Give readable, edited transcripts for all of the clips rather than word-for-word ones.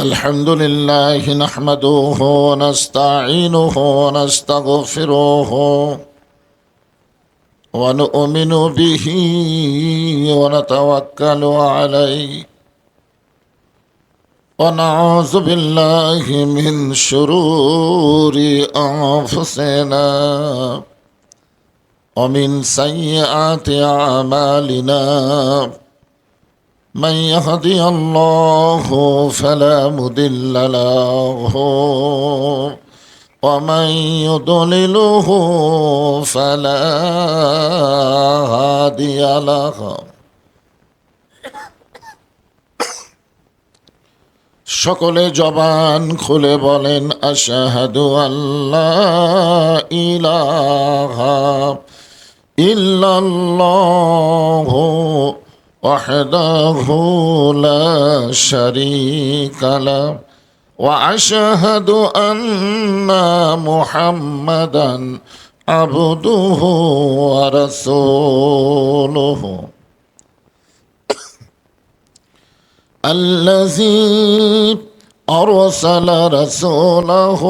الحمد لله نحمده ونستعينه ونستغفره ونؤمن به ونتوكل عليه ونعوذ بالله من شرور أنفسنا ومن سيئات أعمالنا من يهدي الله فلا مضل له ومن يضلله فلا هادي له সকলে জবান খুলে বলেন আশহাদু আল্লা ইলাহা ইল্লাল্লাহু وحده لا شريك له وأشهد أن محمدا عبده ورسوله الذي أرسل رسوله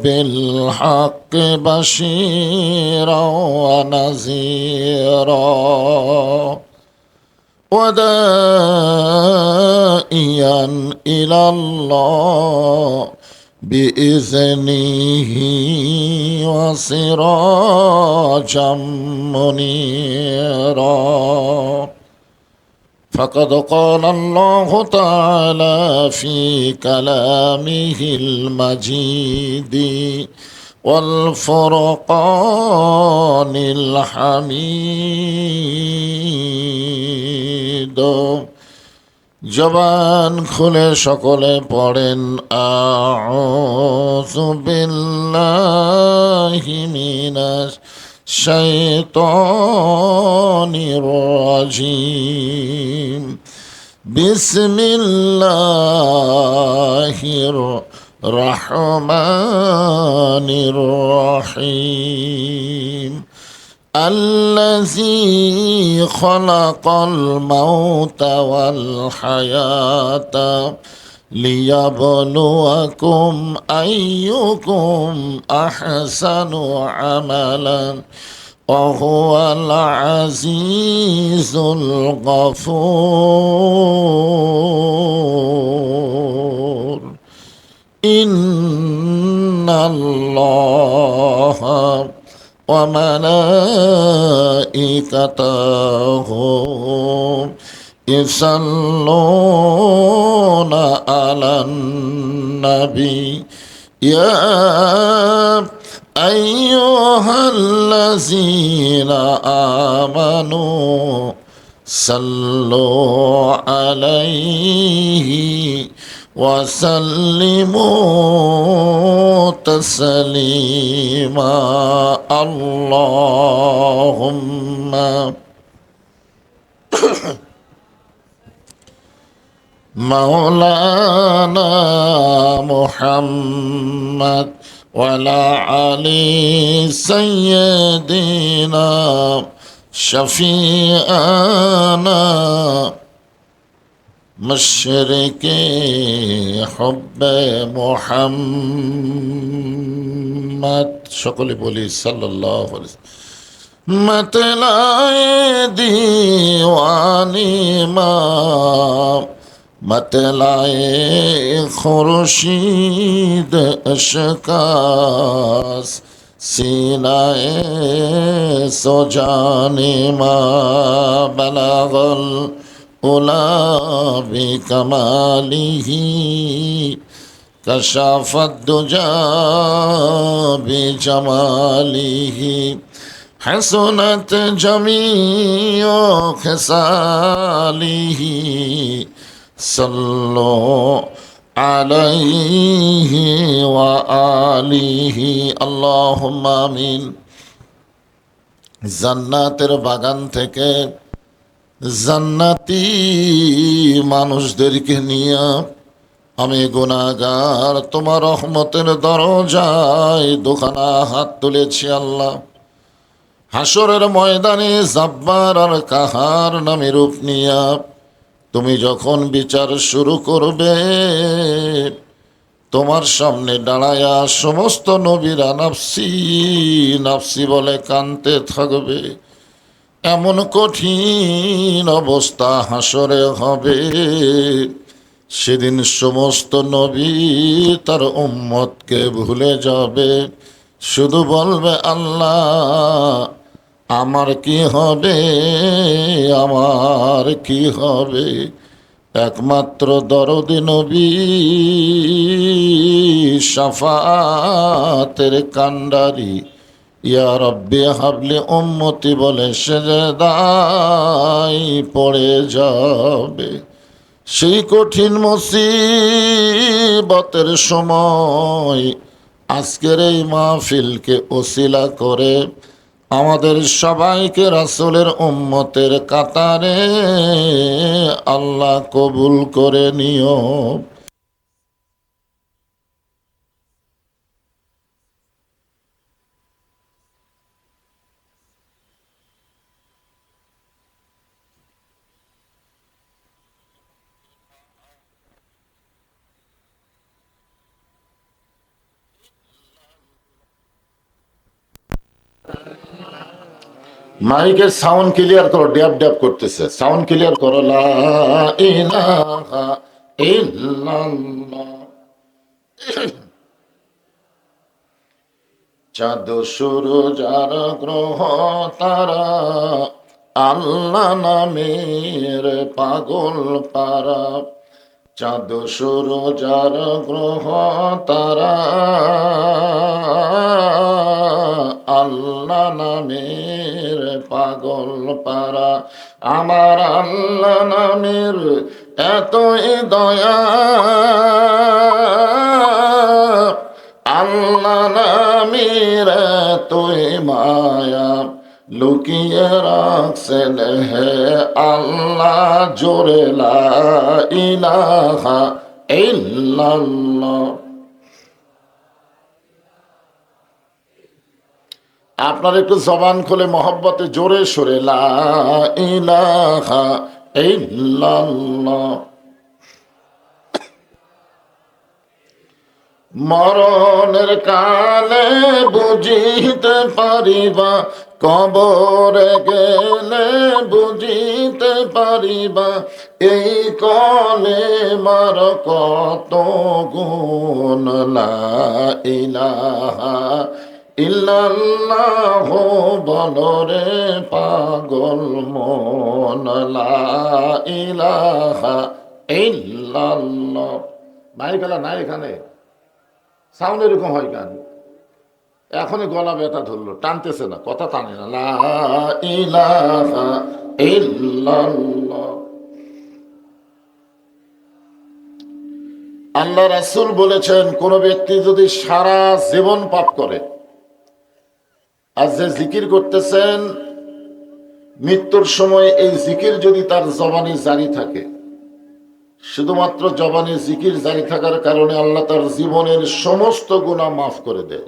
بالحق بشيرا ونذيرا وداعيا إلى الله بإذنه وسراجا منيرا فقد قال الله تعالى في كلامه المجيد والفرقان الحميد জবান খুলে সকলে পড়েন আউযু বিল্লাহি মিনাশ শাইতানির রাজিম বিসমিল্লাহির الرحمن الرحيم الذي خلق الموت والحياة ليبلوكم أيكم أحسن عملا وهو العزيز الغفور إن الله وملائكته يصلون على النبي يا أيها الذين آمنوا صلوا عليه وسلموا تسليما اللهم مولانا محمد وعلى علي سيدنا شفيعنا مشرقي حب محمد সকলে বলি সাল্লাল্লাহু আলাইহি ওয়াসাল্লাম मतलाए दीवानी माँ मतलाए खुर्शीद अशकास सीनाए सोजाने माँ बलागल उला बिकमालिह कशाफत दुजा बिजमालिह हसनत जमीओ खसालिह सल्लो अलैहि व आलिहि अल्लाहुम्मा आमीन। জান্নাতের বাগান থেকে জান্নাতি মানুষদেরকে নিয়ে আমি গুনাহগার তোমার রহমতের দরজায় দুখানা হাত তুলেছি আল্লাহ। হাসরের ময়দানে জাব্বার আর কাহার নামে রূপ নিয়া তুমি যখন বিচার শুরু করবে, তোমার সামনে দাঁড়ায়া সমস্ত নবীরা নাফসি নাফসি বলে কানতে থাকবে। এমন কঠিন অবস্থা হাসরে হবে, সেদিন সমস্ত নবী তার উম্মতকে ভুলে যাবে, শুধু বলবে আল্লাহ আমার কি হবে, আমার কি হবে। একমাত্র দরদি নবী শাফাতের কান্ডারি ইয়া রব্বি হাবলি উম্মতি বলে সেজদায় পড়ে যাবে। সেই কঠিন মুসিবতের সময় আজকের এই মাহফিলকে ওসিলা করে আমাদের সবাইকে রাসূলের উম্মতের কাতারে আল্লাহ কবুল করে নিও। মাইকের সাউন্ড ক্লিয়ার করো, ড্যাব ড্যাব করতেছে, সাউন্ড ক্লিয়ার করো। লা ইলাহা ইল্লাল্লাহ। চাঁদ সূরজ আর গ্রহ তারা আল্লাহ নামের পাগল পারা। চাঁদ সূরজ আর গ্রহ তারা আল্লাহ নামের পাগল পারা। আমার আল্লাহ নামের এতই দয়া, আল্লাহ নামের এতই মায়া, লুকিয়ে রাখছেন হে আল্লাহ জোরে লা ইলাহা ইল্লাল্লাহ। আপনার একটু জবান খুলে মহব্বতে জোরে সরে লা ইলাহা ইল্লাল্লাহ। মরণের কালে বুঝিতে পারিবা, কবরে গেলে বুঝিতে পারিবা, এই কলে মার কত গুণ। লা ইলাহা ইল্লাল্লাহ বলরে পাগল মন। লা ইলাহা ইল্লাল্লাহ। মাইকেলা নাই এখানে, সাউন্ড এরকম হয় কেন? এখনই গলা ব্যথা ধরলো, টানতেছে না, কথা টানে না। লা ইলাহা ইল্লাল্লাহ। আল্লাহ রাসূল বলেছেন, কোন ব্যক্তি যদি সারা জীবন পাপ করে, আর যে জিকির করতেছেন মৃত্যুর সময় এই জিকির যদি তার জবানে জারি থাকে, শুধুমাত্র জবানে জিকির জারি থাকার কারণে আল্লাহ তার জীবনের সমস্ত গুনাহ মাফ করে দেয়।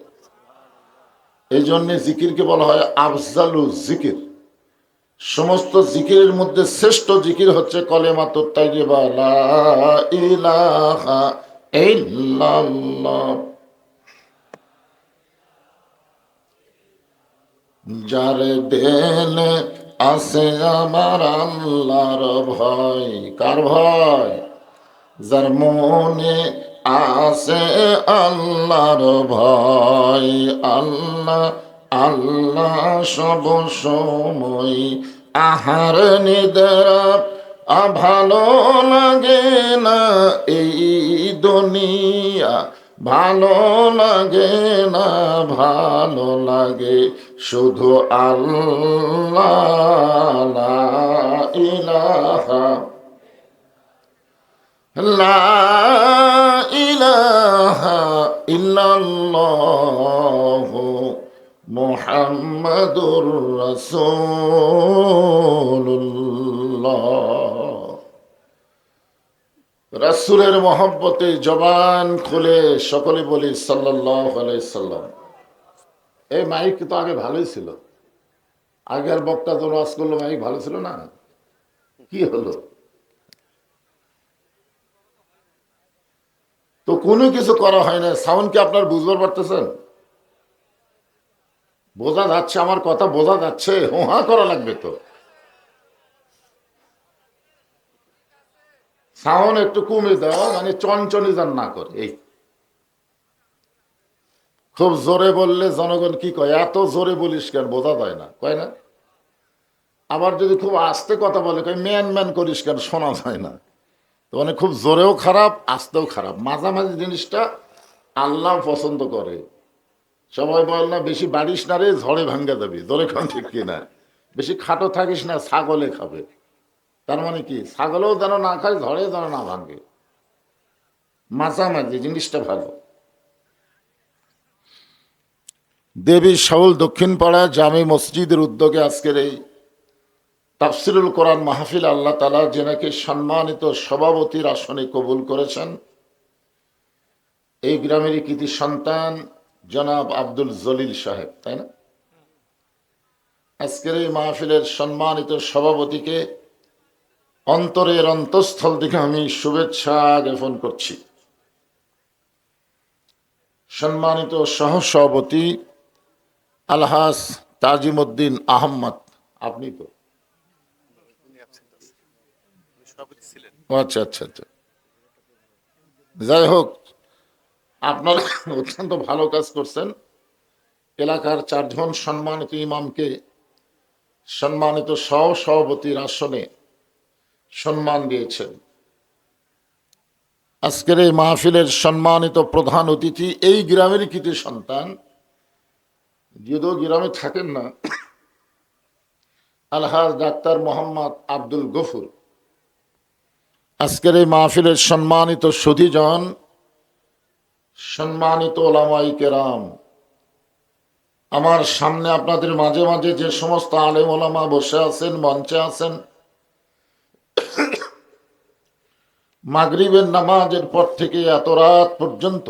এই জন্য জিকিরকে বলা হয় আফজালু জিকির। সমস্ত জিকিরের মধ্যে শ্রেষ্ঠ জিকির হচ্ছে কলেমাতুত তাইয়্যিবা লা ইলাহা ইল্লাল্লাহ। যার দিলে আছে আমার আল্লাহর ভয়। কার ভয়? যার মনে আছে আল্লাহর ভয়। আল্লাহ আল্লাহ সব সময়, আহার নিদ্রা ভালো লাগে না এই দুনিয়া, ভালো লাগে না, ভালো লাগে শুধু আল্লাহ। লা ইলাহা লা ইলাহা ইল্লাল্লাহ মুহাম্মাদুর রাসূলুল্লাহ। রাসূলের মহব্বতে জবান খুলে সকলে বলি সাল্লাল্লাহু আলাইহি সাল্লাম। এই মাইক তো আগে ভালোই ছিল, আগের বক্তা তো ওয়াজ করলো, মাইক ভালো ছিল না, কি হলো? তো কোনো কিছু করা হয় না। সাউন্ড কি আপনার বুঝবার পারতেছেন? বোঝা যাচ্ছে? আমার কথা বোঝা যাচ্ছে? হোহা করা লাগবে তো। সাউন্ড একটু কমে দাও, মানে চনচনি যেন না করে। এই খুব জোরে বললে জনগণ কি কয়, এত জোরে বলিস কেন, বোঝা যায় না, কয় না? আবার যদি খুব আস্তে কথা বলে কয় ম্যান ম্যান করিস কেন, শোনা যায় না। তো মানে খুব জোরেও খারাপ, আস্তেও খারাপ, মাঝামাঝি জিনিসটা আল্লাহ পছন্দ করে। সবাই বল না বেশি বাড়িস না রে, ঝড়ে ভাঙ্গা যাবি, জোরে খান ঠিক কিনা। বেশি খাটো থাকিস না, ছাগলে খাবে। তার মানে কি, ছাগলেও যেন না খায়, ঝড়ে যেন না ভাঙ্গে, মাঝামাঝি জিনিসটা ভালো। দেবী শাউল দক্ষিণ পাড়া জামে মসজিদের উদ্যোগে আজকের এই তাফসিরুল কোরআন মাহফিল আল্লাহ তাআলা যেনাকে সম্মানিত সভাপতির আসনে কবুল করেছেন, এই গ্রামেরই কৃতি সন্তান জনাব আব্দুল জলিল সাহেব, তাই না? আজকের এই মাহফিলের সম্মানিত সভাপতিকে অন্তরের অন্তঃস্থল থেকে আমি শুভেচ্ছা জ্ঞাপন করছি। সম্মানিত সহসভাপতি আলহাজ তাজিমউদ্দিন আহমদ, আপনি তো আচ্ছা আচ্ছা আচ্ছা, যাই হোক, আপনারা অত্যন্ত ভালো কাজ করছেন। এলাকার 4 জন সম্মানিত ইমামকে সম্মানিত সহসভাপতির আসনে সম্মান দিয়েছেন। আজকের এই মাহফিলের সম্মানিত প্রধান অতিথি এই গ্রামের কৃতি সন্তান, যদিও গ্রামে থাকেন না, আলহাজ ডাক্তার মোহাম্মদ আব্দুল গফুর। আজকের এই মাহফিলের সম্মানিত সুধীজন, সম্মানিত ওলামায়ে কেরাম, আমার সামনে আপনাদের মাঝে মাঝে যে সমস্ত আলেম ওলামা বসে আছেন, মঞ্চে আছেন, মাগরিবের নামাজের পর থেকে এত রাত পর্যন্ত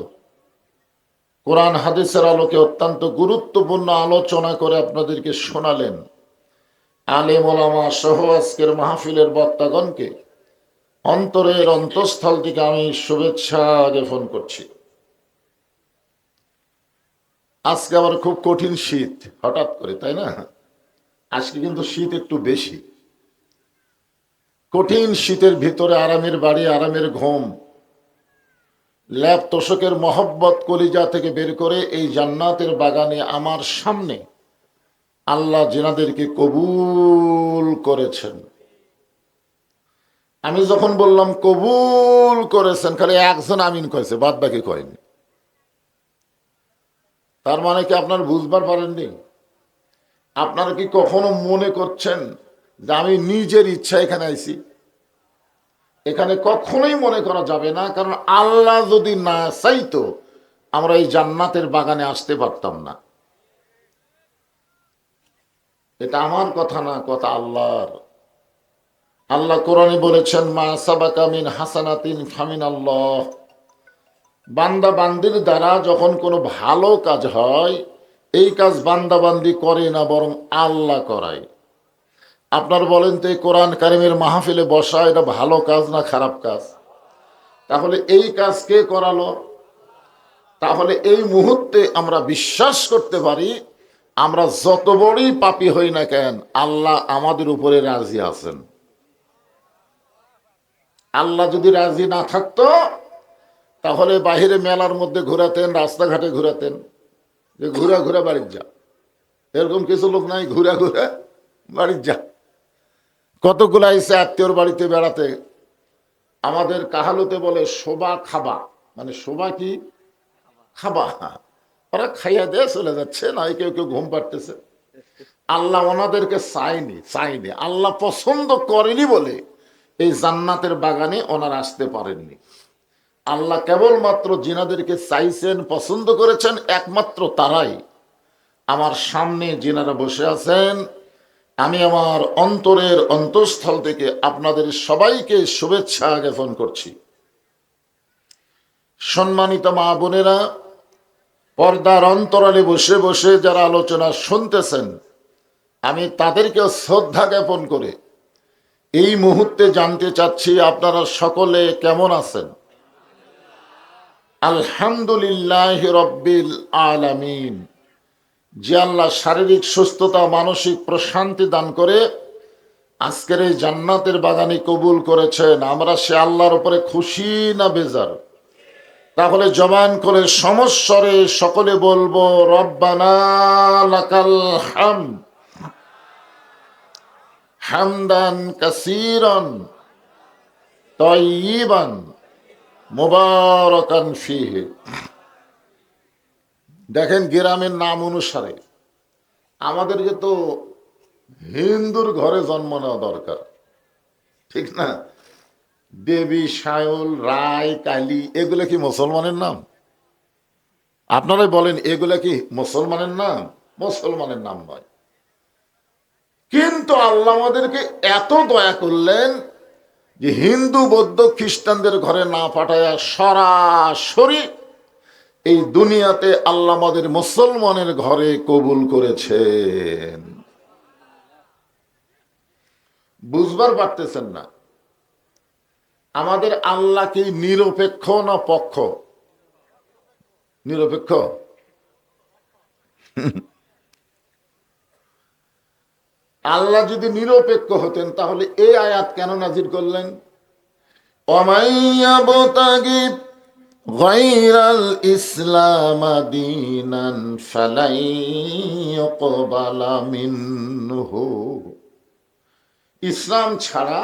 কোরআন হাদিসের আলোকে অত্যন্ত গুরুত্বপূর্ণ আলোচনা করে আপনাদেরকে শোনালেন আলেম ওলামা সহ আজকের মাহফিলের বক্তাগণকে অন্তরের অন্তঃস্থল থেকে আমি শুভেচ্ছা জ্ঞাপন করছি। আজকে আবার খুব কঠিন শীত হঠাৎ করে, তাই না? আজকে কিন্তু শীত একটু বেশি। কঠিন শীতের ভিতরে আরামের বাড়ি, আরামের ঘুম, ল্যাব তোষকের মহব্বত কলিজা থেকে বের করে এই জান্নাতের বাগানে আমার সামনে আল্লাহ যেনাদেরকে কবুল করেছেন। আমি যখন বললাম কবুল করেছেন, খালি একজন আমিন কয়েছে, বাদ বাকি কয়নি। তার মানে কি আপনার বুঝবার পারেননি? আপনারা কি কখনো মনে করছেন যে আমি নিজের ইচ্ছা এখানে আইছি? এখানে কখনোই মনে করা যাবে না, কারণ আল্লাহ যদি না চাইতো আমরা এই জান্নাতের বাগানে আসতে পারতাম না। এটা আমার কথা না, কথা আল্লাহর। আল্লাহ কোরআনে বলেছেন, মা সাবাকা মিন হাসানাতিন ফামিন আল্লাহ। বান্দা বান্দির দ্বারা যখন কোনো ভালো কাজ হয়, এই কাজ বান্দা বান্দি করে না, বরং আল্লাহ করায়। আপনার বলেন তো, এই কোরআন কারিমের মাহফিলে বসা এটা ভালো কাজ না খারাপ কাজ? তাহলে এই কাজ কে করালো? তাহলে এই মুহূর্তে আমরা বিশ্বাস করতে পারি, আমরা যত বড়ই পাপী হই না কেন, আল্লাহ আমাদের উপরে রাজি আছেন। আল্লাহ যদি রাজি না থাকতো, তাহলে বাহিরে মেলার মধ্যে ঘোরাতেন, রাস্তাঘাটে ঘোরাতেন, যে ঘুরা ঘুরা বাড়ির যা। এরকম কিছু লোক নাই, ঘুরা ঘুরা বাড়ির যা। কতগুলো আইসে আত্মীয়র বাড়িতে বেড়াতে, আমাদের কাহালুতে বলে শোভা খাবা, মানে শোভা কি খাবা, ওরা খাইয়া দিয়ে চলে যাচ্ছে, নয় কেউ কেউ ঘুম পাড়তেছে। আল্লাহ ওনাদেরকে চাইনি, আল্লাহ পছন্দ করেনি বলে এই জান্নাতের বাগানে ওনারা আসতে পারেননি। আল্লাহ কেবলমাত্র যিনাদেরকে চাইছেন, পছন্দ করেছেন, একমাত্র তারাই। আমার সামনে যিনারা বসে আছেন, আমি আমার অন্তরের অন্তঃস্থল থেকে আপনাদের সবাইকে শুভেচ্ছা জ্ঞাপন করছি। সম্মানিত মা বোনেরা, পর্দার অন্তরালে বসে বসে যারা আলোচনা শুনতেছেন, আমি তাদেরকেও শ্রদ্ধা জ্ঞাপন করে এই মুহূর্তে জানতে চাচ্ছি আপনারা সকলে কেমন আছেন? আলহামদুলিল্লাহ রব্বিল আলামিন। যে আল্লাহ শারীরিক সুস্থতা, মানসিক প্রশান্তি দান করে আজকের এই জান্নাতের বাগানে কবুল করেছেন, আমরা সে আল্লাহর উপরে খুশি না বেজার? তাহলে জবান করে সমস্বরে সকলে বলবো রব্বানা লাকাল হামদ হামদান কাসীরান তাইয়িবান মুবারাকান ফীহি। দেখেন, গ্রামের নাম অনুসারে আমাদেরকে তো হিন্দুর ঘরে জন্ম নেওয়া দরকার, ঠিক না? দেবী, সায়ল, রায়, কালী এগুলো কি মুসলমানের নাম? আপনারাই বলেন, এগুলো কি মুসলমানের নাম? মুসলমানের নাম নয়। কিন্তু আল্লাহ আমাদেরকে এত দয়া করলেন যে হিন্দু, বৌদ্ধ, খ্রিস্টানদের ঘরে না পাঠায়া সরাসরি এই দুনিয়াতে আল্লাহ আমাদের মুসলমানের ঘরে কবুল করেছেন। বুঝবার পারতেছেন না? আমাদের আল্লাহ কি নিরপেক্ষ না পক্ষ? নিরপেক্ষ। আল্লাহ যদি নিরপেক্ষ হতেন তাহলে এই আয়াত কেন নাজির করলেন? ওমাইয়াবতাগি গায়রাল ইসলাম দীনান ফালাই ইউকবালা মিনহু। ইসলাম ছাড়া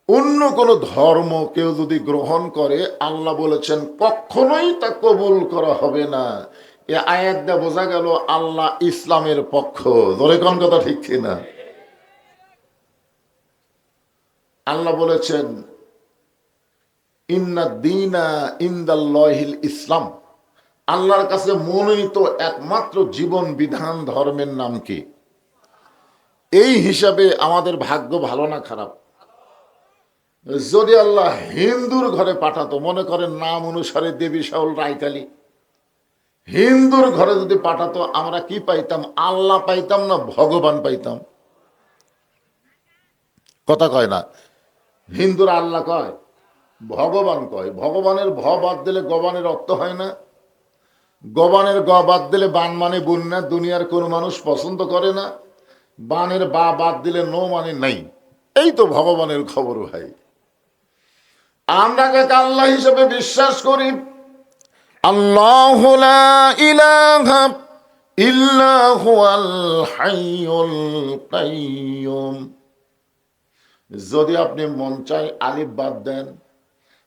অন্য কোন ধর্ম কেউ যদি গ্রহণ করে, আল্লাহ বলেছেন কখনোই তা কবুল করা হবে না। এ আয়াত দিয়ে বোঝা গেল আল্লাহ ইসলামের পক্ষ। ধরে কোন কথা ঠিক কিনা? আল্লাহ বলেছেন ইন্না দীনা ইনদাল্লাহিল ইসলাম। আল্লাহর কাছে মনোনীত একমাত্র জীবন বিধান ধর্মের নাম কি? এই হিসাবে আমাদের ভাগ্য ভালো না খারাপ? যদি আল্লাহ হিন্দুর ঘরে পাঠাতো, মনে করেন নাম অনুসারে দেবী, সাউল, রায়কালী, হিন্দুর ঘরে যদি পাঠাতো, আমরা কি পাইতাম? আল্লাহ পাইতাম না ভগবান পাইতাম? কথা কয় না। হিন্দুরা আল্লাহ কয়, ভগবান কয়। ভগবানের ভ বাদ দিলে গবানের অর্থ হয় না? গবানের গ বাদ দিলে বান মানে বুন না, দুনিয়ার কোন মানুষ পছন্দ করে না। বানের বা বাদ দিলে নো মানে নাই। এই তো ভগবানের খবর ভাই। আমরা যাকে আল্লাহ হিসেবে বিশ্বাস করি, আল্লাহু লা ইলাহা ইল্লা হুয়াল হাইয়ুল কাইয়্যুম। যদি আপনি মন চায় আলিফ বাদ দেন,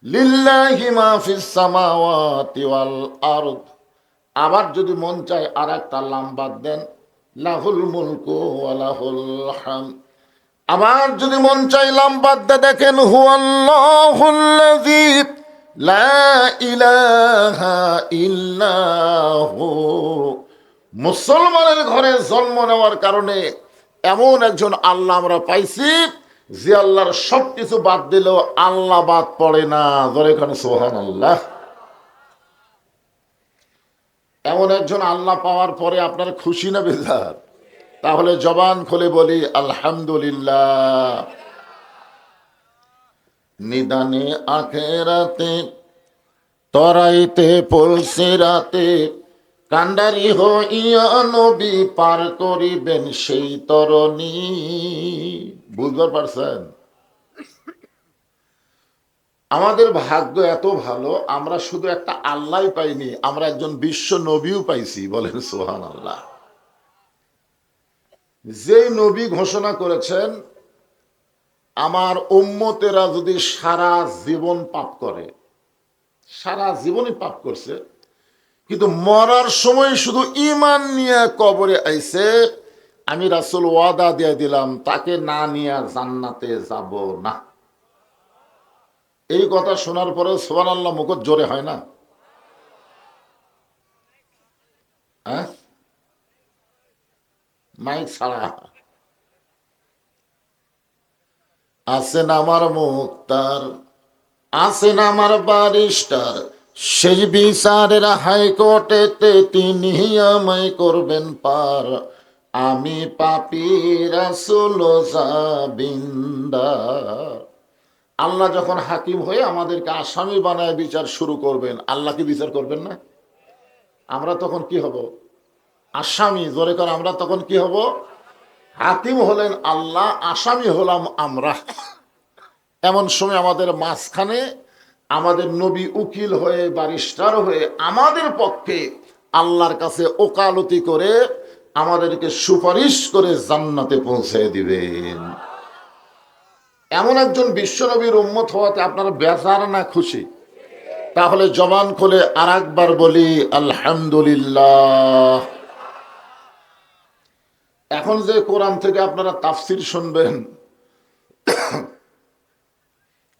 লিল্লাহি মা ফিস সামাওয়াতি ওয়াল আরদ। আবার যদি মন চায় আর একটা লাম বাদ দেন, লাহুল মুলকু ওয়া লাহুল হামদ। আবার যদি মন চায় লাম বাদ দিয়ে দেখেন হুয়াল্লাহুল্লাযী লা ইলাহা ইল্লাহু। মুসলমানের ঘরে জন্ম নেওয়ার কারণে এমন একজন আল্লাহ আমরা পাইছি যে আল্লাহর সবকিছু বাদ দিলেও আল্লাহ বাদ পড়ে না। ধরে এখানে সুবহানাল্লাহ। এমন একজন আল্লাহ পাওয়ার পরে আপনার খুশি না বেজার? তাহলে জবান খুলে বলি আলহামদুলিল্লাহ। নিদানে আখেরাতে তরাইতে পলসে রাতে, কান্ডারি হইয়া নবী পার করিবেন সেই তরণী। বুঝতে পারছেন? আমাদের ভাগ্য এত ভালো, আমরা শুধু একটা আল্লাহ পাইনি, আমরা একজন বিশ্ব নবীও পাইছি। বলেন সুবহানাল্লাহ। যে নবী ঘোষণা করেছেন আমার উম্মতেরা যদি সারা জীবন পাপ করে, সারা জীবনই পাপ করছে, কিন্তু মরার সময় শুধু ঈমান নিয়ে কবরে আইছে, আমি রাসূল ওয়াদা দিয়ে দিলাম তাকে না নিয়ে জান্নাতে যাব না। এই কথা শোনার পরে সুবহানাল্লাহ মুখ জোরে হয় না? হ্যাঁ, মাইক ছাড়া। আছেন আমার মুক্তার, আছেন আমার ব্যারিস্টার, সেই বিচারের হাইকোর্টেতে তিনি আমায় করবেন পার। আমি পাপী রাসূল জাবিন্দার, আল্লাহ যখন হাকিম হয়ে আমাদেরকে আসামি বানায় বিচার শুরু করবেন, আল্লাহ কি বিচার করবেন না? আমরা তখন কি হব? আসামি। জোরে করে আমরা তখন কি হব? হাকিম হলেন আল্লাহ, আসামি হলাম আমরা। এমন সময় আমাদের মাঝখানে আমাদের নবী উকিল হয়ে, ব্যারিস্টার হয়ে আমাদের পক্ষে আল্লাহর কাছে ওকালতি করে আমাদেরকে সুপারিশ করে জান্নাতে পৌঁছে দিবেন। এমন একজন বিশ্বনবীর উম্মত হওয়াতে আপনারা বেজার না খুশি? তাহলে জবান খুলে আর একবার বলি আলহামদুলিল্লাহ। এখন যে কোরআন থেকে আপনারা তাফসির শুনবেন,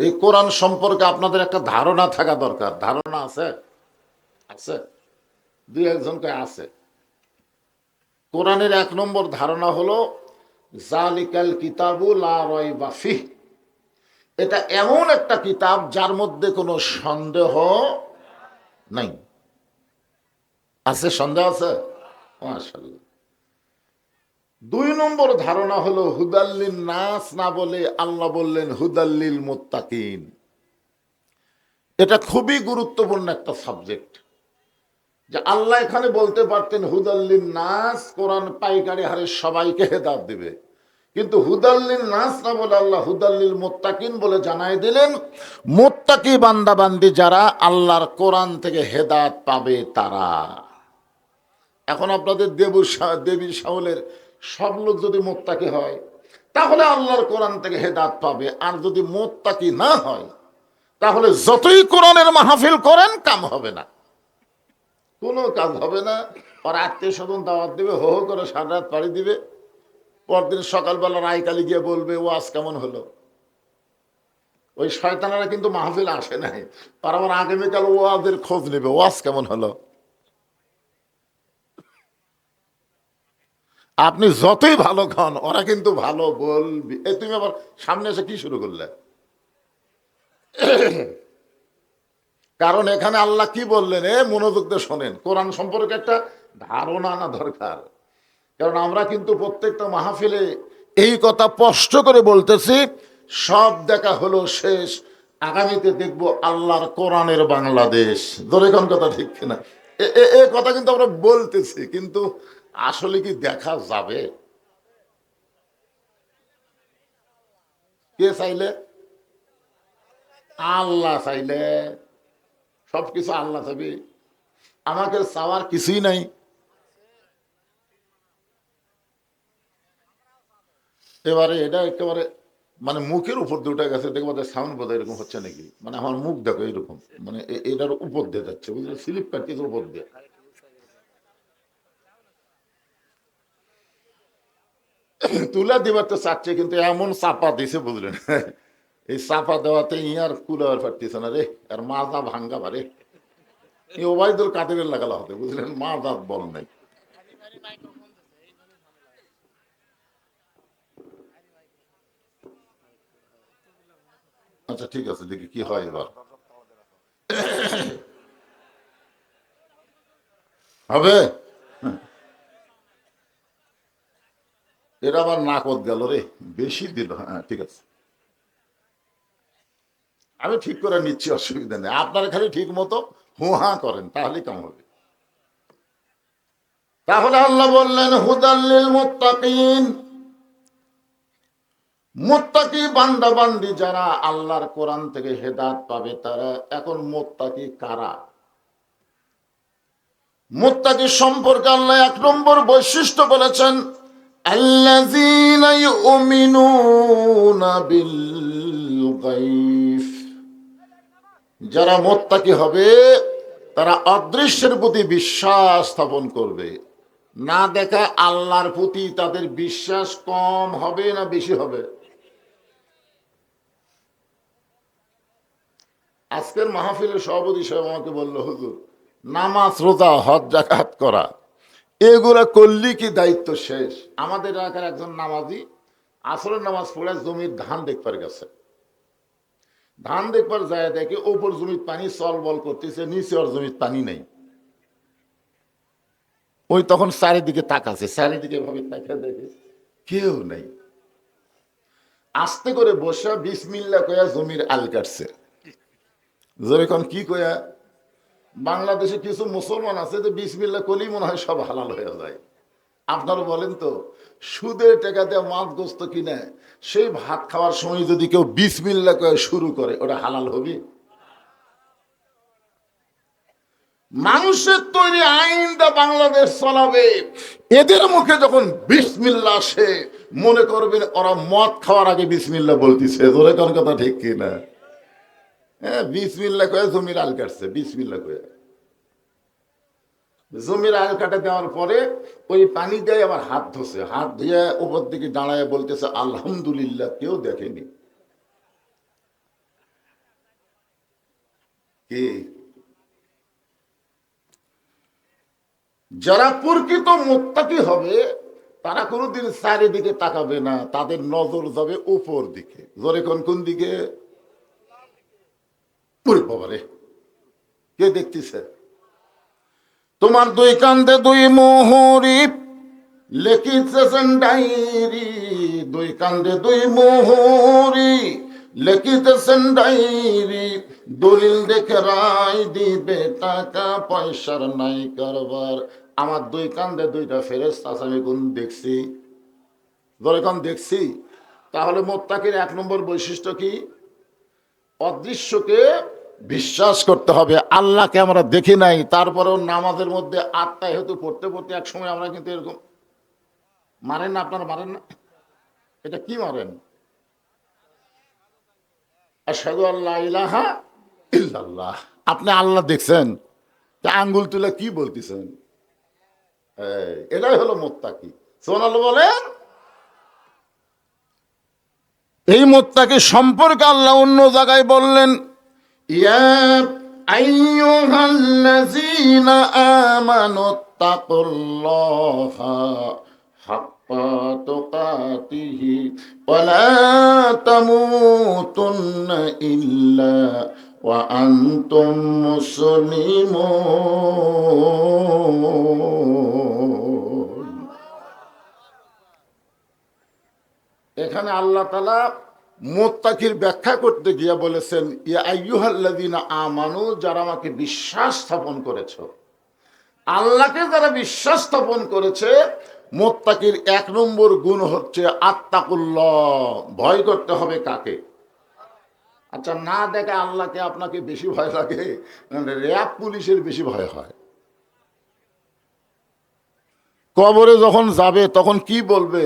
এই কোরআন সম্পর্কে আপনাদের একটা ধারণা থাকা দরকার। ধারণা আছে? আছে? দুই একজনকে আছে। কোরআনের 1 নম্বর ধারণা হলো জালিকাল কিতাবু লা রাইবা ফিহ। এটা এমন একটা কিতাব যার মধ্যে কোনো সন্দেহ নাই। আছে? সন্দেহ আছে? মাশাআল্লাহ। 2 নম্বর ধারণা হলো হুদাল্লিন নাস না বলে আল্লাহ বললেন হুদাল্লিল মুত্তাকিন। এটা খুবই গুরুত্বপূর্ণ একটা সাবজেক্ট, যে আল্লাহ এখানে বলতে পারতেন হুদাল্লিন নাস, কোরআন পাইকারি হারে সবাইকে হেদায়েত দিবে, কিন্তু হুদাল্লিন নাস না বলে আল্লাহ হুদাল্লিল মুত্তাকিন বলে জানাই দিলেন মুত্তাকি বান্দা বান্দি যারা আল্লাহর কোরআন থেকে হেদায়েত পাবে তারা। এখন আপনাদের দেবী শাওলের সব লোক যদি মুত্তাকি হয় তাহলে আল্লাহর কোরআন থেকে হেদায়েত পাবে, আর যদি মুত্তাকি না হয় তাহলে যতই কোরআনের মাহফিল করেন কাম হবে না, কোনো কাজ হবে না। আর আত্মীয় স্বজন দাওয়াত দিবে, হো হো করে সারা রাত পাড়ি দিবে, পরদিন সকালবেলা রায়কালি গিয়ে বলবে ওয়াজ কেমন হলো। ওই শয়তানেরা কিন্তু মাহফিল আসে নাই, আর আমার আগামীকাল ওয়াজের খোঁজ নেবে, ওয়াজ কেমন হলো। আপনি যতই ভালো খান ওরা কিন্তু ভালো বলবি। তুমি আবার সামনে এসে কি শুরু করলে? কারণ এখানে আল্লাহ কি বললেন, মনোযোগ দিয়ে শোনেন। কোরআন সম্পর্কে একটা ধারণা আনা দরকার, কারণ আমরা কিন্তু প্রত্যেকটা মাহফিলে এই কথা স্পষ্ট করে বলতেছি, সব দেখা হলো শেষ, আগামীতে দেখব আল্লাহর কোরআনের বাংলাদেশ। ধরে কোন কথা ঠিক কিনা? এ কথা কিন্তু আমরা বলতেছি, কিন্তু আসলে কি দেখা যাবে? কে চাইলে? আল্লাহ চাইলে। সবকিছু আল্লাহ চাবি, আমাকে চাওয়ার কিছুই নাই। এবারে এটা একেবারে মানে মুখের উপর দিয়ে উঠে গেছে, দেখবো সাউন্ড বোধ এরকম হচ্ছে নাকি, মানে আমার মুখ দেখো এরকম, মানে এটার উপর দিয়ে যাচ্ছে, বুঝলে, স্লিপ কাটছে উপর দিয়ে। তুলা দিবার তো চাচ্ছে, কিন্তু এমন চাপা দিছে বুঝলেন, এই চাপা দেওয়াতে ইয়ার কুলার পারতেছে না রে, আর মাজা ভাঙ্গা পারে। এই ওবায়দুল কাদেরের লাগালা হতে, বুঝলেন, মাজা বল নাই। আচ্ছা ঠিক আছে, দেখি কি হয় এবার। হবে? এটা আবার নাকত গেল রে, বেশি দিল। হ্যাঁ ঠিক আছে, আমি ঠিক করে নিচ্ছি, অসুবিধা নেই। আপনারা খালি ঠিক মতো হুহা করেন, তাহলে কেমন হবে। তাহলে আল্লাহ বললেন হুদাল্লিল মুত্তাকিন, মুত্তাকি বান্দা বান্দি যারা আল্লাহর কোরআন থেকে হেদায়েত পাবে তারা। এখন মুত্তাকি কারা? মুত্তাকি সম্পর্কে আল্লাহ 1 নম্বর বৈশিষ্ট্য বলেছেন আল্লাযীনা ইউমিনুনা বিল গায়ব। যারা মুত্তাকি হবে তারা অদৃশ্যের প্রতি বিশ্বাস স্থাপন করবে। না দেখা আল্লাহর প্রতি তাদের বিশ্বাস কম হবে না বেশি হবে? আজকের মাহফিলের সভাপতি সাহেব আমাকে বললো, হুজুর নামাজ রোজা হজ জাকাত করা এগুলা করলি কি দায়িত্ব শেষ? আমাদের এলাকার একজন নামাজি আসরের নামাজ পড়ে জমির ধান দেখবার গেছে, ধান দেখবার যায় দেখে ওপর জমির পানি চল বল করতেছে, নিচে ওর জমির পানি নেই। ওই তখন চারিদিকে তাকাচ্ছে, চারিদিকে ভাবে তাকিয়ে দেখে কেউ নেই। আস্তে করে বসে বিসমিল্লাহ কয়া জমির আল কাটছে। যেরকম কি কয়া, বাংলাদেশে কিছু মুসলমান আছে যে বিসমিল্লাহ করলেই মনে হয় সব হালাল হয়ে যায়। আপনারা বলেন তো, সুদের টাকা দিয়ে মাছ গোস্ত কিনে সেই ভাত খাওয়ার সময় যদি কেউ বিসমিল্লাহ কয়ে শুরু করে, ওটা হালাল হবে? মানুষের তৈরি আইনটা বাংলাদেশ চলাবে, এদের মুখে যখন বিসমিল্লাহ আসে মনে করবেন ওরা মদ খাওয়ার আগে বিসমিল্লাহ বলতেছে। তোরে কোন কথা ঠিক কিনা? হ্যাঁ, বিসমিল্লাহ কয়ে জমির আল কাটছে, বিসমিল্লাহ কয়ে জমির আল কাটা দেওয়ার পরে ওই পানি দিয়ে আবার হাত ধুছে, হাত ধুয়ে উপর দিকে দাঁড়ায় বলতেছে আলহামদুলিল্লাহ, কেউ দেখেনি। কি যারা প্রকৃত মুত্তাকি হবে তারা কোনোদিন চারিদিকে তাকাবে না, তাদের নজর যাবে উপর দিকে। জোরে কোন দিকে? বাবারে, কে দেখতেছে? তোমার দুই কান্দে দুই মোহরি লিখিতেছেন ডায়েরি, দুই কান্দে দুই মোহরি লিখিতেছেন ডায়েরি, দলিল দেখে রায় দিবে, টাকা পয়সার নাই কারবার। আমার দুই কান্দে দুইটা ফেরেশতা আছে, আমি কোন দেখছি? যখন দেখছি। তাহলে মুত্তাকির এক নম্বর বৈশিষ্ট্য কি? অদৃশ্যকে বিশ্বাস করতে হবে। আল্লাহকে আমরা দেখি নাই, তারপরেও নামাজের মধ্যে আত্মায় হয়তো পড়তে পড়তে এক সময় আমরা কিন্তু এরকম মারেন না? আপনারা মারেন না? এটা কি মারেন? আশহাদু আল্লা ইলাহা ইল্লাল্লাহ। আপনি আল্লাহ দেখছেন, তা আঙ্গুল তুলে কি বলতেছেন? এটাই হলো মুত্তাকি। সুবহানাল্লাহ বলেন। এই মুত্তাকি সম্পর্কে আল্লাহ অন্য জায়গায় বললেন, ইয়া আইয়ুহাল্লাযীনা আমানুত্তাকুল্লাহা হাক্কা তুকাতিহি ওয়া লা তামুতুন্না ইল্লা ওয়া আনতুম মুসলিমুন। এখানে আল্লাহ তাআলা মুত্তাকির ব্যাখ্যা করতে গিয়ে বলেছেন, ইয়া আইয়ুহাল্লাযীনা আমানু, যারা আমাকে বিশ্বাস স্থাপন করেছো। আল্লাহকে যারা বিশ্বাস স্থাপন করেছে, মুত্তাকির এক নম্বর গুণ হচ্ছে আত্তাকুল্লাহ, ভয় করতে হবে কাকে? আচ্ছা, না দেখে আল্লাহকে আপনাকে বেশি ভয় লাগে, র্যাব পুলিশের বেশি ভয় হয়। কবরে যখন যাবে তখন কি বলবে?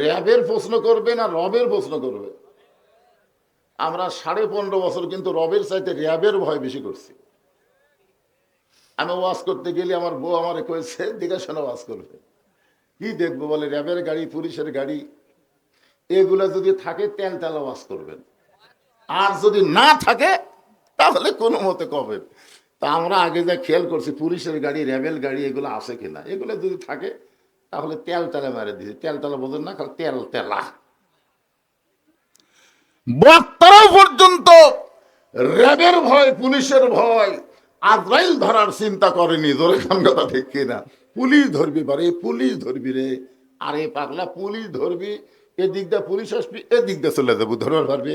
র্যাবের প্রশ্ন করবে না রবের প্রশ্ন করবে? আমরা 15.5 বছর কিন্তু রবের চাইতে র্যাবের ভয় বেশি করছি। আমি ওয়াজ করতে গেলে আমার বউ আমারে কয়েছে, দেখে শোনা ওয়াজ করবে। কি দেখবো বলে? র্যাবের গাড়ি, পুলিশের গাড়ি, এগুলা যদি থাকে তেল তেলা ওয়াজ করবেন, আর যদি না থাকে তাহলে কোনো মতে কবেন। তা আমরা আগে যা খেয়াল করছি, পুলিশের গাড়ি, র্যাবের গাড়ি এগুলো আছে কিনা, এগুলো যদি থাকে তাহলে তেল তেলা মারে দিয়েছে। তেল তেলা বোঝেন না, খালি তেল তেলা। বক্তারাও পর্যন্ত র্যাবের ভয়, পুলিশের ভয়, আজরাইল ধরার চিন্তা করেনি। জোরে খান কথা ঠিক কিনা? পুলিশ ধরবি, পারে পুলিশ ধরবি রে। আরে পাগলা, পুলিশ ধরবি, এদিক দিয়ে পুলিশ আসবি, এদিক দিয়ে চলে যাবো, ধরবার পারবি?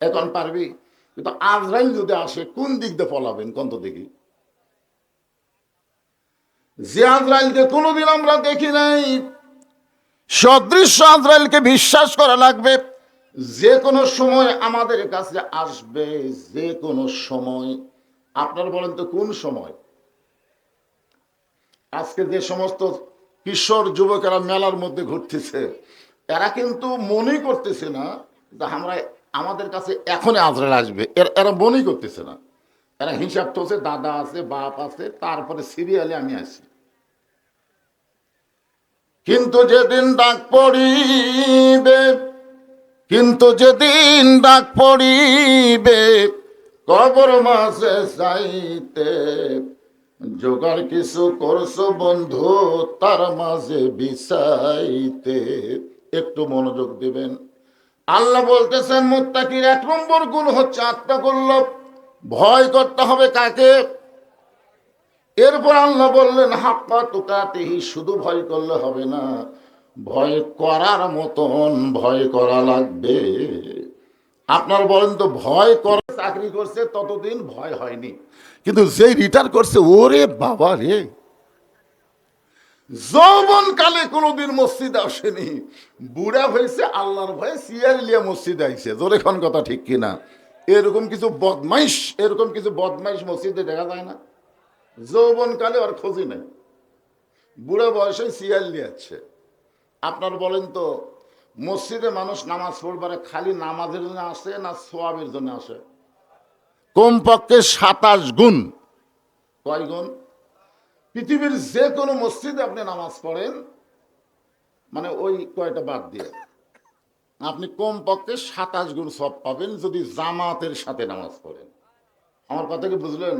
এখন পারবি? কিন্তু আজরাইল যদি আসে কোন দিক দিয়ে পলাবেন কন্ত দেখি? যে আজরাইলকে কোনোদিন আমরা দেখি নাই, সদৃশ্য আজরাইলকে বিশ্বাস করা লাগবে। যে কোনো সময় আমাদের কাছে আসবে, যে কোনো সময়। আপনারা বলেন তো কোন সময়? আজকে যে সমস্ত কিশোর যুবকেরা মেলার মধ্যে ঘুরতেছে, এরা কিন্তু মনেই করতেছে না যে আমাদের কাছে এখনই আজরাইল আসবে। এরা মনেই করতেছে না। এরা হিসাব তো আছে, দাদা আছে, বাপ আছে, তারপরে সিরিয়ালে আমি আসি। কিন্তু যেদিন ডাক পড়িবে, কিন্তু যেদিন ডাক পড়িবে কবর মাঝে যাইতে, জোগাড় কিছু করছো বন্ধু তার মাঝে বিছাইতে। একটু মনোযোগ দিবেন। আল্লাহ বলতেছেন মুত্তাকির এক নম্বর গুণ হচ্ছে আত্মাকুল্লাহ, ভয় করতে হবে কাকে? এরপর আল্লাহ বললেন হাক্কা তুকাতিহি, শুধু ভয় করলে হবে না, ভয় করার মতন ভয় করা লাগবে। আপনার বলেন তো, ভয় করে চাকরি করছে ততদিন ভয় হয়নি, কিন্তু যে রিটায়ার করছে ওরে বাবা রে, যৌবন কালে কোনোদিন মসজিদে আসেনি, বুড়া হয়েছে আল্লাহর ভয়ে সিয়ার লিয়া মসজিদে আইছে। জোরে কোন কথা ঠিক কিনা? এরকম কিছু বদমাইশ মসজিদে দেখা যায় না? যৌবন কালে আর খোঁজই নাই, বুড়া বয়সে সিয়ার লিয়াচ্ছে। আপনার বলেন তো, মসজিদে মানুষ নামাজ পড়বারে খালি নামাজের জন্য আসে না সোয়াবের জন্য আসে? কমপক্ষে 27 গুণ। কয় গুণ? পৃথিবীর যে কোনো মসজিদে আপনি নামাজ পড়েন, মানে ওই কয়টা বাদ দিয়ে, আপনি কমপক্ষে 27 গুণ সব পাবেন যদি জামাতের সাথে নামাজ পড়েন। আমার কথা কি বুঝলেন?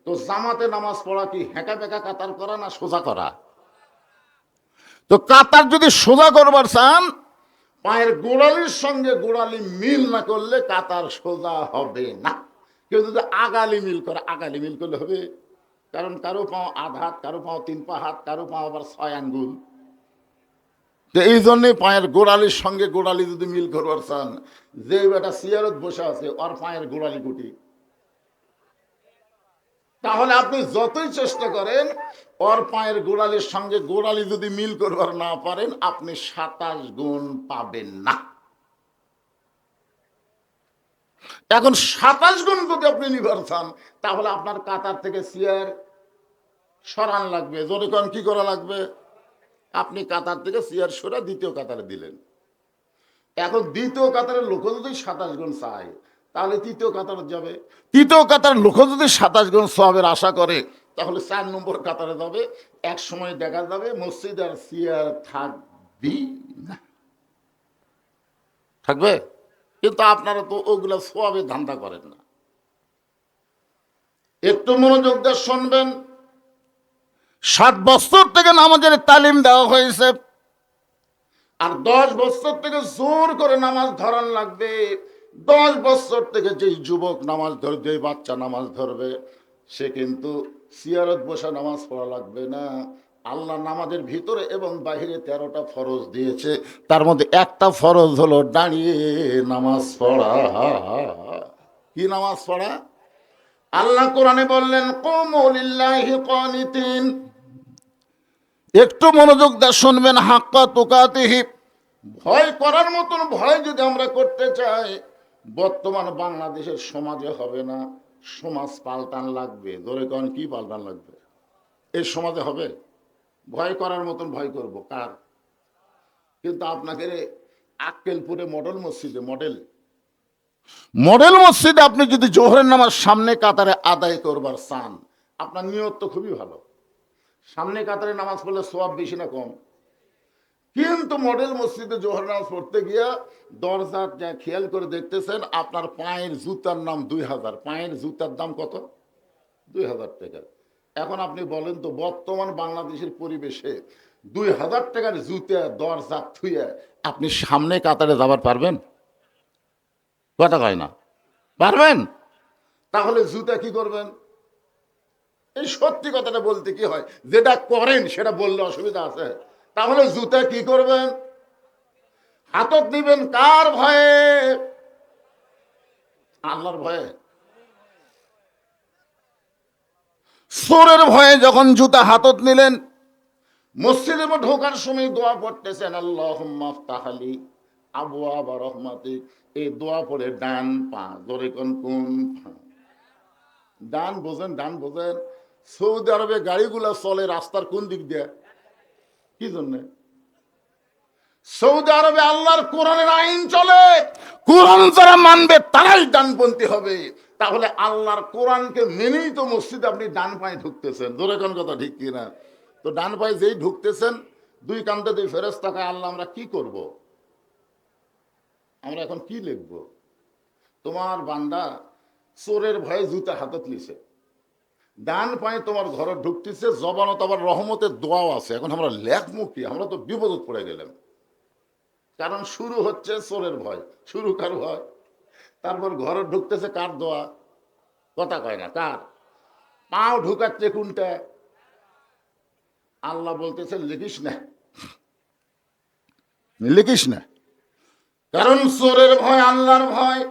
তো জামাতে নামাজ পড়া কি হেঁকা বেঁকা কাতার করা না সোজা করা? তো কাতার যদি সোজা করবার চান, পায়ের গোড়ালির সঙ্গে গোড়ালি মিল না করলে কাতার সোজা হবে না। কেউ যদি আগালি মিল করে, আগালি মিল করলে হবে? কারণ কারো পাও আধ হাত, কারো পাও 3 পা হাত, কারো পাও আবার 6 আঙ্গুল। তো এই জন্যে পায়ের গোড়ালির সঙ্গে গোড়ালি যদি মিল করবার চান, যে বেটা সিয়ারত বসে আছে ওর পায়ের গোড়ালি কুটি, তাহলে আপনি যতই চেষ্টা করেন ওর পায়ের গোড়ালির সঙ্গে গোড়ালি যদি মিল করবার না পারেন, আপনি 27 গুণ পাবেন না। এখন 27 গুণ যদি আপনি নিবার চান, তাহলে আপনার কাতার থেকে চেয়ার সরান লাগবে। জোরে কোন কি করা লাগবে? আপনি কাতার থেকে চেয়ার সরা দ্বিতীয় কাতারে দিলেন। এখন দ্বিতীয় কাতারের লোক যদি 27 গুণ চায়, তাহলে তৃতীয় কাতারে যাবে। তৃতীয় কাতারের লোক যদি 27 গুণ সওয়াবের আশা করে, তাহলে 4 নম্বর কাতারে যাবে। এক সময় দেখা যাবে মসজিদ আর চেয়ার থাকবি না। থাকবে? কিন্তু আপনারা তো ওগুলা সওয়াবের ধান্দা করেন না। একটু মনোযোগ দিয়ে শুনবেন। 7 বছর থেকে নামাজের তালিম দেওয়া হয়েছে, আর 10 বছর থেকে জোর করে নামাজ ধরান লাগবে। 10 বছর থেকে যেই যুবক নামাজ ধরবে, যেই বাচ্চা নামাজ ধরবে, সে কিন্তু সিয়ারত বসে নামাজ পড়া লাগবে না। আল্লাহ নামাজের ভিতরে এবং বাহিরে 13টা ফরজ দিয়েছে, তার মধ্যে একটা ফরজ হলো দাঁড়িয়ে নামাজ পড়া। কি নামাজ পড়া? আল্লাহ কোরআনে বললেন, কুমু লিল্লাহি কানিতিন। একটু মনোযোগ দিয়ে শুনবেন। হাক্কা তুকাতিহি, ভয় করার মতন ভয় যদি আমরা করতে চাই, বর্তমান বাংলাদেশের সমাজে হবে না, সমাজ পাল্টান লাগবে। ধরে কোন কি পাল্টান লাগবে? এই সমাজে হবে? ভয় করার মতন ভয় করব কার? কিন্তু আপনাকে আক্কেলপুরে মডেল মসজিদে, মডেল মসজিদে আপনি যদি জোহরের নামাজ সামনে কাতারে আদায় করবার চান, আপনার নিয়ত তো খুবই ভালো, সামনে কাতারে নামাজ পড়লে সওয়াব বেশি না কম? কিন্তু মডেল মসজিদে জোহর নামাজ পড়তে গিয়া দরজা খেয়াল করে দেখতেছেন আপনার পায়ের জুতার নাম 2000। পায়ের জুতার দাম কত? 2000 টাকা। এখন আপনি বলেন তো, বর্তমান বাংলাদেশের পরিবেশে 2000 টাকার জুতা দরজা থুয়ে আপনি সামনে কাতারে যাবার পারবেন? কথা কয় না, পারবেন? তাহলে জুতা কি করবেন? এই সত্যি কথাটা বলতে কি হয়, যেটা করেন সেটা বললে অসুবিধা আছে। তাহলে জুতা কি করবেন? হাতত নিবেন কার ভয়ে? আল্লাহর ভয়ে। চোরের ভয়ে যখন জুতা হাতত নিলেন, মসজিদে ঢোকার সময় দোয়া পড়তেছেন, আল্লাহুম্মা আফতাহ আলী আবওয়াব রহমাতিক। এই দোয়া পড়ে ডান পা, জোরে কোন পা? ডান বোঝেন, ডান বোঝেন। সৌদি আরবে গাড়িগুলা চলে রাস্তার কোন দিক দিয়ে? কি জন্যে? সৌদি আরবে আল্লাহর কোরআনের আইন চলে। কোরআন যারা মানবে তারাই ডানপন্থী হবে। তাহলে আল্লাহর কোরআনকে মেনেই তো মসজিদে আপনি ডান পায়ে ঢুকতেছেন। জোরে কোন কথা ঠিক কিনা? তো ডান পায়ে যেই ঢুকতেছেন, দুই কান্দে দুই ফেরেশতাকে, আল্লাহ আমরা কি করব? আমরা এখন কি লিখব? তোমার বান্দা চোরের ভয়ে জুতা হাতত নিছে, ডান পায়ে তোমার ঘরে ঢুকতেছে, জবানত আবার রহমতের দোয়াও আছে। এখন আমরা লেখমু কি? আমরা তো বিপদত পড়ে গেলাম। কারণ শুরু হচ্ছে চোরের ভয়, শুরু কার ভয়? তারপর ঘরে ঢুকতেছে কার দোয়া? কথা কয় না, কার? পাও ঢুকাচ্ছে কোনটা? আল্লাহ বলতেছে লিখিস না, লিখিস না, কারণ চোরের ভয় আল্লাহর ভয়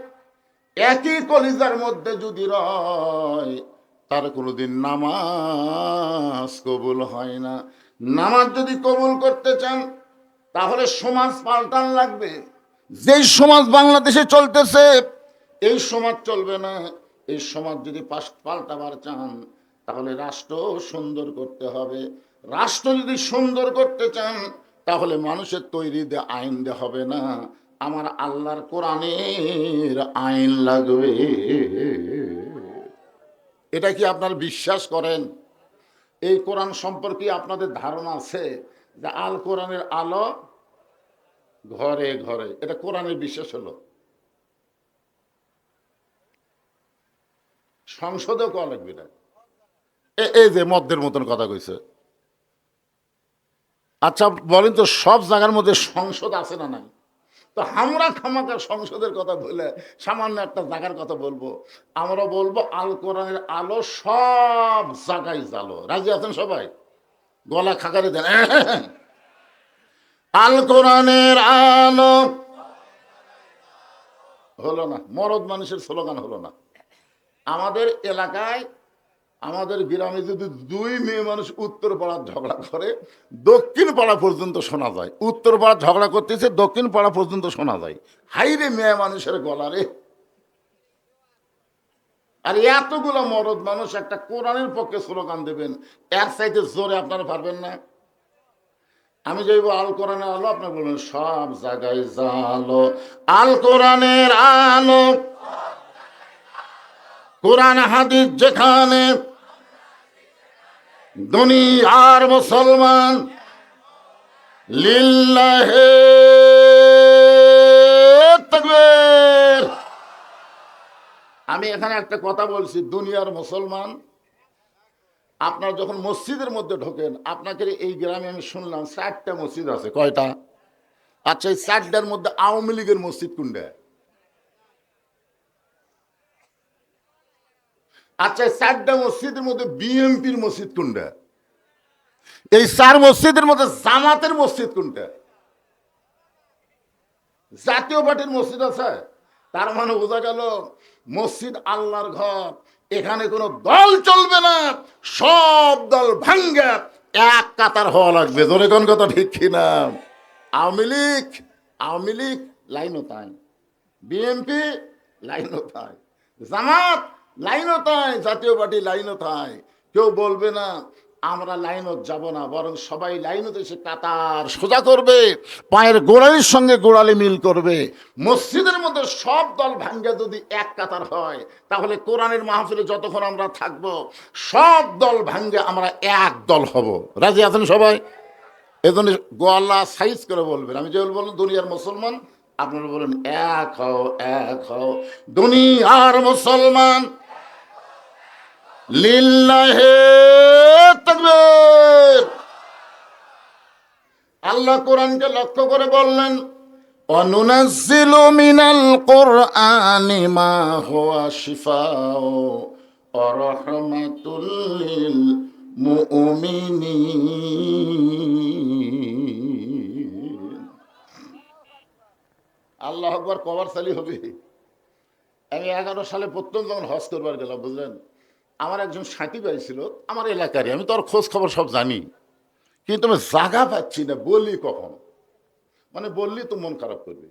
একই কলিজার মধ্যে যদি রয়, তার কোনোদিন নামাজ কবুল হয় না। নামাজ যদি কবুল করতে চান তাহলে সমাজ পাল্টান লাগবে। যেই সমাজ বাংলাদেশে চলতেছে এই সমাজ চলবে না। এই সমাজ যদি পাল্টাবার চান তাহলে রাষ্ট্র সুন্দর করতে হবে। রাষ্ট্র যদি সুন্দর করতে চান তাহলে মানুষের তৈরি আইন দিয়ে হবে না, আমার আল্লাহর কোরআনের আইন লাগবে। এটা কি আপনারা বিশ্বাস করেন? এই কোরআন সম্পর্কে আপনাদের ধারণা আছে যে আল কোরআনের আলো ঘরে ঘরে? এটা কোরআনের বিশ্বাস হলো। সংসদেও করা লাগবে না। এই যে মদ্যের মতন কথা কইছে। আচ্ছা বলেন তো, সব জায়গার মধ্যে সংসদ আছে না নাই? তো আমরা খামাকার সংসদের কথা বলে সামান্য একটা জায়গার কথা বলবো। আমরা বলবো আল কোরআনের আলো সব জায়গায় জ্বালো। রাজি আছেন সবাই? গলা খাকারে দেন। আল কোরআনের আলো হলো না, মরদ মানুষের স্লোগান হলো না। আমাদের এলাকায় আমাদের গ্রামে যদি দুই মেয়ে মানুষ উত্তর পাড়ার ঝগড়া করে, দক্ষিণ পাড়া পর্যন্ত শোনা যায়। উত্তর পাড়ার ঝগড়া করতেছে, দক্ষিণ পাড়া পর্যন্ত শোনা যায়। হাইরে মেয়ে মানুষের গলারে! আর এতগুলো মরদ মানুষ একটা কোরআনের পক্ষে স্লোগান দেবেন, এর চাইতে জোরে আপনারা পারবেন না। আমি যাইব আল কোরআনের আলো, আপনার বলবেন সব জায়গায় জালো। আল কোরআনের আলো, কোরআন হাদিস যেখানে, দুনিয়ার মুসলমান লিল্লাহে তাকবীর। আমি এখানে একটা কথা বলছি, দুনিয়ার মুসলমান। আপনারা যখন মসজিদের মধ্যে ঢোকেন, আপনাকে এই গ্রামে আমি শুনলাম 4টা মসজিদ আছে। কয়টা? আচ্ছা, এই 4টার মধ্যে আওয়ামী লীগের মসজিদ কোনটা? আচ্ছা, 4টা মসজিদের মধ্যে বিএনপির মসজিদ কোনটা? এই 4 মসজিদের মধ্যে জামাতের মসজিদ কোনটা? জাতীয় পার্টির মসজিদ আছে। তার মানে বোঝা গেল মসজিদ আল্লাহর ঘর, এখানে কোনো দল চলবে না, সব দল ভাঙ্গা এক কাতার হওয়া লাগবে। জোরে কোন কথা ঠিক কিনা? আওয়ামী লীগ লাইনও তাই, বিএনপি লাইনও তাই, জামাত লাইনও তাই, জাতীয় পার্টি লাইনও তাই। কেউ বলবে না আমরা লাইনত যাব না, বরং সবাই লাইনত এসে কাতার সোজা করবে, পায়ের গোড়ালির সঙ্গে গোড়ালি মিল করবে। মসজিদের মধ্যে সব দল ভাঙ্গা যদি এক কাতার হয়, তাহলে কোরআনের মাহফিলে যতক্ষণ আমরা থাকবো সব দল ভাঙ্গে আমরা এক দল হব। রাজি আছেন সবাই? এজন্য গলা সাইজ করে বলবেন। আমি যে বললাম দুনিয়ার মুসলমান, আপনারা বলেন এক হও, এক হও। দুনিয়ার মুসলমান লিল্লাহে তাকবীর। আল্লাহ কোরআনকে লক্ষ্য করে বললেন, অনুনাজ্জিলু মিনাল কুরআনি মা হুয়া শিফাউ ওয়া রাহমাতুল লিল মুমিনিন। আল্লাহ আকবার কবার সালি হবে। আমি 11 সালে প্রথম যখন হজ করবার গেলাম, বুঝলেন, আমার একজন সাথী ভাই ছিল আমার এলাকারই। আমি তো আর খোঁজ খবর সব জানি, কিন্তু আমি জায়গা পাচ্ছি না, বলি কখন, মানে বললি তো মন খারাপ করবে।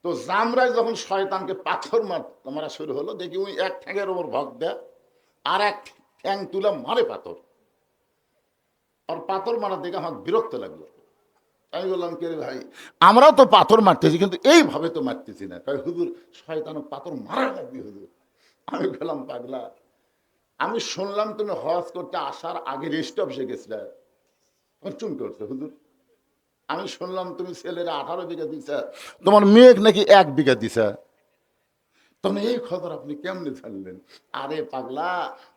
তো জামরায় যখন শয়তানকে পাথর মারা শুরু হলো, দেখি ওই এক ঠ্যাঙের ওপর ভগ দেয়, আর এক ঠ্যাং তুলে মারে পাথর। আর পাথর মারা দেখে আমার বিরক্ত লাগলো। আমি বললাম, কে রে ভাই, আমরাও তো পাথর মারতেছি, কিন্তু এইভাবে তো মারতেছি না। তাই হুজুর, শয়তান পাথর মারা লাগবে হুজুর। আমি বললাম, পাগলা, আমি শুনলাম তুমি হজ করতে আসার আগে রেস্ট অফিসে গেছিলে। চুম করছে, হুজুর আমি শুনলাম তুমি ছেলেরা 18 বিঘা দিছে, তোমার মেয়ে নাকি 1 বিঘা দিছে। তখন এই খবর আপনি কেমনে জানলেন? আরে পাগলা,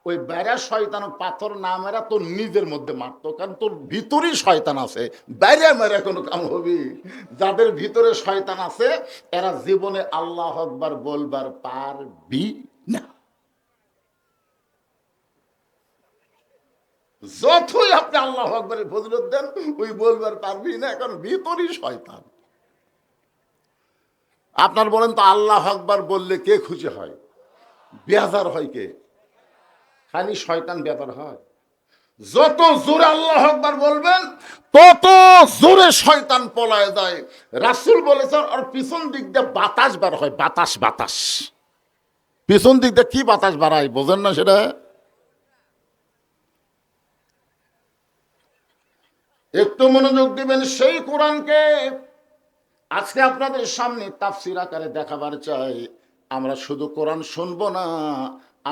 ওই বাইরের শয়তান পাথর না মেরা তোর নিজের মধ্যে মারতো, কারণ তোর ভিতরেই শয়তান আছে। বাইরে মেরা কোনো কাম হবি? যাদের ভিতরে শয়তান আছে এরা জীবনে আল্লাহু আকবার বলবার পারবি না। যতই আপনি আল্লাহু আকবারের ফজিলত দেন, ওই বলবার পারবি না, কারণ ভিতরই শয়তান। আপনার বলেন তো আল্লাহ আকবার বললে কে খুশি হয়? বেজার হয় কে? খালি শয়তান বেজার হয়। যত জোরে আল্লাহ আকবার বলবেন তত জোরে শয়তান পলায় যায়। রাসূল বলেছেন আর পিছন দিক দিয়ে বাতাস বার হয়, বাতাস বাতাস। পিছন দিক দিয়ে কি বাতাস বাড়ায় বোঝেন না সেটা? একটু মনোযোগ দিবেন সেই কোরআনকে আজকে আপনাদের সামনে তাফসীর আকারে দেখাবার চাই। আমরা শুধু কোরআন শুনবো না,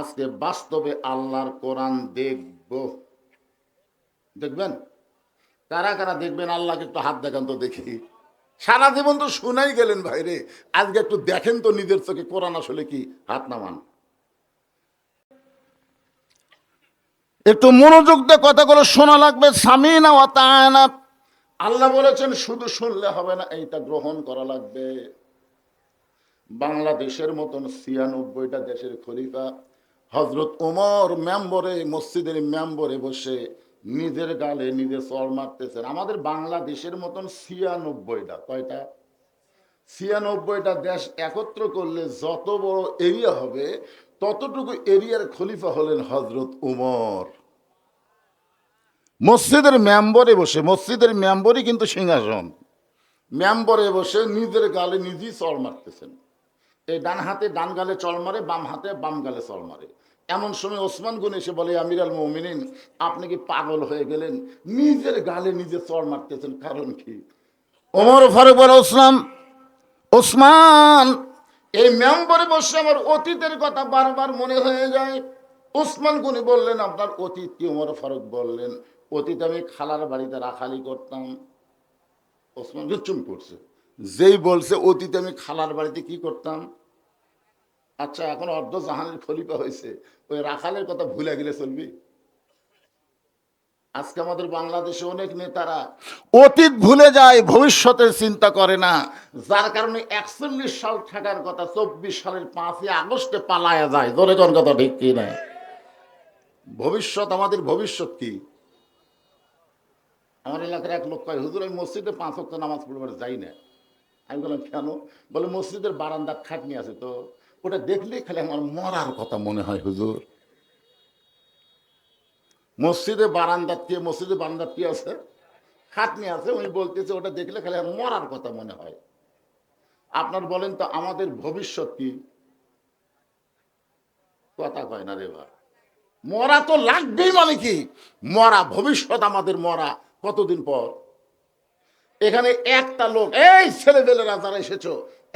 আজকে বাস্তবে আল্লাহর কোরআন দেখব। দেখবেন? কারা কারা দেখবেন আল্লাহকে একটু হাত দেখান তো দেখি। সারা জীবন তো শুনাই গেলেন ভাইরে, আজকে একটু দেখেন তো নিজের চোখে কোরআন আসলে কি। হাত নামান। একটু মনোযোগ দিয়ে কথাগুলো শোনা লাগবে। সামিনা ওয়া তাআনা। আল্লাহ বলেছেন শুধু শুনলে হবে না, এইটা গ্রহণ করা লাগবে। বাংলাদেশের মতন ৯৬টা দেশের খলিফা হজরত ওমর মেম্বরে, মসজিদের মেম্বরে বসে নিজের গালে নিজে চড় মারতেছেন। আমাদের বাংলাদেশের মতন ৯৬টা, কয়টা? ৯৬টা দেশ একত্র করলে যত বড় এরিয়া হবে ততটুকু এরিয়ার খলিফা হলেন হজরত ওমর। মসজিদের মেম্বরে বসে, মসজিদের মেম্বরই কিন্তু সিংহাসন, মেম্বরে বসে নিজের গালে নিজেই চড় মারতেছেন। এই ডান হাতে ডান গালে চড় মারে, বাম হাতে বাম গালে চড় মারে। এমন সময় ওসমান গনি এসে বলে, আমির আল মুমিনিন আপনি কি পাগল হয়ে গেলেন? নিজের গালে নিজে চড় মারতেছেন, কারণ কি? ওমর ফারুক বলে, ওসমান এই মেম্বরে বসে আমার অতীতের কথা বারবার মনে হয়ে যায়। ওসমান গনি বললেন, আপনার অতীত কি? ওমর ফারুক বললেন, অতীত আমি খালার বাড়িতে রাখালি করতাম। ওসমান চুপ করছে। যেই বলছে অতীতে আমি খালার বাড়িতে কি করতাম, আচ্ছা এখন অর্ধ জাহানের খলিফা হয়েছে, ওই রাখালের কথা ভুলে গেলে চলবি? আজকে আমাদের বাংলাদেশে অনেক নেতারা অতীত ভুলে যায়, ভবিষ্যতের চিন্তা করে না, যার কারণে ৪১ সাল থাকার কথা ২৪ সালের ৫ই আগস্টে পালায়া যায়। ধরে কোন কথা ঠিক কি না? ভবিষ্যৎ, আমাদের ভবিষ্যৎ কি? আমার এলাকার এক লোক কয়, হুজুর আমি মসজিদে ৫ ওয়াক্ত নামাজ পড়বার যাই না। আমি বললাম কেন? বলে মসজিদের বারান্দার খাটনি আছে তো, ওটা দেখলেই খালি আমার মরার কথা মনে হয় হুজুর। মসজিদে বারান্দার কি আছে? খাটনি আছে। উনি বলতেছে ওটা দেখলে খালি আমার মরার কথা মনে হয়। আপনার বলেন তো আমাদের ভবিষ্যৎ কি? কথা কয় না রে ভাই। মরা তো লাগবেই, মানে কি মরা? ভবিষ্যৎ আমাদের মরা। কতদিন পর? এখানে একটা লোক, এই ছেলেবেলেরা যারা এসেছো,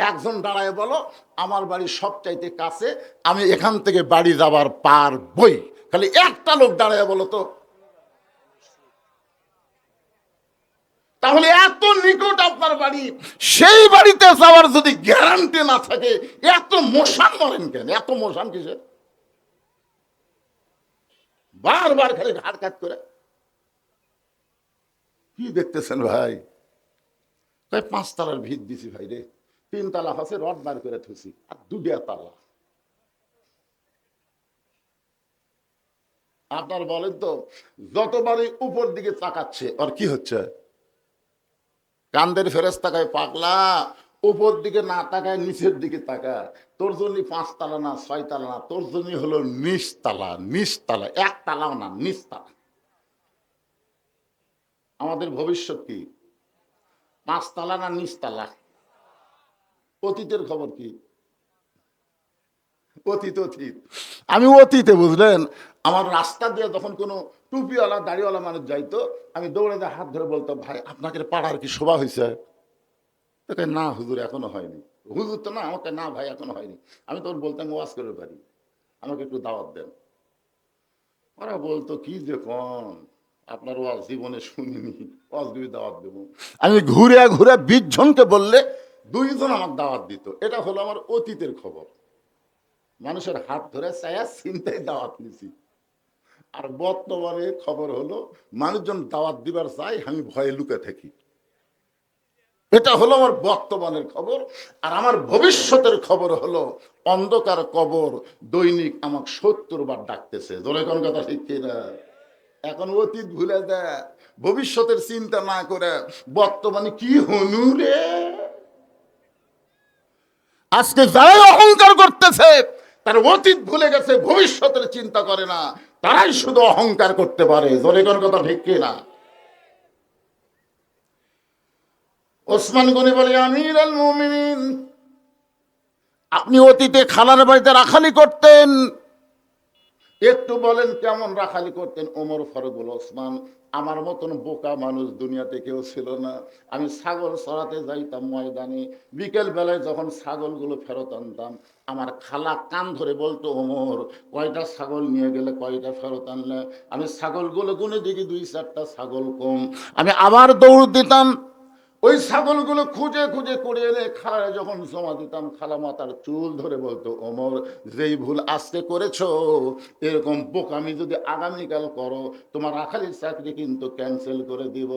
একজন দাঁড়ায় বলো আমার বাড়ি সবচাইতে কাছে, আমি এখান থেকে বাড়ি যাবার পারবই। খালি একটা লোক দাঁড়ায় বলো তো। তাহলে এত নিকট আপনার বাড়ি, সেই বাড়িতে যাওয়ার যদি গ্যারান্টি না থাকে, এত মশান মরেন কেন? এত মশান কিসের? বারবার খালি ঘাট কাট করে কি দেখতেছেন ভাই? তাই ৫ তালার ভিত দিছি ভাই রে, ৩ তালা আছে রড বার করে থুছি, আর ২টা তালা। আপনার বলেন তো যতবারই উপর দিকে তাকাচ্ছে আর কি হচ্ছে? কান্দের ফেরেশতাকায়, পাগলা উপর দিকে না তাকায় নিচের দিকে তাকা। তোর জন্য ৫ তালা না ৬ তালা না, তোর জন্য হলো নিচতলা। নিচতলা, ১ তালাও না, নিচতলা। আমাদের ভবিষ্যৎ কি? ৫ তালা না নিচতলা? অতীতের খবর কি? অতীত অতীত। আমি অতীতে, বুঝলেন, আমার রাস্তা দিয়ে যখন কোনো টুপিওয়ালা দাড়িওয়ালা মানুষ যাইতো, আমি দৌড়ে যা হাত ধরে বলতাম, ভাই আপনাকে পাড়ার কি শোভা হয়েছে? না হুজুর এখনো হয়নি। হুজুর তো না, আমাকে না ভাই এখনো হয়নি। আমি তখন বলতাম ওয়াজ করে পারি, আমাকে একটু দাওয়াত দেন। ওরা বলতো কি যে কন, আপনার ওয়াজ জীবনে শুনিনি, ওয়াজ দিয়ে দাওয়াত দেবো। আমি ঘুরে ঘুরে ২০ জনকে বললে ২ জন আমার দাওয়াত দিত। এটা হলো আমার অতীতের খবর। মানুষের হাত ধরে চায়া চিন্তায় দাওয়াত নিছি। আর বর্তমানে খবর হলো মানুষজন দাওয়াত দিবার চাই, আমি ভয়ে লুকে থাকি। এটা হলো আমার বর্তমানের খবর। আর আমার ভবিষ্যতের খবর হলো অন্ধকার কবর দৈনিক আমাকে ৭০ বার ডাকতেছে। জোরে কোন কথা ঠিক কিনা? এখন অতীত ভুলে দেয়, ভবিষ্যতের চিন্তা না করে বর্তমানে কি হনু রে। আজকে যারাই অহংকার করতেছে তার অতীত ভুলে গেছে, ভবিষ্যতের চিন্তা করে না, তারাই শুধু অহংকার করতে পারে। জোরে কোন কথা ঠিক কিনা? ওসমান গনি বলে, আমির আল মুমিনিন, আপনি অতীতে খালার বাড়িতে রাখালি করতেন, একটু বলেন কেমন রাখালি করতেন? ওমর ফারুক বলে, ওসমান, আমার মতন বোকা মানুষ দুনিয়াতে কেউ ছিল না। আমি ছাগল চড়াতে যাইতাম ময়দানে, বিকেল বেলায় যখন ছাগলগুলো ফেরত আনতাম, আমার খালা কান ধরে বলতো, ওমর, কয়টা ছাগল নিয়ে গেলে, কয়টা ফেরত আনলে? আমি ছাগলগুলো গুনে দেখি 2-4টা ছাগল কম। আমি আবার দৌড় দিতাম, ওই ছাগলগুলো খুঁজে খুঁজে করে এনে খালায় যখন জমা দিতাম, খালা মাথার চুল ধরে বলতো, ওমর, যেই ভুল আজকে করেছো, এরকম বোকামি যদি আগামীকাল করো, তোমার রাখালির চাকরি কিন্তু ক্যান্সেল করে দিব।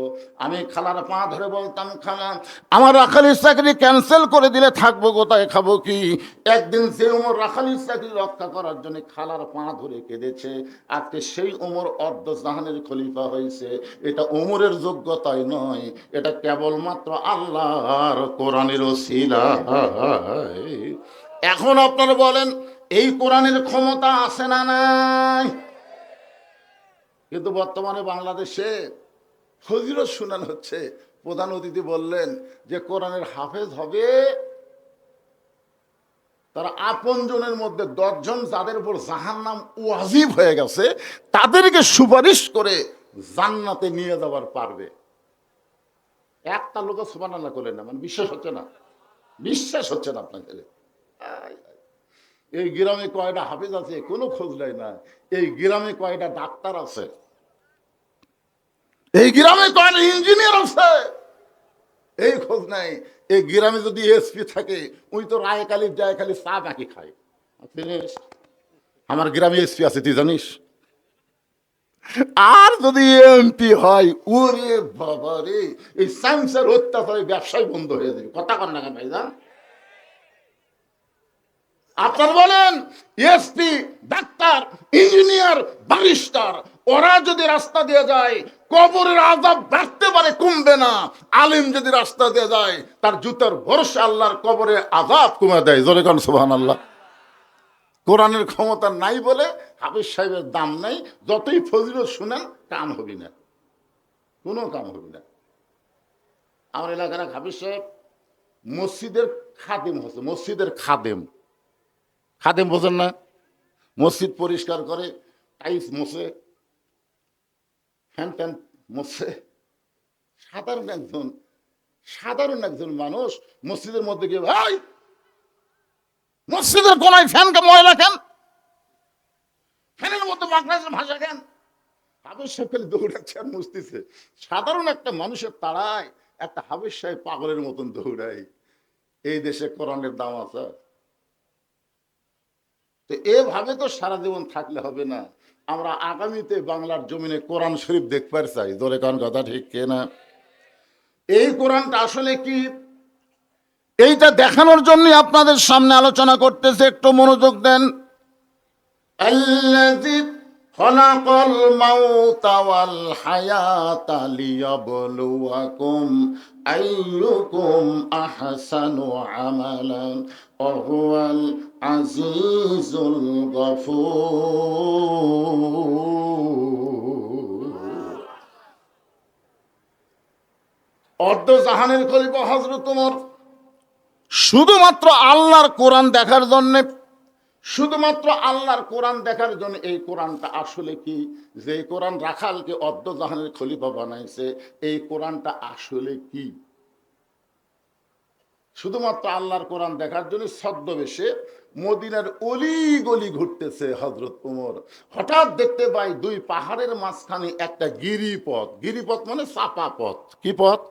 আমি খালার পা ধরে বলতাম, খালা, আমার রাখালির চাকরি ক্যান্সেল করে দিলে থাকবো কোথায়, খাবো কি? একদিন যে ওমর রাখালির চাকরি রক্ষা করার জন্য খালার পা ধরে কেঁদেছে, আজকে সেই ওমর অর্ধ জাহানের খলিফা হয়েছে। এটা ওমরের যোগ্যতাই নয়, এটা কেবলমাত্র আল্লাহর কোরআনের ওসিলা। এখন আপনারা বলেন, এই কোরআনের ক্ষমতা আছে না নাই? কিন্তু বর্তমানে বাংলাদেশে ফজিলত শুনানো হচ্ছে, প্রধান অতিথি বললেন যে কোরআনের হাফেজ হবে তারা আপনজনের মধ্যে 10 জন যাদের উপর জাহান্নাম ওয়াজিব হয়ে গেছে, তাদেরকে সুপারিশ করে জান্নাতে নিয়ে যাবার পারবে। একটা লোক সুবহানাল্লাহ করলেন না, মানে বিশ্বাস হচ্ছে না, বিশ্বাস হচ্ছে না আপনার ছেলে। এই গ্রামে কয়টা হাফেজ আছে কোনো খোঁজ নেয় না, এই গ্রামে কয়টা ডাক্তার আছে, এই গ্রামে কয়টা ইঞ্জিনিয়ার আছে, এই খোঁজ নাই। এই গ্রামে যদি এসপি থাকে, ওই তো রায়কালির যায় খালি চা নাকি খায়। আমার গ্রামে এসপি আছে তুই জানিস? আর যদি এমপি হয়, ওরে বাবা রে, এই সায়েন্সের অত্যাচারে ব্যবসায় বন্ধ হয়ে যাবে। কথা কন না কেন ভাইজান? আপনার বলেন, এসপি, ডাক্তার, ইঞ্জিনিয়ার, ব্যারিস্টার, ওরা যদি রাস্তা দিয়ে যায়, কবরের আযাব বাড়তে পারে, কমবে না। আলিম যদি রাস্তা দিয়ে যায়, তার জুতার ভরসা আল্লাহর কবরে আযাব কমে দেয়। জোরে কোন সুবহানাল্লাহ। কোরআনের ক্ষমতা নাই বলে হাফেজ সাহেবের দাম নাই, যতই ফজিলত শুনেন কাম হবি না, কোনো কাম হবি না। আমার এলাকার হাফেজ সাহেব মসজিদের খাদেম হচ্ছে, মসজিদের খাদেম। খাদেম বোঝেন না? মসজিদ পরিষ্কার করে, টাইলস মোছে, ফ্যান ট্যান মোছে। সাধারণ একজন মানুষ মসজিদের মধ্যে গিয়ে, ভাই, মসজিদের কোনায় ফ্যানকে ময়লা কেন, ফ্যানের মধ্যে মাকড়ার ভাষা কেন? হাফেজ সাহেব খালি দৌড়াচ্ছে আর মুছতেছে। সাধারণ একটা মানুষের তাড়ায় একটা হাফেজ সাহেব পাগলের মতন দৌড়ায়। এই দেশে কোরআনের দাম আছে? তো এভাবে তো সারা জীবন থাকলে হবে না। আমরা আগামীতে বাংলার জমিনে কোরআন শরীফ দেখবার চাই। জোরে কারণ কথা ঠিক কিনা? এই কোরআনটা আসলে কি, এইটা দেখানোর জন্যই আপনাদের সামনে আলোচনা করতেছে, একটু মনোযোগ দেন। আল্লাযী খলাকাল মাউতা ওয়াল হায়াতা লিয়াবলুয়াকুম আইয়ুকুম আহসানু আমালান ওয়া হুয়াল আজিজুল গফুর। অর্ধ জাহানের খলিফা হযরত ওমর শুধুমাত্র আল্লাহর কোরআন দেখার জন্য, শুধুমাত্র আল্লাহর কোরআন দেখার জন্য, এই কোরআনটা আসলে কি, যে কোরআন রাখালকে অর্ধ জাহানের খলিফা বানাইছে, এই কোরআনটা আসলে কি, শুধুমাত্র আল্লাহর কোরআন দেখার জন্য ছদ্মবেশে মদিনার অলি গলি ঘুরতেছে হযরত ওমর। হঠাৎ দেখতে পাই 2 পাহাড়ের মাঝখানে একটা গিরিপথ। গিরিপথ মানে চাপা পথ। কি পথ?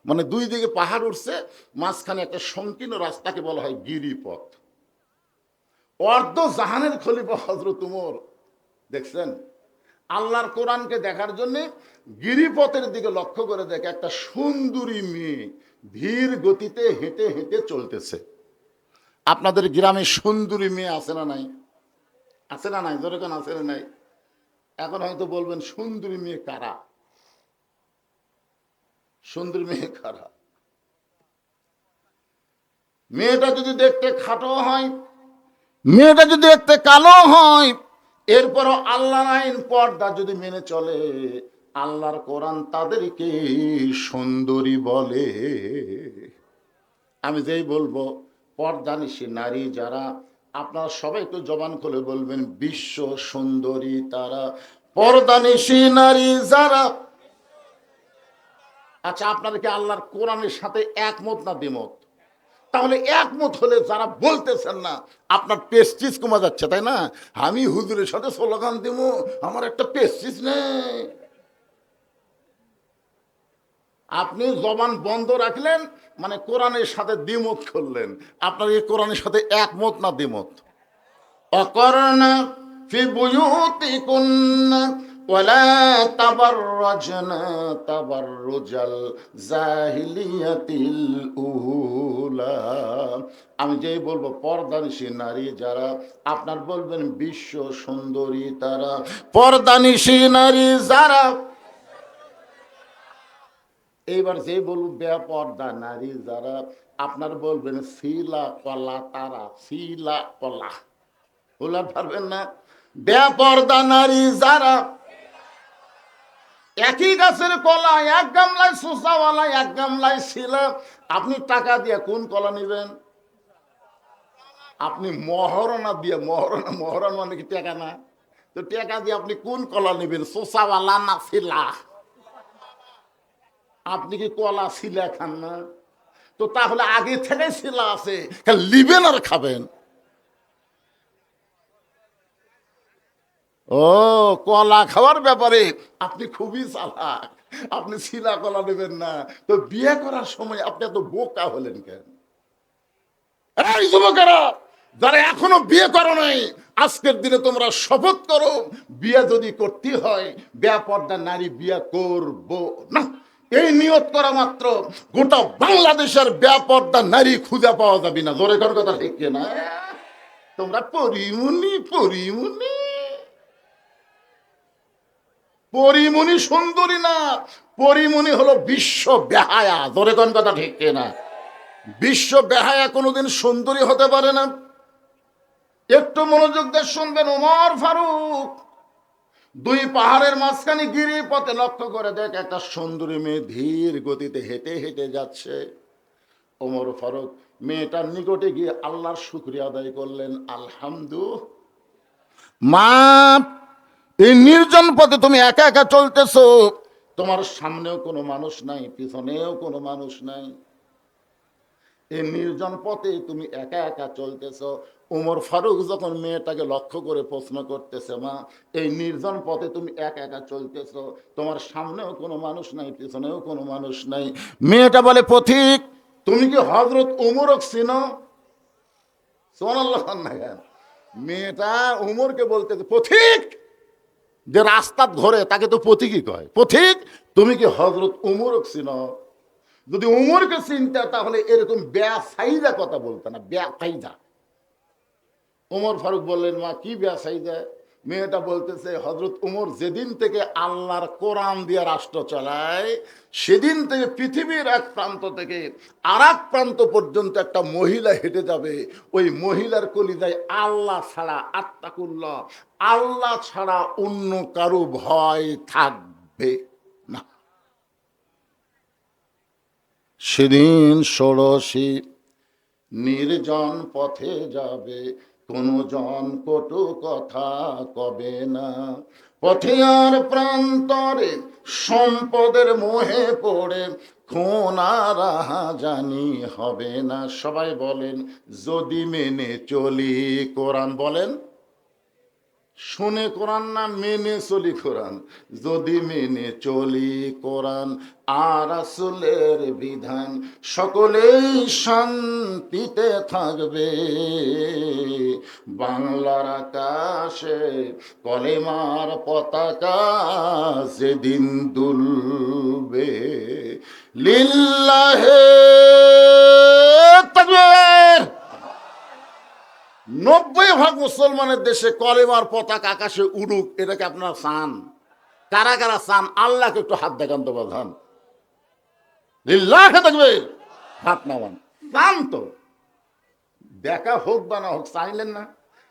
মানে 2 দিকে পাহাড় উঠছে, মাঝখানে একটা সংকীর্ণ রাস্তাকে বলা হয় গিরিপথ। অর্ধ জাহানের খলিফা হযরত ওমর দেখছেন, আল্লাহর কোরআনকে দেখার জন্য গিরিপথের দিকে লক্ষ্য করে দেখে একটা সুন্দরী মেয়ে ধীর গতিতে হেঁটে হেঁটে চলতেছে। আপনাদের গ্রামে সুন্দরী মেয়ে আছে না নাই? আছে না নাই? যেরকম আছে না নাই? এখন হয়তো বলবেন, সুন্দরী মেয়ে কারা? সুন্দরী মেয়ে কারা? মেয়েটা যদি দেখতে খাটো হয়, মেয়েটা যদি দেখতে কালো হয়, এরপরও আল্লাহর আইন পর্দা যদি মেনে চলে, আল্লাহর কোরআন তাদেরকে সুন্দরী বলে। আমি যেই বলবো পর্দানিশী নারী যারা, আপনারা সবাই একটু জবান খুলে বলবেন বিশ্ব সুন্দরী তারা, পর্দানিশী নারী যারা। আচ্ছা, আপনারা কি আল্লাহর কোরআনের সাথে একমত না দ্বিমত? তাহলে একমত হলে যারা বলতেছেন না, আপনার পেস্টিস কমা যাচ্ছে, তাই না? আমি হুজুরের সাথে স্লোগান দিব, আমার একটা পেস্টিস নেই। আপনি জবান বন্ধ রাখলেন মানে কোরআনের সাথে দ্বিমত করলেন। আপনার এই কোরআনের সাথে একমত না দ্বিমত? অকরনা ফি বুয়ুতিকুন্না ওয়ালা তাবাররাজনা তাবাররুজাল জাহিলিয়াতিল উলা। আমি যেই বলবো পর্দানিশী নারী যারা, আপনার বলবেন বিশ্ব সুন্দরী তারা, পর্দানিশী নারী যারা। এইবার যে বলবো বেপর্দা নারী যারা, আপনার বলবেন শিলা কলা তারা, শিলা কলা। বলার পারবেন না? বেপর্দা নারী যারা, একই গাছের কলা, এক গামলায় সুসাওয়ালা, এক গামলায় শিলা। আপনি টাকা দিয়ে কোন কলা নেবেন? আপনি মহারণা দিয়ে, মহারণা, মহারণ মানে কি টাকা না? তো টাকা দিয়ে আপনি কোন কলা নেবেন, সুসাওয়ালা না শিলা? আপনি কি কলা শিলা খান না? তো তাহলে আগে থেকে শিলা আছে, লিবেন আর খাবেন। ও, কলা খাওয়ার ব্যাপারে আপনি খুবই চালাক। আপনি শিলা কলা নেবেন না, তো বিয়ে করার সময় আপনি এত বোকা হলেন কেন? এই যুবকেরা যারা এখনো বিয়ে করো নাই, আজকের দিনে তোমরা শপথ করো, বিয়ে যদি করতে হয় বেপর্দা নারী বিয়ে করব না। এই নিয়ত করা মাত্র গোটা বাংলাদেশের বেপর্দা নারী খুঁজে পাওয়া যাবে না। জোরে কর কথা ঠিক না? তোমরা পরিমুনি, পরিমুনি, পরিমণি সুন্দরী না, পরিমণি হলো বিশ্ব বেহায়া। ধরে কোন কথা ঠিক না? বিশ্ব বেহায়া কোনোদিন সুন্দরী হতে পারে না। একটু মনোযোগ দিয়ে শুনবেন। ওমর ফারুক দুই পাহাড়ের মাঝখানে গিরিপথে লক্ষ্য করে দেখ একটা সুন্দরী মেয়ে ধীর গতিতে হেঁটে হেঁটে যাচ্ছে। ওমর ফারুক মেয়েটার নিকটে গিয়ে আল্লাহর শুকরিয়া আদায় করলেন, আলহামদুলিল্লাহ, মা এই নির্জন পথে তুমি একা একা চলতেছো, তোমার সামনেও কোনো মানুষ নাই, পিছনেও কোনো মানুষ নাই, এই নির্জন পথে তুমি একা একা চলতেছো। ওমর ফারুক যখন মেয়েটাকে লক্ষ্য করে প্রশ্ন করতেছে, মা এই নির্জন পথে তুমি একা একা চলতেছো, তোমার সামনেও কোনো মানুষ নাই, পিছনেও কোনো মানুষ নাই, মেয়েটা বলে, পথিক তুমি কি হযরত ওমরক চিনো? সুবহানাল্লাহ। মেয়েটা ওমরকে বলতেছে, পথিক যে রাস্তাত ঘরে তাকে তো পথিকই কয়। পথিক তুমি কি হযরত ওমরক চিনো? যদি ওমরকে চিনতে তাহলে এরকম বেসাইদা কথা বলতে না, বেসাইদা। ওমর ফারুক বললেন, মা কি বেসাইদা? মেয়েটা বলতেছে, হযরত ওমর যেদিন থেকে আল্লাহর কোরআন দিয়ে রাষ্ট্র চালায়, সেদিন থেকে পৃথিবীর এক প্রান্ত থেকে আর এক প্রান্ত পর্যন্ত একটা মহিলা হেঁটে যাবে, ওই মহিলার কলিজায় আল্লাহ ছাড়া, আত্তাকুল্লাহ, আল্লাহ ছাড়া অন্য কারো ভয় থাকবে না। সেদিন ষোড়শী নির্জন পথে যাবে, কোনো জন কটু কথা কবে না, পথে আর প্রান্তরে সম্পদের মোহে পড়ে খুন আর জানি হবে না। সবাই বলেন, যদি মেনে চলি কোরআন। বলেন, শুনে কোরআন না মেনে চলি কোরআন? যদি মেনে চলি কোরআন আর রাসূলের বিধান, সকলেই শান্তিতে থাকবে, বাংলার আকাশে কলেমার পতাকা যেদিন দুলবে। লিল্লাহে তাকবীর। 90% মুসলমানের দেশে কলেমার পতাকা আকাশে উড়ুক, এটাকে আপনারা চান? কারা কারা চান? আল্লাহকে একটু হাত দেখান তো প্রধান। লিল্লাহে তাকবীর, হাত নামান। চান তো? দেখা হোক বা না হোক, চাইলেন না,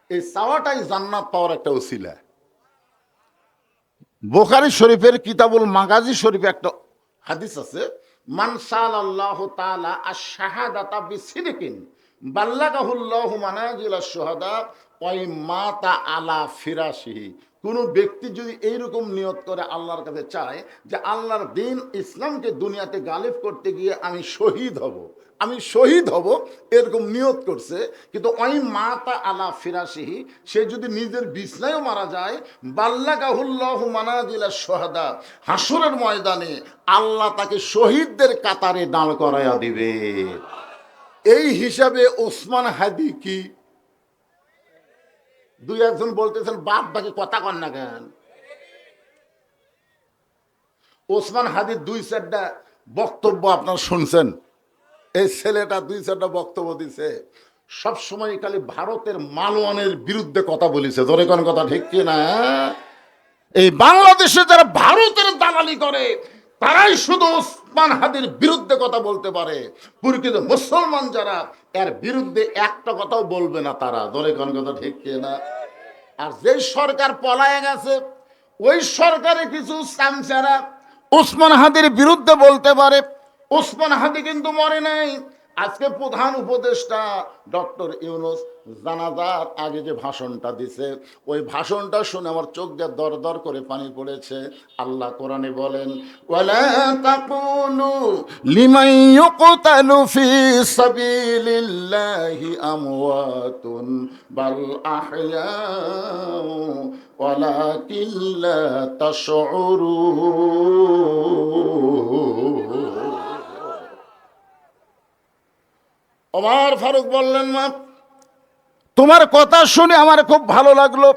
এই চাওয়াটাই জান্নাত পাওয়ার একটা ওসিলা। বুখারী শরীফের কিতাবুল মাগাজি শরীফে একটা হাদিস আছে, মান সাআলাল্লাহু তাআলা আশ-শাহাদাতা বিসিদকিন বাল্লাগাহুল্লাহু মানাজিলাশ শুহাদা ওয়া মাতা আলা ফিরাশিহি। কোন ব্যক্তি যদি এইরকম নিয়ত করে আল্লাহর কাছে চায় যে আল্লাহর দ্বীন ইসলামকে দুনিয়াতে গালিব করতে গিয়ে আমি শহীদ হব, আমি শহীদ হব, এরকম নিয়ত করছে, কিন্তু ওই মাতা আলা ফিরাশিহি, সে যদি নিজের বিছনায়ও মারা যায়, বাল্লাগাহুল্লাহু মানাজিলাশ শুহাদা, হাসরের ময়দানে আল্লাহ তাকে শহীদদের কাতারে দাঁড় করায়া দিবে। এই হিসাবে ওসমান হাদি কি? দুই একজন বলতেছেন বাপ বাকি কথা কন না কেন? ওসমান হাদির দুই চারটা বক্তব্য আপনার শুনছেন। এই ছেলেটা দুই চারটা বক্তব্য দিছে, সবসময় খালি ভারতের মালওয়ানের বিরুদ্ধে কথা বলেছে। ধরে কোন কথা ঠিক কিনা? এই বাংলাদেশে যারা ভারতের দালালি করে তারাই শুধু ওসমান হাদির বিরুদ্ধে কথা বলতে পারে। প্রকৃত মুসলমান যারা এর বিরুদ্ধে একটা কথাও বলবে না তারা। ধরে কোন কথা ঠিক কিনা? আর যে সরকার পলায় গেছে ওই সরকারে কিছু চামচারা ওসমান হাদির বিরুদ্ধে বলতে পারে। ওসমান হাদি কিন্তু মরে নাই। আজকে প্রধান উপদেষ্টা ডক্টর ইউনূস জানাজার আগে যে ভাষণটা দিছে, ওই ভাষণটা শুনে আমার চোখ দিয়ে দর দর করে পানি পড়েছে। আল্লাহ কোরআনে বলেন, ওয়ালা তাকুলু লিমান ইউকতালু ফি সাবিলিল্লাহি আমওয়াতুন বাল আহইয়াউ ওয়ালাকিন লা তাশউরুন। ওমর ফারুক বললেন, মা তোমার কথা শুনে আমার খুব ভালো লাগলো,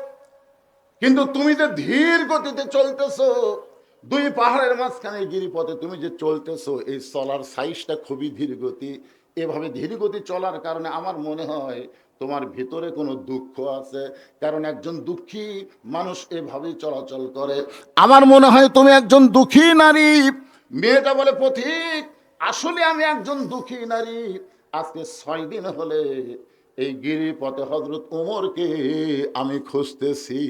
কিন্তু তুমি যে ধীর গতিতে চলতেছো, দুই পাহাড়ের মাঝখানে গিরিপথে তুমি যে চলতেছো, এই চলার সাইজটা খুবই ধীর গতি। এভাবে ধীর গতি চলার কারণে আমার মনে হয় তোমার ভিতরে কোনো দুঃখ আছে, কারণ একজন দুঃখী মানুষ এভাবেই চলাচল করে। আমার মনে হয় তুমি একজন দুঃখী নারী। মেয়েটা বলে, পথিক আসলে আমি একজন দুঃখী নারী। আজকে 6 দিন হলে এই গিরিপথে হযরত ওমরকে আমি খুঁজতেছি।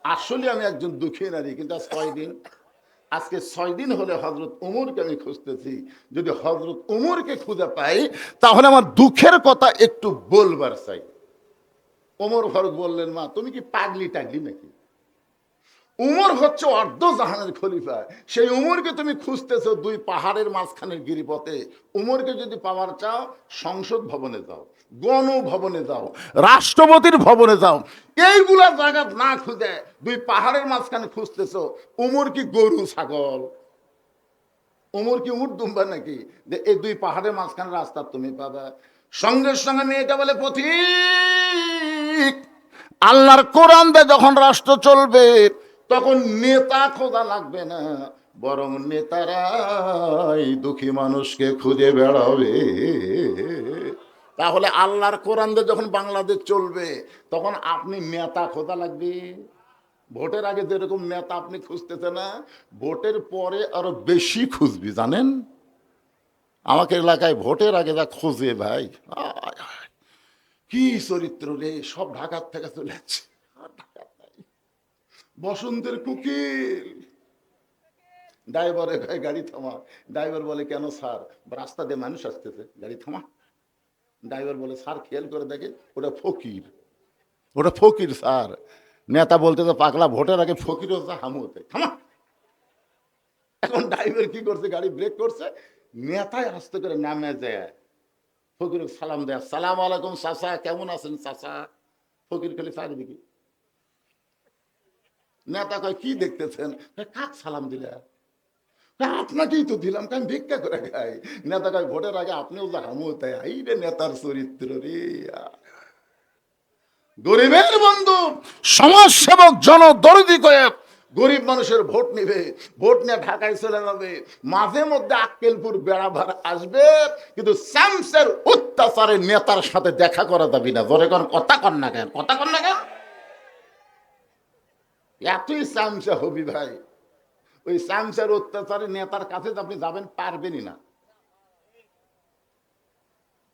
আসলে আমি একজন দুঃখী নারী, কিন্তু আজকে 6 দিন হলে হযরত ওমরকে আমি খুঁজতেছি। যদি হযরত ওমরকে খুঁজে পাই তাহলে আমার দুঃখের কথা একটু বলবার চাই। ওমর ফারুক বললেন, মা তুমি কি পাগলি টাগলি নাকি? উমর হচ্ছে অর্ধ জাহানের খলিফা, সেই উমরকে তুমি খুঁজতেছো দুই পাহাড়ের মাঝখানের গিরিপথে। উমরকে যদি পাওয়ার চাও, সংসদ ভবনে যাও, গণভবনে যাও, রাষ্ট্রপতির ভবনে যাও। এইগুলা জায়গা না খুঁজে দুই পাহাড়ের মাঝখানে খুঁজতেছো। উমর কি গরু ছাগল? উমর কি উট দুম্বা নাকি যে এই দুই পাহাড়ের মাঝখানে রাস্তা তুমি পাবা? সঙ্গে সঙ্গে মেয়েটা বলে, পথিক আল্লাহর কোরআন দিয়ে যখন রাষ্ট্র চলবে তখন নেতা খোঁজা লাগবে না, বরং নেতারাই দুঃখী মানুষকে খুঁজে বেড়াবে। তাহলে আল্লাহর কোরআন দিয়ে যখন বাংলাদেশ চলবে তখন আপনি নেতা খোঁজা লাগবে। ভোটের আগে যেরকম নেতা আপনি খুঁজতেছে না, ভোটের পরে আরো বেশি খুঁজবি। জানেন আমাকে এলাকায় ভোটের আগে যা খোঁজে ভাই, কি চরিত্র রে, সব ঢাকার থেকে চলে যাচ্ছে। বসন্তের কুকিল ড্রাইভারে গাড়ি থামা। ড্রাইভার বলে, কেন স্যার? রাস্তা দিয়ে মানুষ আসতেছে, গাড়ি থামা। ড্রাইভার বলে, স্যার খেয়াল করে দেখে ওটা ফকির, ওটা ফকির স্যার। নেতা বলতেছে, পাগলা ভোটের আগে ফকির হচ্ছে হামু হতে, থামা। এখন ড্রাইভার কি করছে, গাড়ি ব্রেক করছে, নেতায় আস্তে করে নামে যায়, ফকির সালাম দেয়, সালাম আলাইকুম চাচা, কেমন আছেন চাচা? ফকির খালি চারিদিকে। নেতা কয়, কি দেখতেছেন? কাক সালাম দিলে? আপনাকেই তো দিলাম, আমি ভিক্ষা করে খাই। নেতা কয়, ভোটের আগে আপনিও যা হামু তাই। এই রে নেতার চরিত্র রে। গরিবের বন্ধু, সমাজ সেবক, জনদরদি করে গরিব মানুষের ভোট নিবে, ভোট নিয়ে ঢাকায় চলে যাবে, মাঝে মধ্যে আক্কেলপুর বেড়াভার আসবে, কিন্তু শামসের অত্যাচারের নেতার সাথে দেখা করা যাবে না। জোরে কোন কথা কন না কেন? কথা কন না কেন? এতই চামচা হবি ভাই, ওই চামচার অত্যাচারী নেতার কাছে আপনি যাবেন পারবেনই না।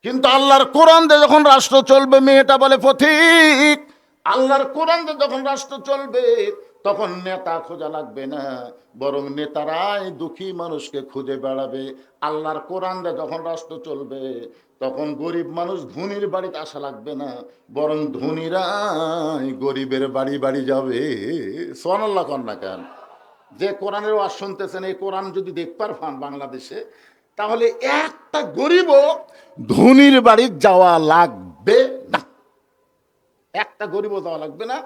কিন্তু আল্লাহর কোরআন দিয়ে যখন রাষ্ট্র চলবে, মেয়েটা বলে পথিক, আল্লাহর কোরআন দিয়ে যখন রাষ্ট্র চলবে তখন নেতা খোঁজা লাগবে না, বরং নেতারাই দুঃখী মানুষকে খুঁজে বেড়াবে। আল্লাহর কোরআন দিয়ে যখন রাষ্ট্র চলবে তখন গরিব মানুষ ধনীর বাড়িতে আসা লাগবে না, বরং ধনীরাই গরিবের বাড়ি বাড়ি যাবে। সুবহানাল্লাহ কন্যা কেন? যে কোরআনের ওয়াজ শুনতেছেন, এই কোরআন যদি দেখবার পান বাংলাদেশে, তাহলে একটা গরিবও ধনীর বাড়ি যাওয়া লাগবে না। একটা গরিবও যাওয়া লাগবে না,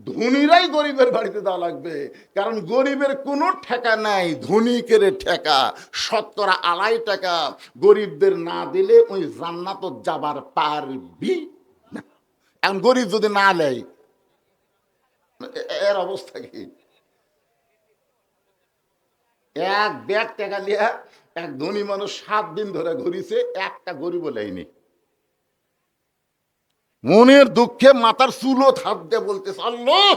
ধনীরাই গরিবের বাড়িতে যাওয়া লাগবে। কারণ গরিবের কোনো ঠেকা নাই, ধনীকের ঠেকা। 70.5% গরিবদের না দিলে ওই জান্নাত যাবার পারবি না। এখন গরিব যদি না নেয়, এর অবস্থা কি? এক ব্যাগ টাকা লিয়া এক ধনী মানুষ 7 দিন ধরে ঘুরিছে, একটা গরিব লাইনি। মনের দুঃখে মাথার চুলো হাত দিয়ে বলতেছে, আল্লাহ,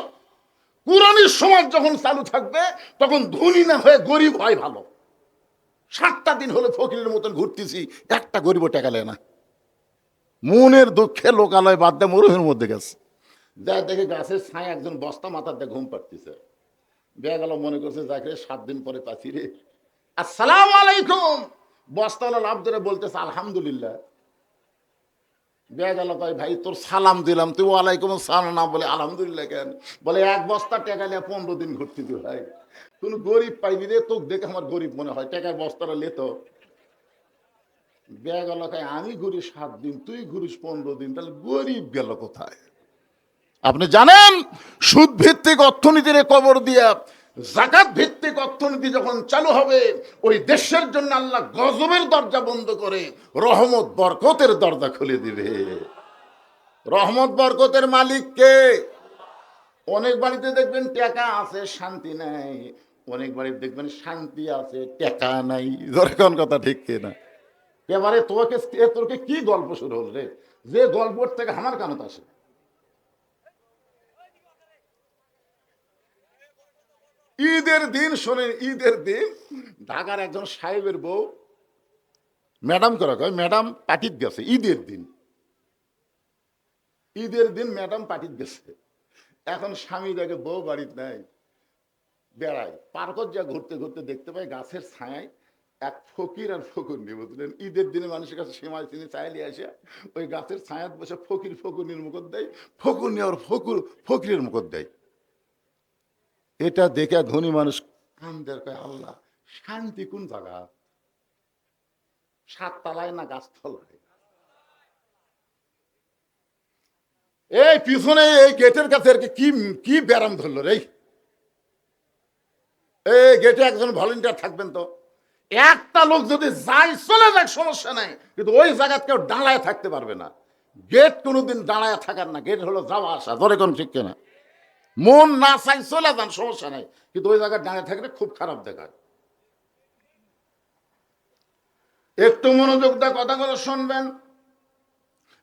কোরআনের সমাজ যখন চালু থাকবে তখন ধনী না হয়ে গরিব হয় ভালো। 7টা দিন হলে ফকিরের মতন ঘুরতেছি, একটা গরিব টাকা নেয় না। মনের দুঃখে লোকালয় বাদ দিয়ে মরুভূমির মধ্যে গেছে, যা দেখে গাছের ছায় একজন বস্তা মাথার দিয়ে ঘুম পাড়তেছে। বেয়া গেল, মনে করছে যাকে 7 দিন পরে পাচ্ছি রে। আসসালাম আলাইকুম। বস্তাওয়ালা লাভ ধরে বলতেছে আলহামদুলিল্লাহ। বেয়া গেল, কয় ভাই তোর সালাম দিলাম, তুই ওয়ালাইকুম আসসালাম না বলে আলহামদুলিল্লাহ কেন? বলে এক বস্তা টাকা নিয়ে 15 দিন ঘুরতেছি ভাই, কোন গরিব পাইবি রে, তোকে দেখে আমার গরিব মনে হয়, টাকার বস্তাটা লেত। বেয়া গেল, কয় আমি ঘুরি 7 দিন, তুই ঘুরিস 15 দিন, তাহলে গরিব গেল কোথায়? আপনি জানেন, সুদ ভিত্তিক অর্থনীতির কবর দিয়া জাকাত ভিত্তিক অর্থনীতি যখন চালু হবে, ওই দেশের জন্য আল্লাহ গজবের দরজা বন্ধ করে রহমত বরকতের দরজা খুলে দিবে। রহমত বরকতের মালিক কে? অনেক বাড়িতে দেখবেন টাকা আছে শান্তি নাই, অনেক বাড়িতে দেখবেন শান্তি আছে টাকা নাই। কোন কথা ঠিক কিনা? এবারে তোকে কি গল্প শুরু হল রে, যে গল্পর থেকে আমার কানত আসে। ঈদের দিন শোনেন, ঈদের দিন ঢাকার একজন সাহেবের বউ, ম্যাডাম করা কয়, ম্যাডাম পার্টিত গেছে ঈদের দিন। ঈদের দিন ম্যাডাম পার্টিত গেছে। এখন স্বামী দেখে বউ বাড়িতে নাই, বেড়ায়, পার্কত যা ঘুরতে ঘুরতে দেখতে পায় গাছের ছায়ায় এক ফকির আর ফকুর নিয়ে, বুঝলেন, ঈদের দিনে মানুষের কাছে সীমায় চিনি চাইলে আসে ওই গাছের ছায়াত বসে ফকির ফকুনির মুখত দেয়, ফকুর নিয়ে ওর ফকিরের মুখত দেয়। এটা দেখে ধনী মানুষ কান্দের, কয় আল্লাহ, শান্তি কোন জায়গা? 7 তলায় না গাছতলায়? এই পিছনে এই গেটের কাছে আর কি কি ব্যারাম ধরলো রে? এই গেটে একজন ভলেন্টিয়ার থাকবেন তো, একটা লোক যদি যায় চলে যাক সমস্যা নাই, কিন্তু ওই জায়গায় কেউ দাঁড়ায় থাকতে পারবে না। গেট কোনোদিন দাঁড়ায় থাকার না, গেট হলো যাওয়া আসা, ধরে কোন ঠিক কিনা? মন না চাই চলে যান সমস্যা নাই, কিন্তু ওই জায়গায় দাঁড়ায় থাকলে খুব খারাপ দেখায়। একটু মনোযোগ দিয়ে কথাগুলো শুনবেন।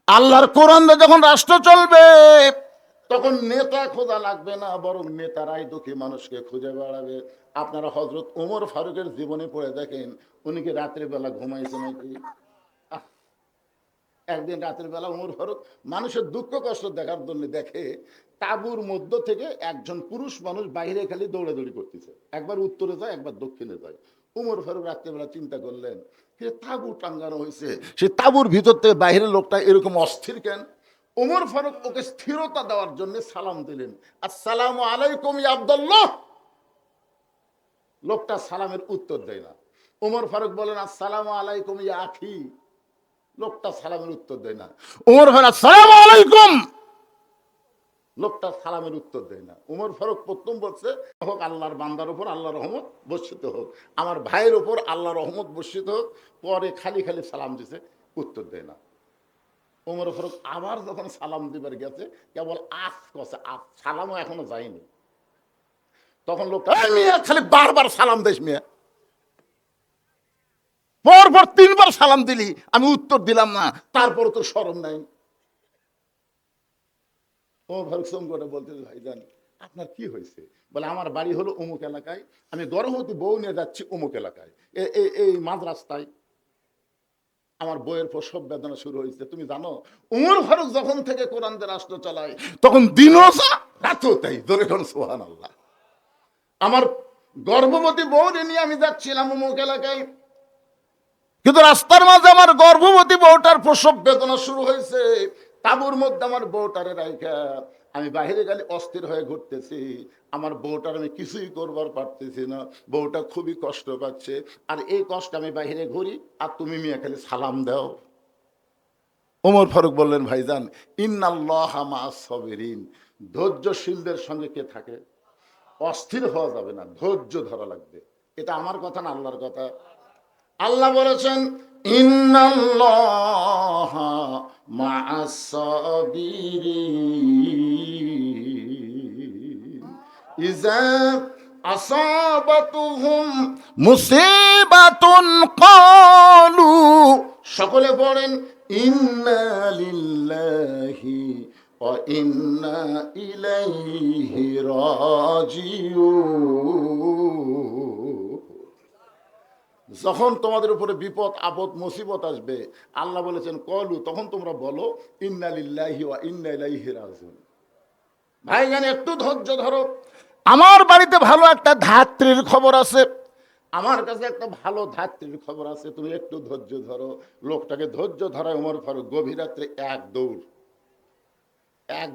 আল্লাহর কোরআন দিয়ে যখন রাষ্ট্র চলবে তখন নেতা খোঁজা লাগবে না, বরং নেতারাই দুঃখী মানুষকে খুঁজে বেড়াবে। আপনারা হযরত ওমর ফারুকের জীবনে পড়ে দেখেন, উনি কি রাত্রে বেলা ঘুমাইছে নাকি? একদিন রাতের বেলা ওমর ফারুক মানুষের দুঃখ কষ্ট দেখার জন্য দেখে তাঁবুর মধ্য থেকে একজন পুরুষ মানুষ বাইরে খালি দৌড়াদৌড়ি করতেছে, একবার উত্তরে যায় একবার দক্ষিণে যায়। ওমর ফারুক রাত্রেবেলা চিন্তা করলেন, তাঁবু টাঙ্গানো হয়েছে, সে তাঁবুর ভিতর থেকে বাইরের লোকটা এরকম অস্থির কেন? ওমর ফারুক ওকে স্থিরতা দেওয়ার জন্য সালাম দিলেন, আসসালামু আলাইকুম ইয়া আব্দুল্লাহ। লোকটা সালামের উত্তর দেয় না। ওমর ফারুক বলেন, আসসালামু আলাইকুম ইয়া আখি। লোকটা সালামের উত্তর দেয় না। ওমর ফারুক, আসসালামু আলাইকুম। লোকটা সালামের উত্তর দেয় না। ওমর ফারুক প্রথম বলছে, হোক আল্লাহর বান্দার উপর আল্লাহ রহমত বর্ষিত হোক, আমার ভাইয়ের উপর আল্লাহ রহমত বর্ষিত হোক। পরে খালি খালি সালাম দিছে, উত্তর দেয় না। ওমর ফারুক আবার যখন সালাম দিবার গেছে, কেবল আস কছে, আস, সালামও এখনো যায়নি। তখন লোকটা, মিয়া খালি বারবার সালাম দিস মিয়া, পরপর 3 বার সালাম দিলি, আমি উত্তর দিলাম না, তারপর তো শরম নাই। ও ফারুক সোমগোটা বলতে, ভাইজান আপনার কি হয়েছে? বলে, আমার বাড়ি হলো অমুক এলাকায়, আমি গর্ভবতী বউ নিয়ে যাচ্ছি অমুক এলাকায়, এই মাঝ রাস্তায়। আমার বইয়ের প্রসব বেদনা শুরু হয়েছে। তুমি জানো উমর ফারুক যখন থেকে কোরআন দিয়ে রাষ্ট্র চালায় তখন দিনও যা রাতও তাই। ধরে কোন সুবহানাল্লাহ। আমার গর্ভবতী বউরে নিয়ে আমি যাচ্ছিলাম অমুক এলাকায়, কিন্তু রাস্তার মাঝে আমার গর্ভবতী বউটার প্রসব বেদনা শুরু হয়েছে। তাঁবুর মধ্যে আমার বউটারে রাইখা আমি বাইরে গেলে অস্থির হয়ে ঘুরতেছি। আমার বউটার আমি কিছুই করবার পারতেছি না, বউটা খুবই কষ্ট পাচ্ছে। আর এই কষ্ট আমি বাইরে ঘুরি আর তুমি মিয়া খালি সালাম দাও। ওমর ফারুক বললেন, ভাইজান ইন্নাল্লাহা মা'আস সাবিরিন, ধৈর্যশীলদের সঙ্গে কে থাকে? অস্থির হওয়া যাবে না, ধৈর্য ধরা লাগবে। এটা আমার কথা না, আল্লাহর কথা। আল্লাহ বলেছেন ইন্নাল্লাহা মা'আস সাবিরিন ইযা আসাবাতুহুম মুসিবাতুন ক্বালু, সকলে বলেন ইন্না লিল্লাহি ওয়া ইন্না ইলাইহি রাজিউন। যখন তোমাদের উপরে বিপদ আপদ মুসিবত আসবে, আল্লাহ বলেছেন কলু, তখন তোমরা বলো ইন্না লিল্লাহি ওয়া ইন্না ইলাইহি রাজিউন। ভাইজান একটু ধৈর্য ধরো। আমার বাড়িতে ভালো একটা ধাত্রীর খবর আছে, আমার কাছে একটা ভালো ধাত্রীর খবর আছে, তুমি একটু ধৈর্য ধরো। লোকটাকে ধৈর্য ধরায় ওমর ফারুক গভীর রাত্রে এক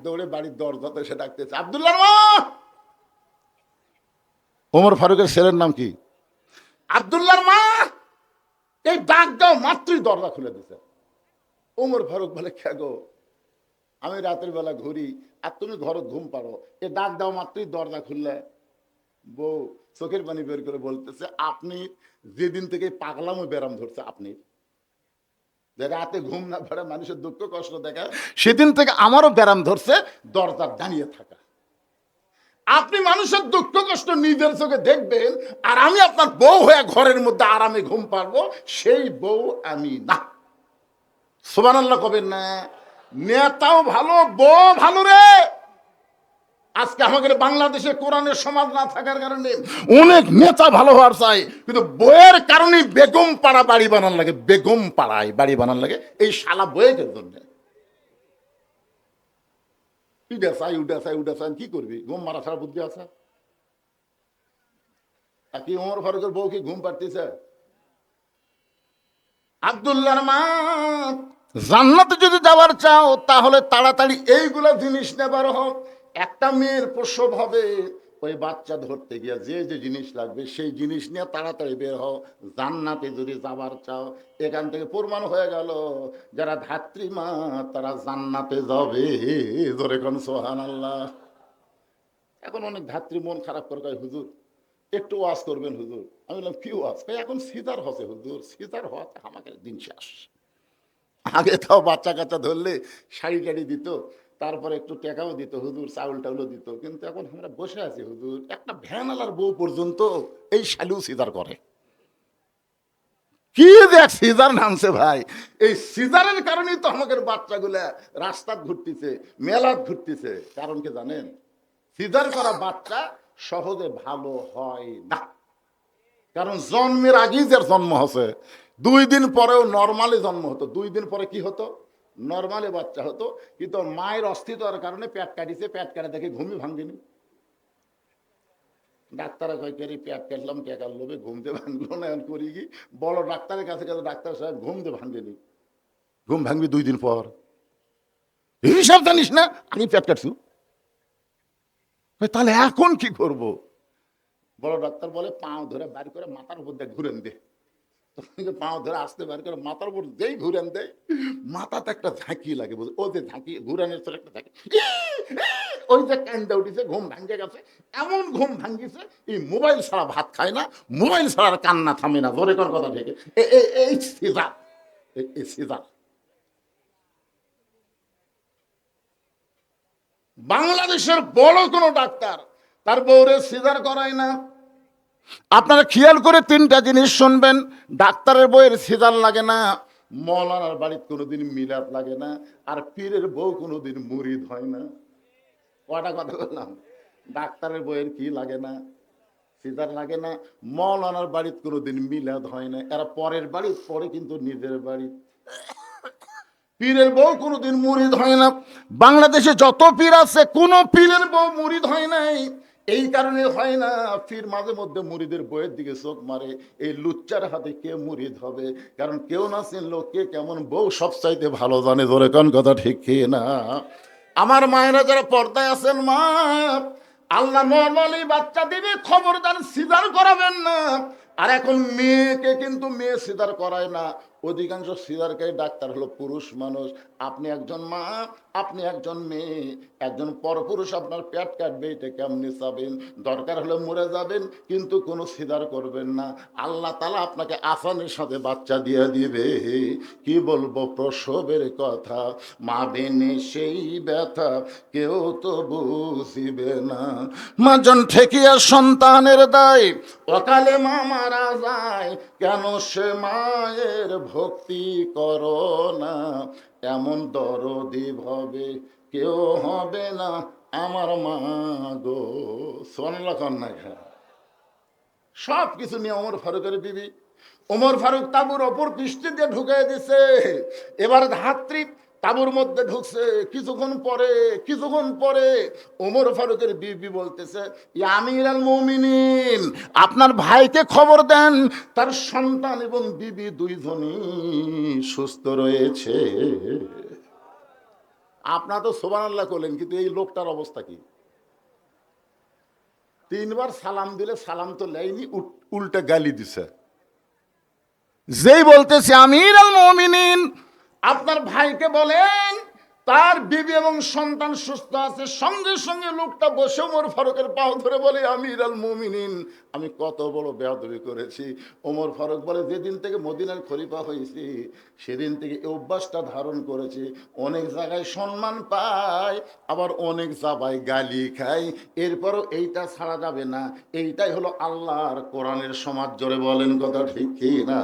দৌড়ে বাড়ির দরজাতে এসে ডাকতেছে, আব্দুল্লাহর মা। ওমর ফারুকের ছেলের নাম কি? আব্দুল্লাহর মা। এই ডাক দাও মাত্রই দরজা খুলে দিছে। ওমর ফারুক বলে, খেগো আমি রাতের বেলা ঘুরি আর তুমি ঘরে ঘুম পাড়ো, এ ডাক দাও মাত্রই দরজা খুললে। বউ চোখের পানি বের করে বলতেছে, আপনি যেদিন থেকে পাগলামো ব্যারাম ধরছে, আপনি যে রাতে ঘুম না পাড়ে মানুষের দুঃখ কষ্ট দেখা, সেদিন থেকে আমারও ব্যারাম ধরছে দরজার দাঁড়িয়ে থাকা। আপনি মানুষের দুঃখ কষ্ট নিজের চোখে দেখবেন, আর আমি আপনার বউ হয়ে ঘরের মধ্যে আরামে ঘুম পারবো, সেই বউ আমি না। সুবহানাল্লাহ কবেন না? নেতাও ভালো, বউ ভালো রে। আজকে আমাদের বাংলাদেশে কোরআনের সমাজ না থাকার কারণে অনেক নেতা ভালো হওয়ার চাই, কিন্তু বইয়ের কারণে বেগম পাড়া বাড়ি বানান লাগে, বেগম পাড়ায় বাড়ি বানান লাগে এই শালা বইয়ের জন্য। কি করবি? ঘুম মারা ছাড়া বুদ্ধি আছে? আর কি ওমর ফারুকের বউ কি ঘুম পাড়তেছে? আব্দুল্লাহর মা, জান্নাতে যদি যাওয়ার চাও তাহলে তাড়াতাড়ি এইগুলা জিনিস নেবার হোক। একটা মেয়ের প্রসব হবে, ওই বাচ্চা ধরতে গিয়ে যে যে জিনিস লাগবে সেই জিনিস নিয়ে তাড়াতাড়ি বের হও। জান্নাতে যদি যাবার চাও, এখান থেকে প্রমাণ হয়ে গেল যারা ধাত্রী মা তারা জান্নাতে যাবে। ধরে কোন সুবহানাল্লাহ। এখন অনেক ধাত্রী মন খারাপ করে কয়, হুজুর একটু ওয়াজ করবেন হুজুর। আমি বললাম কি ওয়াজ? এখন সিজার হচ্ছে হুজুর, সিজার হওয়াতে আমাকে দিন শেষ। আগে তাও বাচ্চা কাচ্চা ধরলে শাড়ি টাড়ি দিত, তারপরে একটু টাকাও দিত হুজুর, চাউল টাউলও দিত। কিন্তু এখন আমরা বসে আছি হুজুর, একটা ভ্যানালার বউ পর্যন্ত এই শালিও সিজার করে। কি দেখ সিজার নামছে ভাই, এই সিজারের কারণেই তো আমাদের বাচ্চাগুলা রাস্তা ঘুরতেছে, মেলাত ঘুরতেছে। কারণ কি জানেন? সিজার করা বাচ্চা সহজে ভালো হয় না। কারণ জন্মের আগেই যার জন্ম হচ্ছে, 2 দিন পরেও নর্মালি জন্ম হতো, 2 দিন পরে কি হতো? নর্মালি বাচ্চা হতো। কিন্তু মায়ের অস্থিরতার কারণে পেট কাটিছে, পেট কাটা দেখে ঘুমই ভাঙেনি। ডাক্তার কয় কেরি পেট কাটলাম, টেকার লোভে ঘুমতে ভাঙলো না। এখন করি কি, বড় ডাক্তারের কাছে গেছে, ডাক্তার সাহেব ঘুমতে ভাঙেনি। ঘুম ভাঙবি 2 দিন পর। হিসাব জানিস না? আমি পেট কাটছু। তাহলে এখন কি করব? বড় ডাক্তার বলে পাও ধরে বাড়ি করে মাথার উপর দিয়ে ঘুরেন দে। পাও ধরে আসতে বাড়ি করে মাথার উপর যেই ঘুরেন দেয়, মাথাতে একটা ঝাঁকি লাগে। ও যে ঝাঁকি ঘুরানোর পর একটা ঝাঁকি, ওই যে কান্দা উঠেছে, ঘুম ভাঙ্গে গেছে। এমন ঘুম ভাঙ্গিছে, এই মোবাইল ছাড়া ভাত খায় না, মোবাইল ছাড়া কান্না থামে না। ধরে কোন কথা থেকে এই সিজার, এই সিজার। বাংলাদেশের বড় কোনো ডাক্তার তার বউরে সিজার করায় না। আপনারা খেয়াল করে 3টা জিনিস শুনবেন। ডাক্তারের বউয়ের সিজার লাগে না, মৌলানার বাড়িতে কোনোদিন মিলাদ লাগে না, আর পীরের বউ কোনোদিন মুরিদ হয় না। কটা কথা বললাম? ডাক্তারের বউয়ের কি লাগে না? সিজার লাগে না। মৌলানার বাড়িতে কোনোদিন মিলাদ হয় না, এরা পরের বাড়ি পরে কিন্তু নিজের বাড়ি। পীরের বউ কোনোদিন মুরিদ হয় না। বাংলাদেশে যত পীর আছে কোন পীরের বউ মুরিদ হয় নাই। এই কারণে হয় না, পীর মাঝে মধ্যে মুরিদের বইয়ের দিকে চোখ মারে, এই লুচ্চার হাতে কে মুরিদ হবে? কারণ কেউ না চিনলো কে কেমন বউ সব চাইতে ভালো জানে। ধরে কোন কথা ঠিক কি না? আমার মায়েরা যারা পর্দায় আছেন, মা, আল্লাহ নরমালি বাচ্চা দিবে, খবরদার সিজার করাবেন না। আর এখন মেয়েকে কিন্তু মেয়ে সিজার করায় না, অধিকাংশ সিজারকারী ডাক্তার হলো পুরুষ মানুষ। আপনি একজন মা, আপনি একজন মেয়ে, একজন পরপুরুষ আপনার পেট কাটবে, এটা কেমনি চাবেন? দরকার হলে মরে যাবেন, কিন্তু কোনো সিজার করবেন না। আল্লাহ তাআলা আপনাকে আসানের সাথে বাচ্চা দিয়ে দিবে। কি বলবো প্রসবের কথা, মা বিনে সেই ব্যথা কেউ তো বুঝিবে না। মাজন ঠেকিয়া সন্তানের দায়, অকালে মা মারা যায়, কেন সে মায়ের ভক্তি করো না? এমন দরদি ভাবে কেউ হবে না আমার মা গো। সোনালা কন্যা সব কিছু নিয়ে ওমর ফারুকের বিবি। ওমর ফারুক তাবুর ওপর দৃষ্টি দিয়ে ঢুকাই দিছে। এবার ধাত্রী তাবুর মধ্যে ঢুকছে। কিছুক্ষণ পরে ওমর ফারুকের বিবি বলতেছে, ইয়া আমিরুল মুমিনিন, আপনার ভাইকে খবর দেন, তার সন্তান এবং বিবি দুইজনই সুস্থ রয়েছে। আপনারা তো সুবহানাল্লাহ করলেন, কিন্তু এই লোকটার অবস্থা কি? 3 বার সালাম দিলে সালাম তো লেয়নি, উল্টা গালি দিছে। যেই বলতেছে আমিরুল মুমিনিন, আপনার ভাইকে বলেন তার বিবি এবং সন্তান সুস্থ আছে, সঙ্গে সঙ্গে লোকটা বসে ওমর ফারুকের পাও ধরে বলে, আমিরুল মুমিনিন, আমি কত বড় বেয়াদবি করেছি। ওমর ফারুক বলে, যেদিন থেকে মদিনার খলিফা হয়েছি সেদিন থেকে এই অভ্যাসটা ধারণ করেছি। অনেক জায়গায় সম্মান পাই, আবার অনেক জায়গায় গালি খাই, এরপরও এইটা ছাড়া যাবে না। এইটাই হলো আল্লাহর কোরআনের সমাজ। জোরে বলেন কথা ঠিক কি না?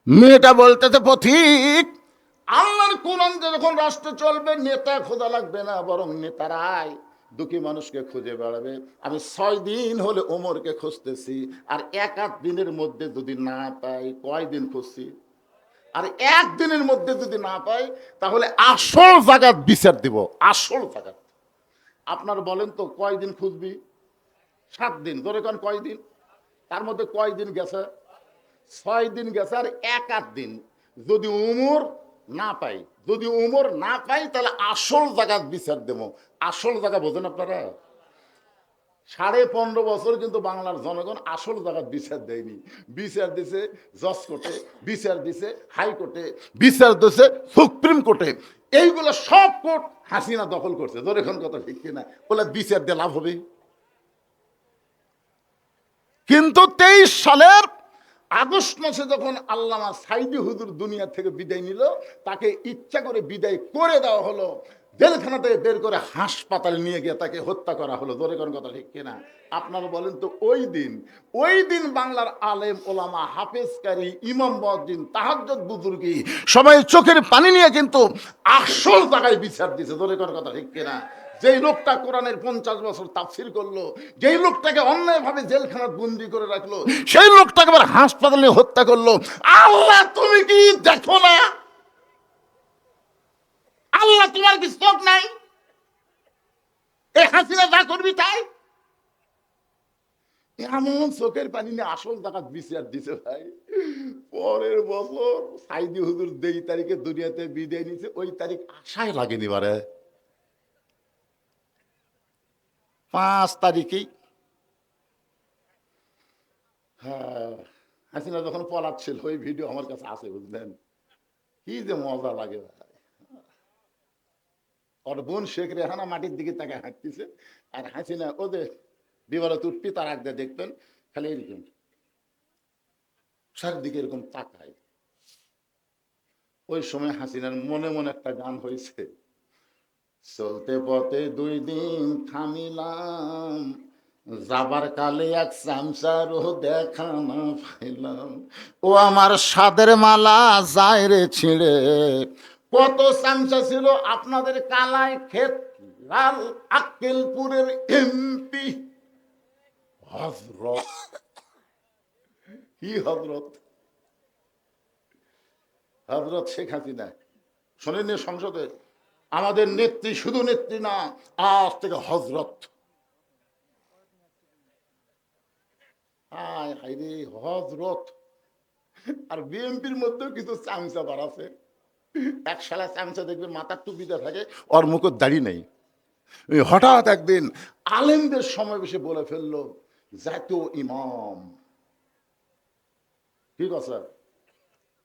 মেয়েটা বলতেছে, পথিক, আল্লাহর কোরআন যখন রাষ্ট্র চলবে, নেতা খোঁজা লাগবে না, বরং নেতারাই দুঃখী মানুষকে খুঁজে বেড়াবে। আমি 6 দিন হলে ওমরকে খুঁজতেছি, আর 1 দিনের মধ্যে যদি না পাই, কয়দিন খুঁজছি, আর 1 দিনের মধ্যে যদি না পাই, তাহলে আসল জায়গা বিচার দিব। আসল জায়গা আপনার বলেন তো, কয়দিন খুঁজবি? 7 দিন। ধরে কোন কয়দিন? তার মধ্যে কয়দিন গেছে? 6 দিন গেছে, আর 1 দিন। যদি উমর না পাই, তাহলে আসল জায়গা বিচার দেবো। আসল জায়গা বোঝেন আপনারা? 15.5 বছর কিন্তু বাংলার জনগণ আসল জায়গা বিচার দেয়নি। বিচার দিছে জজ কোর্টে, বিচার দিছে হাইকোর্টে, বিচার দিছে সুপ্রিম কোর্টে। এইগুলো সব কোর্ট হাসিনা দখল করছে। ধরে এখন কথা ঠিক কিনা? বলে বিচার দিয়ে লাভ হবে। কিন্তু 23 সালের আগস্ট মাসে যখন আল্লামা সাইদি হুজুর দুনিয়া থেকে বিদায় নিল, তাকে ইচ্ছা করে বিদায় করে দেওয়া হলো। জেলখানা থেকে বের করে হাসপাতালে নিয়ে গিয়ে তাকে হত্যা করা হলো। ধরে কোন কথা ঠিক কিনা? আপনারা বলেন তো, ওই দিন বাংলার আলেম ওলামা, হাফেজকারী, ইমাম মুয়াজ্জিন, তাহাজ্জুদ বুজুর্গি সবাই চোখের পানি নিয়ে কিন্তু আসল জায়গায় বিচার দিছে। ধরে কোন কথা ঠিক কিনা? যেই লোকটা কোরআনের 50 বছর তাফসীর করলো, যেই লোকটাকে অন্যায়ভাবে জেলখানায় বন্দি করে রাখলো, সেই লোকটাকে আবার হাসপাতালে হত্যা করলো। আল্লাহ তুমি কি দেখো না? আল্লাহ তোমার কি চোখ নাই? এই হাসিনা যা করবি তাই। এমন চোখের পানি নিয়ে আসল জায়গা বিচার দিছে ভাই। পরের বছর সাইদি হুজুর যেই তারিখে দুনিয়াতে বিদায় নিছে, ওই তারিখ আশায় লাগেনি। বারে 5 তারিখেই হ্যাঁ, হাসিনা যখন পলাচ্ছিল, ওই ভিডিও আমার কাছে আছে, বুঝলেন? কি যে মজা লাগে ভাই। ওর বোন শেখ রেহানা মাটির দিকে তাকে হাঁটতেছে, আর হাসিনা ওদের বিবারত উঠবি, তার আগে দেখবেন খালি এরকম চারদিকে এরকম তাকায়। ওই সময় হাসিনার মনে মনে একটা গান হয়েছে, চলতে পথে 2 দিন থামিলাম, যাবার কালে এক চামচারও দেখা না পাইলাম, ও আমার সাদের মালা যায় রে ছিঁড়ে। কত চামচা ছিল আপনাদের কালাই ক্ষেত লাল আক্কেলপুরের এমপি হযরত। কি হযরত? হযরত শেখ হাসিনা শোনেননি সংসদে, আমাদের নেত্রী শুধু নেত্রী না, আজ থেকে হযরত। হায় হায় রে, হযরত। আর বিএনপির মধ্যেও কিছু চামচাবার আছে, এক শালা চামচা দেখবেন মাথার টুপিতে থাকে, ওর মুখের দাড়ি নেই। হঠাৎ একদিন আলেমদের সমাবেশে বলে ফেললো জাতীয় ইমাম। ঠিক আছে,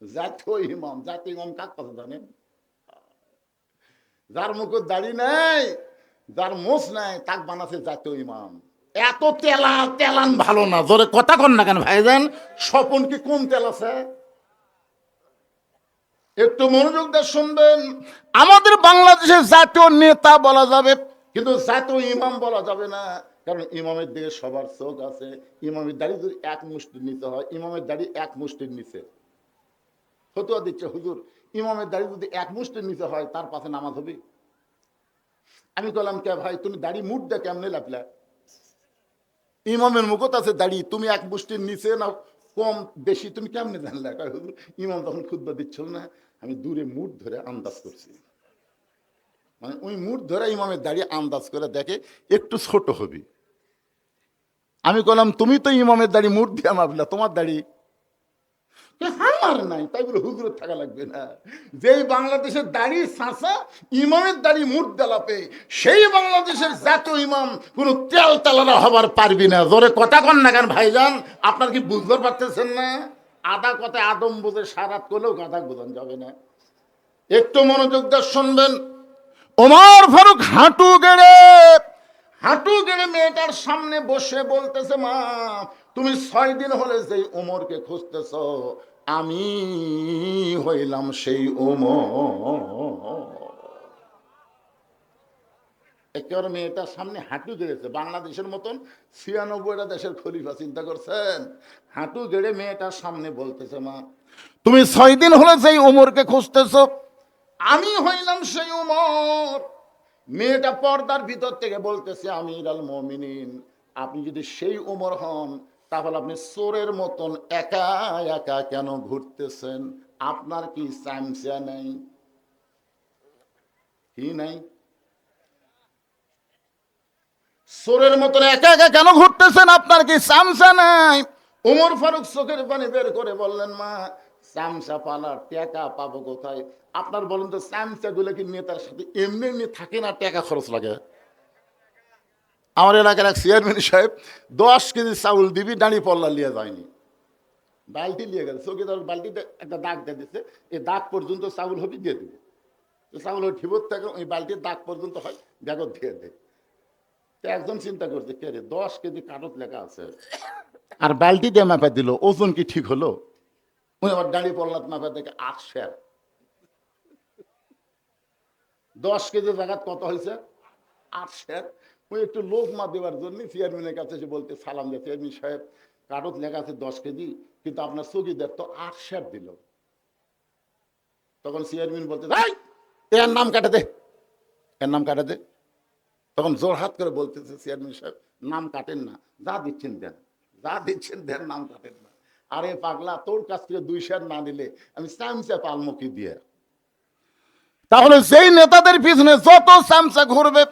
জাতীয় ইমাম। জাতীয় ইমাম কার কথা জানেন? যার মুখের দাড়ি নেই, যার মোষ নাই, তাক বানাচ্ছে জাতীয় ইমাম। এত তেলান ভালো না, জোরে কথা কন না কেন ভাইজান? স্বপন কি কম তেল আছে? একটু মনোযোগ দিয়ে শুনবেন। আমাদের বাংলাদেশের জাতীয় নেতা বলা যাবে, কিন্তু জাতীয় ইমাম বলা যাবে না, কারণ ইমামের দিকে সবার চোখ আছে। ইমামের দাড়ি যদি এক মুষ্টির নিচে হয়, ইমামের দাড়ি এক মুষ্টির নিচে ফতুয়া দিচ্ছে হুজুর, ইমামের দাড়ি যদি এক মুষ্টির নিচে হয় তার পাশে নামাজ হবে। আমি বললাম কে ভাই, তুমি দাড়ি মুঠ দে কেমনে লাপলা? ইমামের মুখত আছে দাড়ি, তুমি এক মুষ্টির নিচে না কম বেশি তুমি কেমনে জানলে? হুজুর ইমাম তখন খুতবা দিচ্ছিল না, আমি দূরে মুঠ ধরে আন্দাজ করছি। মানে ওই মুঠ ধরে ইমামের দাড়ি আন্দাজ করে দেখে একটু ছোট হবে। আমি বললাম তুমি তো ইমামের দাড়ি মুঠ দিয়ে মাপলা, তোমার দাড়ি আমার নাই, তাই বলে হুজুরের থাকা লাগবে না। যেই বাংলাদেশের দাড়ি সাঁচা, ইমামের দাড়ি মুঠ দেলাপে, সেই বাংলাদেশের জাতীয় ইমাম কোন তেল তেলারা হবার পারবি না। জোরে কথা কন না কেন ভাইজান? আপনার কি বুঝতে পারতেছেন না? আদা কথায় আদম বোঝে, সারাত করলেও গাদা বোঝান যাবে না। একটু মনোযোগ দিয়ে শুনবেন। ওমর ফারুক হাঁটু গেড়ে মেয়েটার সামনে বসে বলতেছে, মা তুমি 6 দিন হলে যেই ওমরকে খুঁজতেছ, আমি হইলাম সেই ওমর। একেবারে মেয়েটার সামনে হাঁটু গেড়েছে। বাংলাদেশের মতন 96টা দেশের খলিফা, চিন্তা করছেন? হাঁটু গেড়ে মেয়েটার সামনে বলতেছে, মা তুমি 6 দিন হলে যেই ওমরকে খুঁজতেছ, আমি হইলাম সেই ওমর। মেয়েটা পর্দার ভিতর থেকে বলতেছে, আমিরুল মুমিনিন, আপনি যদি সেই ওমর হন, তাহলে আপনি চোরের মতন একা একা কেন ঘুরতেছেন? আপনার কি চামচা নাই? কি নাই? চোরের মতন একা একা কেন ঘুরতেছেন? আপনার কি চামচা নাই? ওমর ফারুক চোখের পানি বের করে বললেন, মা চামচা পালার টাকা পাবো কোথায়? আপনার বলেন তো, চামচা গুলো কি নেতার সাথে এমনি এমনি থাকে না, টাকা খরচ লাগে? আমার এলাকার এক চেয়ারম্যান সাহেব 10 কেজি চাউল দিবি, দাঁড়ি পল্লা লিয়ে যায়নি, বালতি লিয়ে গেছে। চৌকিদার বালতিতে একটা দাগ দিয়ে দিচ্ছে, এই দাগ পর্যন্ত চাউল হবে, দিয়ে দিবে। চাউল ওই ঠিবত থাকে, ওই বালতির দাগ পর্যন্ত হয়, ব্যাগত দিয়ে দেয়। তো একজন চিন্তা করছে, কে রে 10 কেজি কাগজ লেখা আছে আর বালতি দিয়ে মাপা দিল, ওজন কি ঠিক হলো? ওই আবার দাঁড়ি পল্লাত মাপা দেখে 8 সের। 10 কেজি জায়গা কত হয়েছে? 8 সের। ওই একটু লোক মা দেওয়ার জন্য চেয়ারম্যানের কাছে এসে বলতে, সালাম দেয়, চেয়ারম্যান সাহেব কাগজ লেখা আছে 10 কেজি, কিন্তু আপনার চৌকিদার তো 8 সের দিল। তখন চেয়ারম্যান বলতে, এর নাম কাটে দে, এর নাম কাটে দে। তখন জোর হাত করে বলতেছে চেয়ারম্যান সাহেব, নাম কাটেন না, যা দিচ্ছেন দেন, যা দিচ্ছেন দেন, নাম কাটেন না। আরে পাগলা, তোর কাছ থেকে 2 সের না দিলে আমি চামচা পালমুখী দিয়ে। তাহলে সেই নেতাদের পিছনে যত চামচা ঘুরবে,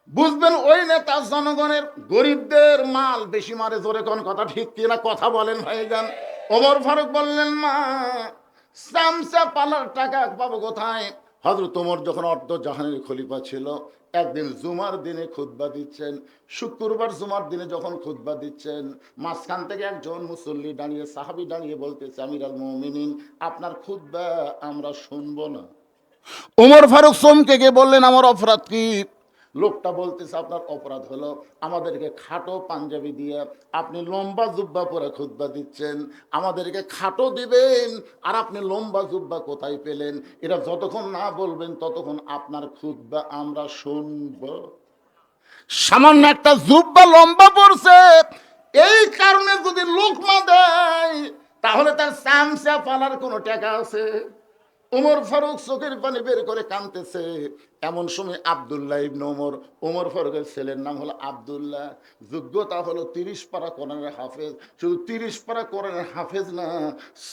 বুঝবেন ওই নেতা জনগণের গরিবদের মাল বেশি মারে। জোরে কোন কথা ঠিক কিনা? কথা বলেন ভাইজান। ওমর ফারুক বললেন, মা চামচা পালার টাকা পাবো কোথায়? হযরত ওমর যখন অর্ধ জাহানের খলিফা ছিল, একদিন জুমার দিনে খুতবা দিচ্ছেন। শুক্রবার জুমার দিনে যখন খুতবা দিচ্ছেন, মাঝখান থেকে একজন মুসল্লি দাঁড়িয়ে, সাহাবী দাঁড়িয়ে বলতেছে, আমিরুল মুমিনিন, আপনার খুতবা আমরা শুনবো না। ওমর ফারুক চমকে গিয়ে বললেন, আমার অপরাধ কি? লোকটা বলতেছে, আপনার অপরাধ হলো আমাদেরকে খাটো পাঞ্জাবি দিয়ে আপনি লম্বা জুব্বা পরে খুতবা দিচ্ছেন। আমাদেরকে খাটো দিবেন আর আপনি লম্বা জুব্বা কোথায় পেলেন? এটা যতক্ষণ না বলবেন ততক্ষণ আপনার খুতবা আমরা শুনব। সামান্য একটা জুব্বা লম্বা পড়ছে, এই কারণে যদি লোকমা দেয়, তাহলে তার চামচা পালার কোনো টাকা আছে? ওমর ফারুক চোখের পানি বের করে কাঁদতেছে। এমন সময় আব্দুল্লাহ ইবনে ওমর, ওমর ফারুকের ছেলের নাম হলো আব্দুল্লাহ, যোগ্যতা হলো 30 পারা কোরআনের হাফেজ। শুধু 30 পারা কোরআনের হাফেজ না,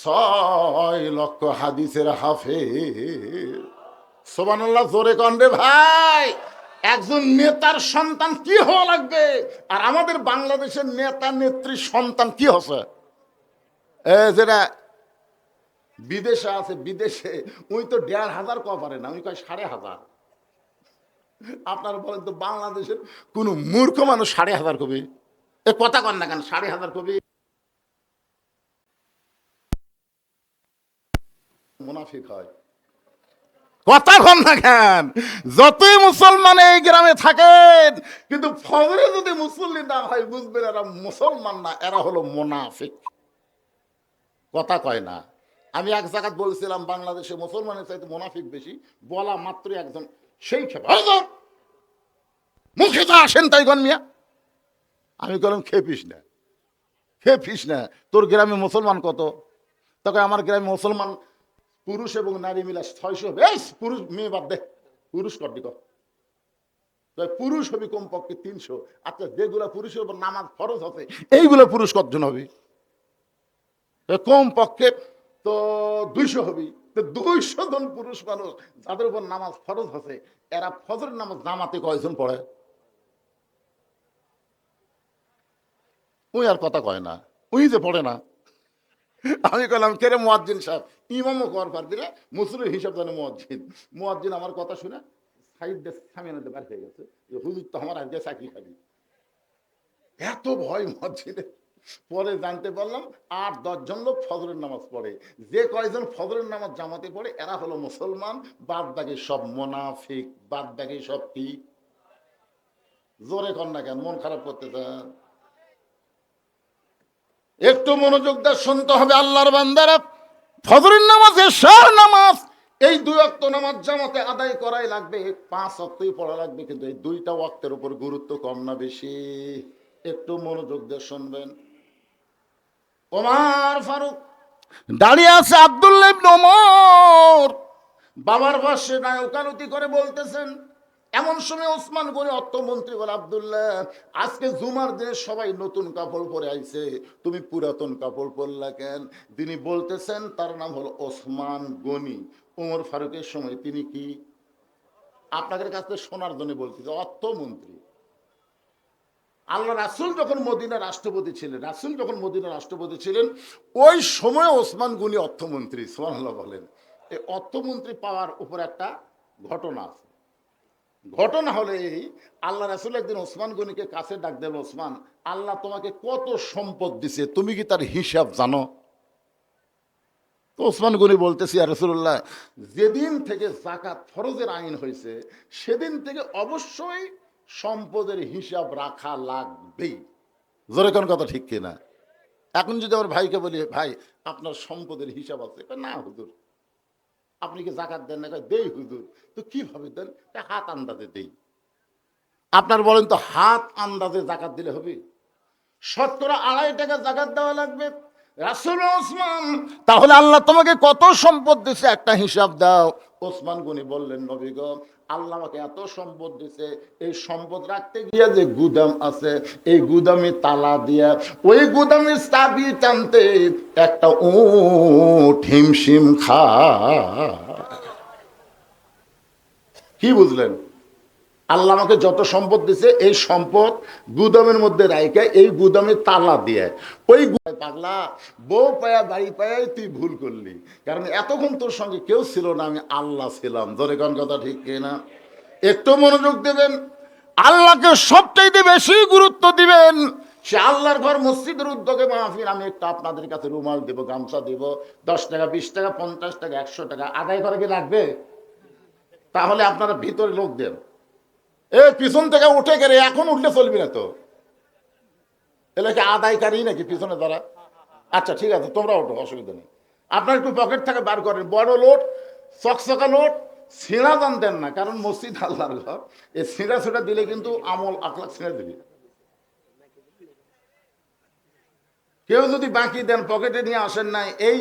6 লক্ষ হাদিসের হাফেজ। সুবহানাল্লাহ, জোরে কন রে ভাই। একজন নেতার সন্তান কি হওয়া লাগবে, আর আমাদের বাংলাদেশের নেতা নেত্রীর সন্তান কি হচ্ছে, যেটা বিদেশে আছে, বিদেশে ওই তো 1,500 কওয়া পারে না, ওই কয় 5,500। আপনারা বলেন তো বাংলাদেশের কোন মূর্খ মানুষ 5,500 কবি? এ কথা কন না কেন, 5,500 কবি মুনাফিক হয়। কথা কন না কেন? যতই মুসলমান এই গ্রামে থাকেন, কিন্তু ফজরে যদি মুসল্লি না হয়, বুঝবেন এরা মুসলমান না, এরা হলো মুনাফিক। কথা কয় না। আমি এক জায়গায় বলছিলাম বাংলাদেশে মুসলমানের চাইতে মুনাফিক বেশি, বলা মাত্র একজন সেই খেপে মুখে তো আসেন তাই গন মিয়া। আমি বললাম খেপিস না, খেপিস না, তোর গ্রামে মুসলমান কত? তখন আমার গ্রামে মুসলমান পুরুষ এবং নারী মিলা 600। বেশ, পুরুষ মেয়ে বাদ দে, পুরুষ করবি কর, পুরুষ হবি কমপক্ষে 300। আচ্ছা, যেগুলা পুরুষের উপর নামাজ ফরজ হবে, এইগুলো পুরুষ কতজন হবে? কম পক্ষে তো 200 হবি। তো 200 জন পুরুষ মানুষ যাদের উপর নামাজ ফরজ আছে, এরা ফজরের নামাজ জামাতে কয়জন পড়ে? ওই আর কথা কয় না, ওই যে পড়ে না। আমি কইলাম কেরে মুয়াজ্জিন সাহেব, ইমামও কর পারবি রে, মুসলিম হিসাব জানে মুয়াজ্জিন। মুয়াজ্জিন আমার কথা শুনে সাইড দিয়ে সামিয়ানাতে বার হয়ে গেছে, যে হুজুর তো আমার আজকে চাকরি খাবি। এত ভয় মুয়াজ্জিনের। পরে জানতে পারলাম 8-10 জন লোক ফজরের নামাজ পড়ে। যে কয়জন ফজরের নামাজ জামাতে পড়ে এরা হলো মুসলমান, বাদ বাকি সব মুনাফিক, বাদ বাকি সব কি? জোরে কর না কেন, মন খারাপ করতে চান? একটু মনোযোগ দিয়ে শুনতে হবে আল্লাহর বান্দারা। ফজরের নামাজ, এশার নামাজ, এই 2 ওয়াক্ত নামাজ জামাতে আদায় করাই লাগবে, 5 ওয়াক্তই পড়া লাগবে। কিন্তু এই 2টা ওয়াক্তের উপর গুরুত্ব কম না বেশি? একটু মনোযোগ দিয়ে শুনবেন। ওমর ফারুক দাঁড়িয়ে আছে, আব্দুল্লাহ ইবনে ওমর বাবার পাশে নায়কানুতি করে বলতেছেন। এমন সময় ওসমান গনি অর্থমন্ত্রী বলে, আব্দুল্লাহ, আজকে জুমার দিনে সবাই নতুন কাপড় পরে আইছে, তুমি পুরাতন কাপড় পরলা কেন? তিনি বলতেছেন তার নাম হলো ওসমান গনি। ওমর ফারুকের সময় তিনি কি? আপনাদের কাছে শোনার জন্য বলতেছে, অর্থমন্ত্রী। আল্লাহ রাসূল যখন মদিনার রাষ্ট্রপতি ছিলেন, রাসূল যখন মদিনার রাষ্ট্রপতি ছিলেন, ওই সময় ওসমান গনি অর্থমন্ত্রী। সুবহানাল্লাহ বলেন। এই অর্থমন্ত্রী পাওয়ার উপর একটা ঘটনা আছে। ঘটনা হলে এই, আল্লাহ রাসূল একদিন ওসমান গনিকে কাছে ডাক দিল, ওসমান, আল্লাহ তোমাকে কত সম্পদ দিছে, তুমি কি তার হিসাব জানো? তো ওসমান গনি বলতেছি, ইয়া রাসূলুল্লাহ, যেদিন থেকে যাকাত ফরজের আইন হয়েছে, সেদিন থেকে অবশ্যই সম্পদের হিসাব রাখা লাগবেই। জোরে কোন কথা ঠিক কিনা? এখন যদি আমার ভাইকে বলি, ভাই আপনার সম্পদের হিসাব আছে? না হুজুর। আপনি কি জাকাত দেন না? দেই হুজুর। তো কিভাবে দেন? হাত আন্দাজে দেই। আপনার বলেন তো, হাত আন্দাজে জাকাত দিলে হবে? শতকরা 2.5 টাকা জাকাত দেওয়া লাগবে। রাসূল, ওসমান, তাহলে আল্লাহ তোমাকে কত সম্পদ দিছে একটা হিসাব দাও। ওসমান গনি বললেন, নবী গো, আল্লাহ আমাকে এত সম্পদ দিছে, এই সম্পদ রাখতে গিয়ে যে গুদাম আছে, এই গুদামে তালা দিয়া, ওই গুদামের চাবি টানতে একটা উট হিমশিম খা। কি বুঝলেন? আল্লাহ আমাকে যত সম্পদ দিছে, এই সম্পদ গুদামের মধ্যে রাইখা এই গুদামে তালা দিয়ে, ওই পাগলা, বউ পায়া বাড়ি পায়াই তুই ভুল করলি, কারণ এতক্ষণ তোর সঙ্গে কেউ ছিল না, আমি আল্লাহ ছিলাম। ধরে কোন কথা ঠিক কিনা? একটু মনোযোগ দেবেন, আল্লাহকে সবচাইতে বেশি গুরুত্ব দিবেন। সে আল্লাহর ঘর, মসজিদের উদ্যোগে মাহফিল, আমি একটু আপনাদের কাছে রুমাল দেবো, গামছা দিব, 10 টাকা, 20 টাকা, 50 টাকা, 100 টাকা আদায় করে কি লাগবে? তাহলে আপনারা ভিতরে লোক দেন। পিছন থেকে উঠে গেলে, এখন উঠলে চলবি না তো, এলাকে আদায়কারী নাকি পিছনে দ্বারা? আচ্ছা ঠিক আছে, তোমরা ওঠো, অসুবিধা নেই। আপনার একটু পকেট থেকে বার করেন, বড় লোট, চকচকা লোট, ছিঁড়া জানতেন না, কারণ মসজিদ আল্লাহর ঘর, এই ছিঁড়া ছিঁড়া দিলে কিন্তু আমল আখলাক ছিঁড়ে দিবি। কেউ যদি বাকি দেন, পকেটে নিয়ে আসেন নাই, এই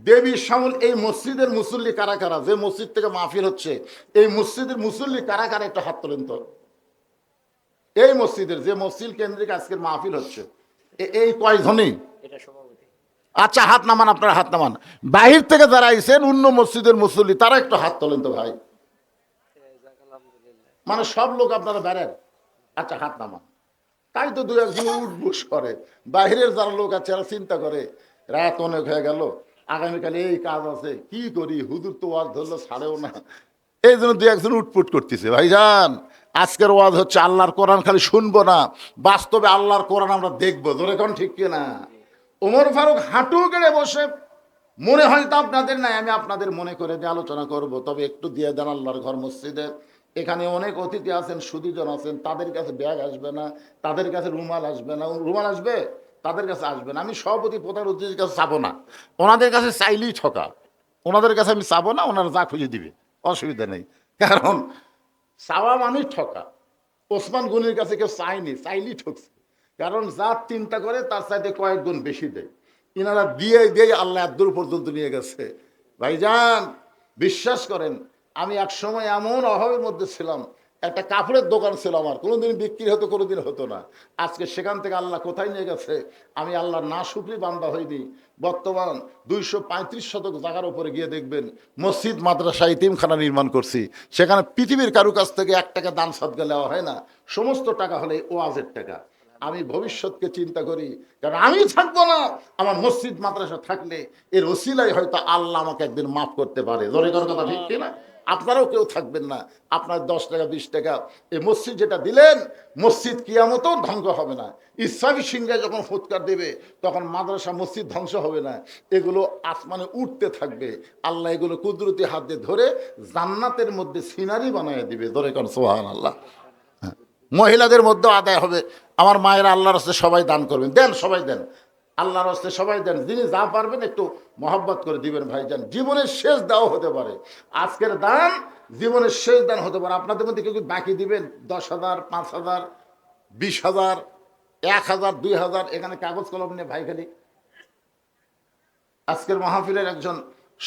দেবী শ্যামল এই মসজিদের মুসল্লি কারা কারা, যে মসজিদ থেকে মাহফিল হচ্ছে এই মসজিদের মুসল্লি কারা কারা একটা হাত তোলেন তো। এই মসজিদের যে মসজিদ কেন্দ্রিক আজকের মাহফিল হচ্ছে এই কয়জনই? আচ্ছা হাত নামান, আপনারা হাত নামান। বাহির থেকে যারা আইছেন অন্য মসজিদের মুসল্লি তারা একটু হাত তোলেন তো ভাই। মানে সব লোক আপনারা বেড়েন? আচ্ছা হাত নামান। তাই তো দু একজন উঠবুস করে। বাহিরের যারা লোক আছে এরা চিন্তা করে রাত অনেক হয়ে গেল, আগামীকালে এই কাজ আছে, কি করি, হুজুর তো ওয়াজ ধরলো ছাড়েও না, এই জন্য দু একজন উঠপুট করতেছে। ভাইজান আজকের ওয়াজ হচ্ছে আল্লাহর কোরআন খালি শুনবো না, বাস্তবে আল্লাহর কোরআন আমরা দেখবো। ধরে কোন ঠিক কিনা? ওমর ফারুক হাঁটু গেড়ে বসে, মনে হয়তো আপনাদের নাই, আমি আপনাদের মনে করে দিয়ে আলোচনা করব, তবে একটু দিয়ে দেন আল্লাহর ঘর মসজিদে। এখানে অনেক অতিথি আছেন, সুদীজন আছেন, তাদের কাছে ব্যাগ আসবে না, তাদের কাছে রুমাল আসবে না। রুমাল আসবে, তাদের কাছে আসবে না। আমি সভাপতি প্রধান অতিথির কাছে চাবো না, ওনাদের কাছে চাইলেই ঠকা। ওনাদের কাছে আমি চাবো না, ওনারা যা খুঁজে দিবে, অসুবিধা নেই। কারণ চাওয়া মানে ঠকা। ওসমান গনির কাছে কেউ চায়নি, চাইলেই ঠকছে। কারণ যা চিন্তা করে তার চাইতে কয়েক গুণ বেশি দেয়। ইনারা দিয়ে দিয়ে আল্লাহ এত পর্যন্ত নিয়ে গেছে। ভাইজান বিশ্বাস করেন, আমি এক সময় এমন অভাবের মধ্যে ছিলাম, একটা কাপড়ের দোকান ছিল আমার, কোনোদিন বিক্রি হতো, কোনোদিন হতো না। আজকে সেখান থেকে আল্লাহ কোথায় নিয়ে গেছে, আমি আল্লাহর না শুকরি বান্দা হইনি। বর্তমান 235 শতক জায়গার উপরে গিয়ে দেখবেন মসজিদ, মাদ্রাসা, ইতিমখানা নির্মাণ করছি। সেখানে পৃথিবীর কারো কাছ থেকে 1 টাকা দান সদকা নেওয়া হয় না, সমস্ত টাকা হলে ওয়াজের টাকা। আমি ভবিষ্যৎকে চিন্তা করি, কারণ আমি থাকবো না, আমার মসজিদ মাদ্রাসা থাকলে এর ওসিলায় হয়তো আল্লাহ আমাকে একদিন মাফ করতে পারে। জোরে করার কথা ঠিক কিনা? আপনারাও কেউ থাকবেন না, আপনার 10 টাকা 20 টাকা এই মসজিদ যেটা দিলেন, মসজিদ কিয়ামতেও ধ্বংস হবে না। ইসলামী সিংহায় যখন ফুৎকার দেবে তখন মাদ্রাসা মসজিদ ধ্বংস হবে না, এগুলো আসমানে উঠতে থাকবে। আল্লাহ এগুলো কুদরতি হাত দিয়ে ধরে জান্নাতের মধ্যে সিনারি বানিয়ে দিবে। ধরে কোন সুবহানাল্লাহ। মহিলাদের মধ্যেও আদায় হবে। আমার মায়েরা আল্লাহর রাস্তায় সবাই দান করবেন, দেন, সবাই দেন, আল্লাহর রাস্তায় সবাই দেন। যিনি যা পারবেন একটু মহব্বত করে দিবেন ভাইজান। জীবনের শেষ দেওয়া হতে পারে, আজকের দান জীবনের শেষ দান হতে পারে। আপনাদের মধ্যে কেউ বাকি দিবেন 10,000, 5,000, 20,000, 1,000, 2,000, এখানে কাগজ কলম নিয়ে ভাই খালি। আজকের মাহফিলের একজন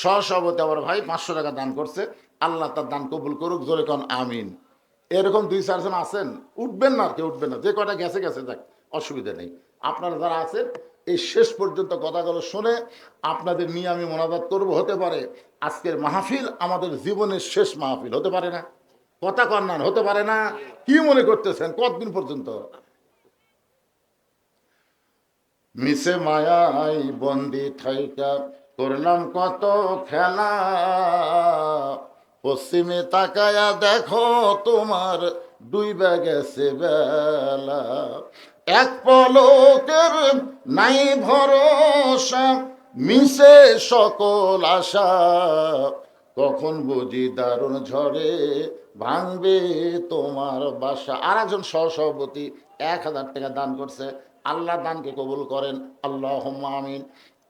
সহসভাপতি আমার ভাই 500 টাকা দান করছে, আল্লাহ তার দান কবুল করুক। জোরে কোন আমিন। এরকম 2-4 জন আছেন, উঠবেন না, আর কেউ উঠবেন না, যে কটা গেছে গেছে, যাক, অসুবিধা নেই। আপনারা যারা আছেন এই শেষ পর্যন্ত কথাগুলো শুনে আপনাদের নিয়ে আমি মোনাজাত করব। হতে পারে আজকের মাহফিল আমাদের জীবনের শেষ মাহফিল, হতে পারে না? কথা কন্যান, হতে পারে না? কি মনে করতেছেন কতদিন পর্যন্ত? মিশে মায়াই বন্দি থাইকা করলাম কত খেলা, পশ্চিমে তাকায়া দেখো তোমার ডুইবা গেছে বেলা, এক পলকের নাই ভরসা, মিশে সকল আশা, কখন বুঝি দারুণ ঝড়ে ভাঙবে তোমার বাসা। আর একজন সহসভাপতি 1,000 টাকা দান করছে, আল্লাহ দানকে কবুল করেন, আল্লাহুম্মা আমিন।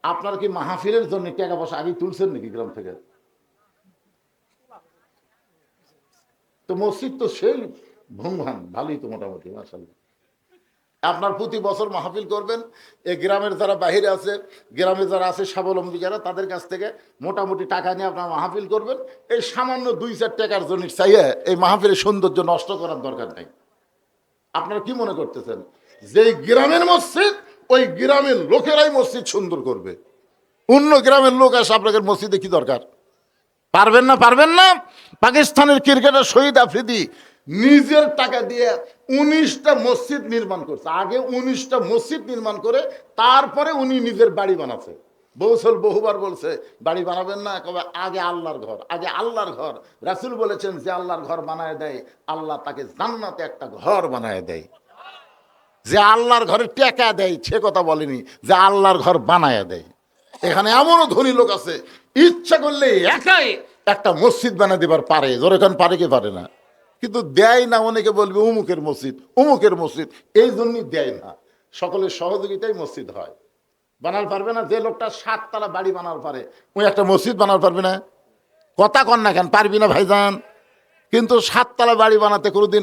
আপনারা কি মাহফিলের জন্য টাকা পয়সা আগে তুলছেন নাকি গ্রাম থেকে? তো মসজিদ তো সেই ভুমভান, ভালোই তো মোটামুটি, মাশাআল্লাহ। আপনার প্রতি বছর মাহফিল করবেন, এই গ্রামের যারা বাহিরে আছে, গ্রামে যারা আছে স্বাবলম্বী যারা, তাদের কাছ থেকে মোটামুটি টাকা নিয়ে আপনার মাহফিল করবেন। এই সামান্য 2-4 টাকার জন্য চাইয়ে এই মাহফিলের সৌন্দর্য নষ্ট করার দরকার নেই। আপনারা কি মনে করতেছেন যে গ্রামের মসজিদ ওই গ্রামের লোকেরাই মসজিদ সুন্দর করবে? অন্য গ্রামের লোক আসে আপনাদের মসজিদে কি দরকার? পারবেন না, পারবেন না। পাকিস্তানের ক্রিকেটার শহীদ আফ্রিদি নিজের টাকা দিয়ে 19টা মসজিদ নির্মাণ করছে। আগে 19টা মসজিদ নির্মাণ করে তারপরে উনি নিজের বাড়ি বানাচ্ছে। বহুবার বলছে বাড়ি বানাবেন না, কবে আগে আল্লাহর ঘর, আগে আল্লাহর ঘর। রাসূল বলেছেন যে আল্লাহর ঘর বানায় দেয়, আল্লাহ তাকে জান্নাতে একটা ঘর বানায় দেয়। যে আল্লাহর ঘরে টেকা দেয় সে কথা বলেনি, যে আল্লাহর ঘর বানায় দেয়। এখানে এমনও ধনী লোক আছে ইচ্ছা করলে একাই একটা মসজিদ বানিয়ে দেবার পারে। যেখানে পারে, কে পারে না? কিন্তু দেয় না। অনেকে বলবে উমুকের মসজিদ, উমুকের মসজিদ, এই জন্যই দেয় না। সকলের সহযোগিতায় মসজিদ হয়। বানাল পারবে না? যে লোকটা 7 তলা বাড়ি বানাল পারে, ওই একটা মসজিদ বানাল পারবে না? কথা কন না কেন, পারবি না ভাইজান? কিন্তু 7 তলা বাড়ি বানাতে কোনোদিন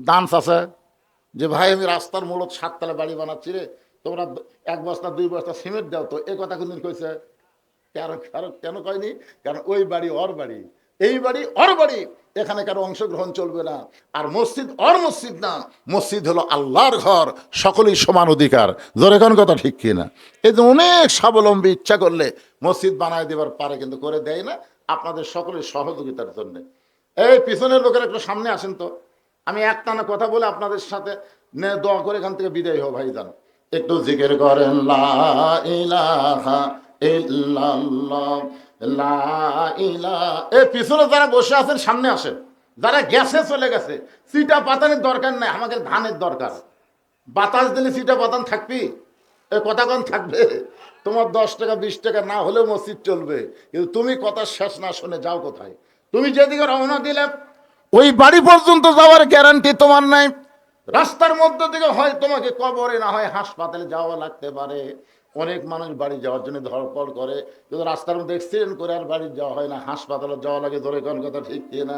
ডান্স আছে যে ভাই আমি রাস্তার মূলত 7 তলা বাড়ি বানাচ্ছি রে, তোমরা 1 বস্তা 2 বস্তা সিমেন্ট দাও তো, এ কথা কোনদিন কইছে? কেন কয়নি? কারণ ওই বাড়ি ওর বাড়ি, এই বাড়ি ওর বাড়ি, এখানে কারো অংশগ্রহণ চলবে না। আর মসজিদ ওর মসজিদ না, মসজিদ হলো আল্লাহর ঘর, সকলেই সমান অধিকার। জোরে কোন কথা ঠিক কিনা? এই যে অনেক স্বাবলম্বী ইচ্ছা করলে মসজিদ বানায় দেবার পারে, কিন্তু করে দেয় না, আপনাদের সকলের সহযোগিতার জন্য। এই পিছনের লোকের একটু সামনে আসেন তো, আমি একটানা কথা বলে আপনাদের সাথে দোয়া করে এখান থেকে বিদায় হো ভাইজান। একটু জিকির করেন লা ইলাহা ইল্লাল্লাহ, লা ইলাহা। এই পিছনে যারা বসে আছেন সামনে আসেন, যারা গ্যাসে চলে গেছে, সিটা পাতানের দরকার নাই, আমাদের ধানের দরকার। বাতাস দিলে সিটা পাতান থাকবি, এ কথা কন থাকবে? তোমার 10 টাকা 20 টাকা না হলেও মসজিদ চলবে, কিন্তু তুমি কথা শেষ না শুনে যাও কোথায়? তুমি যেদিকে রওনা দিলে ওই বাড়ি পর্যন্ত যাওয়ার গ্যারান্টি তোমার নাই। রাস্তার মধ্য থেকে হয় তোমাকে কবরে, না হয় হাসপাতালে যাওয়া লাগতে পারে। অনেক মানুষ বাড়ি যাওয়ার জন্য ধরপড় করে, কিন্তু রাস্তার মধ্যে অ্যাক্সিডেন্ট করে আর বাড়ি যাওয়া হয় না, হাসপাতালে যাওয়া লাগে। ধরে কোন কথা ঠিক না?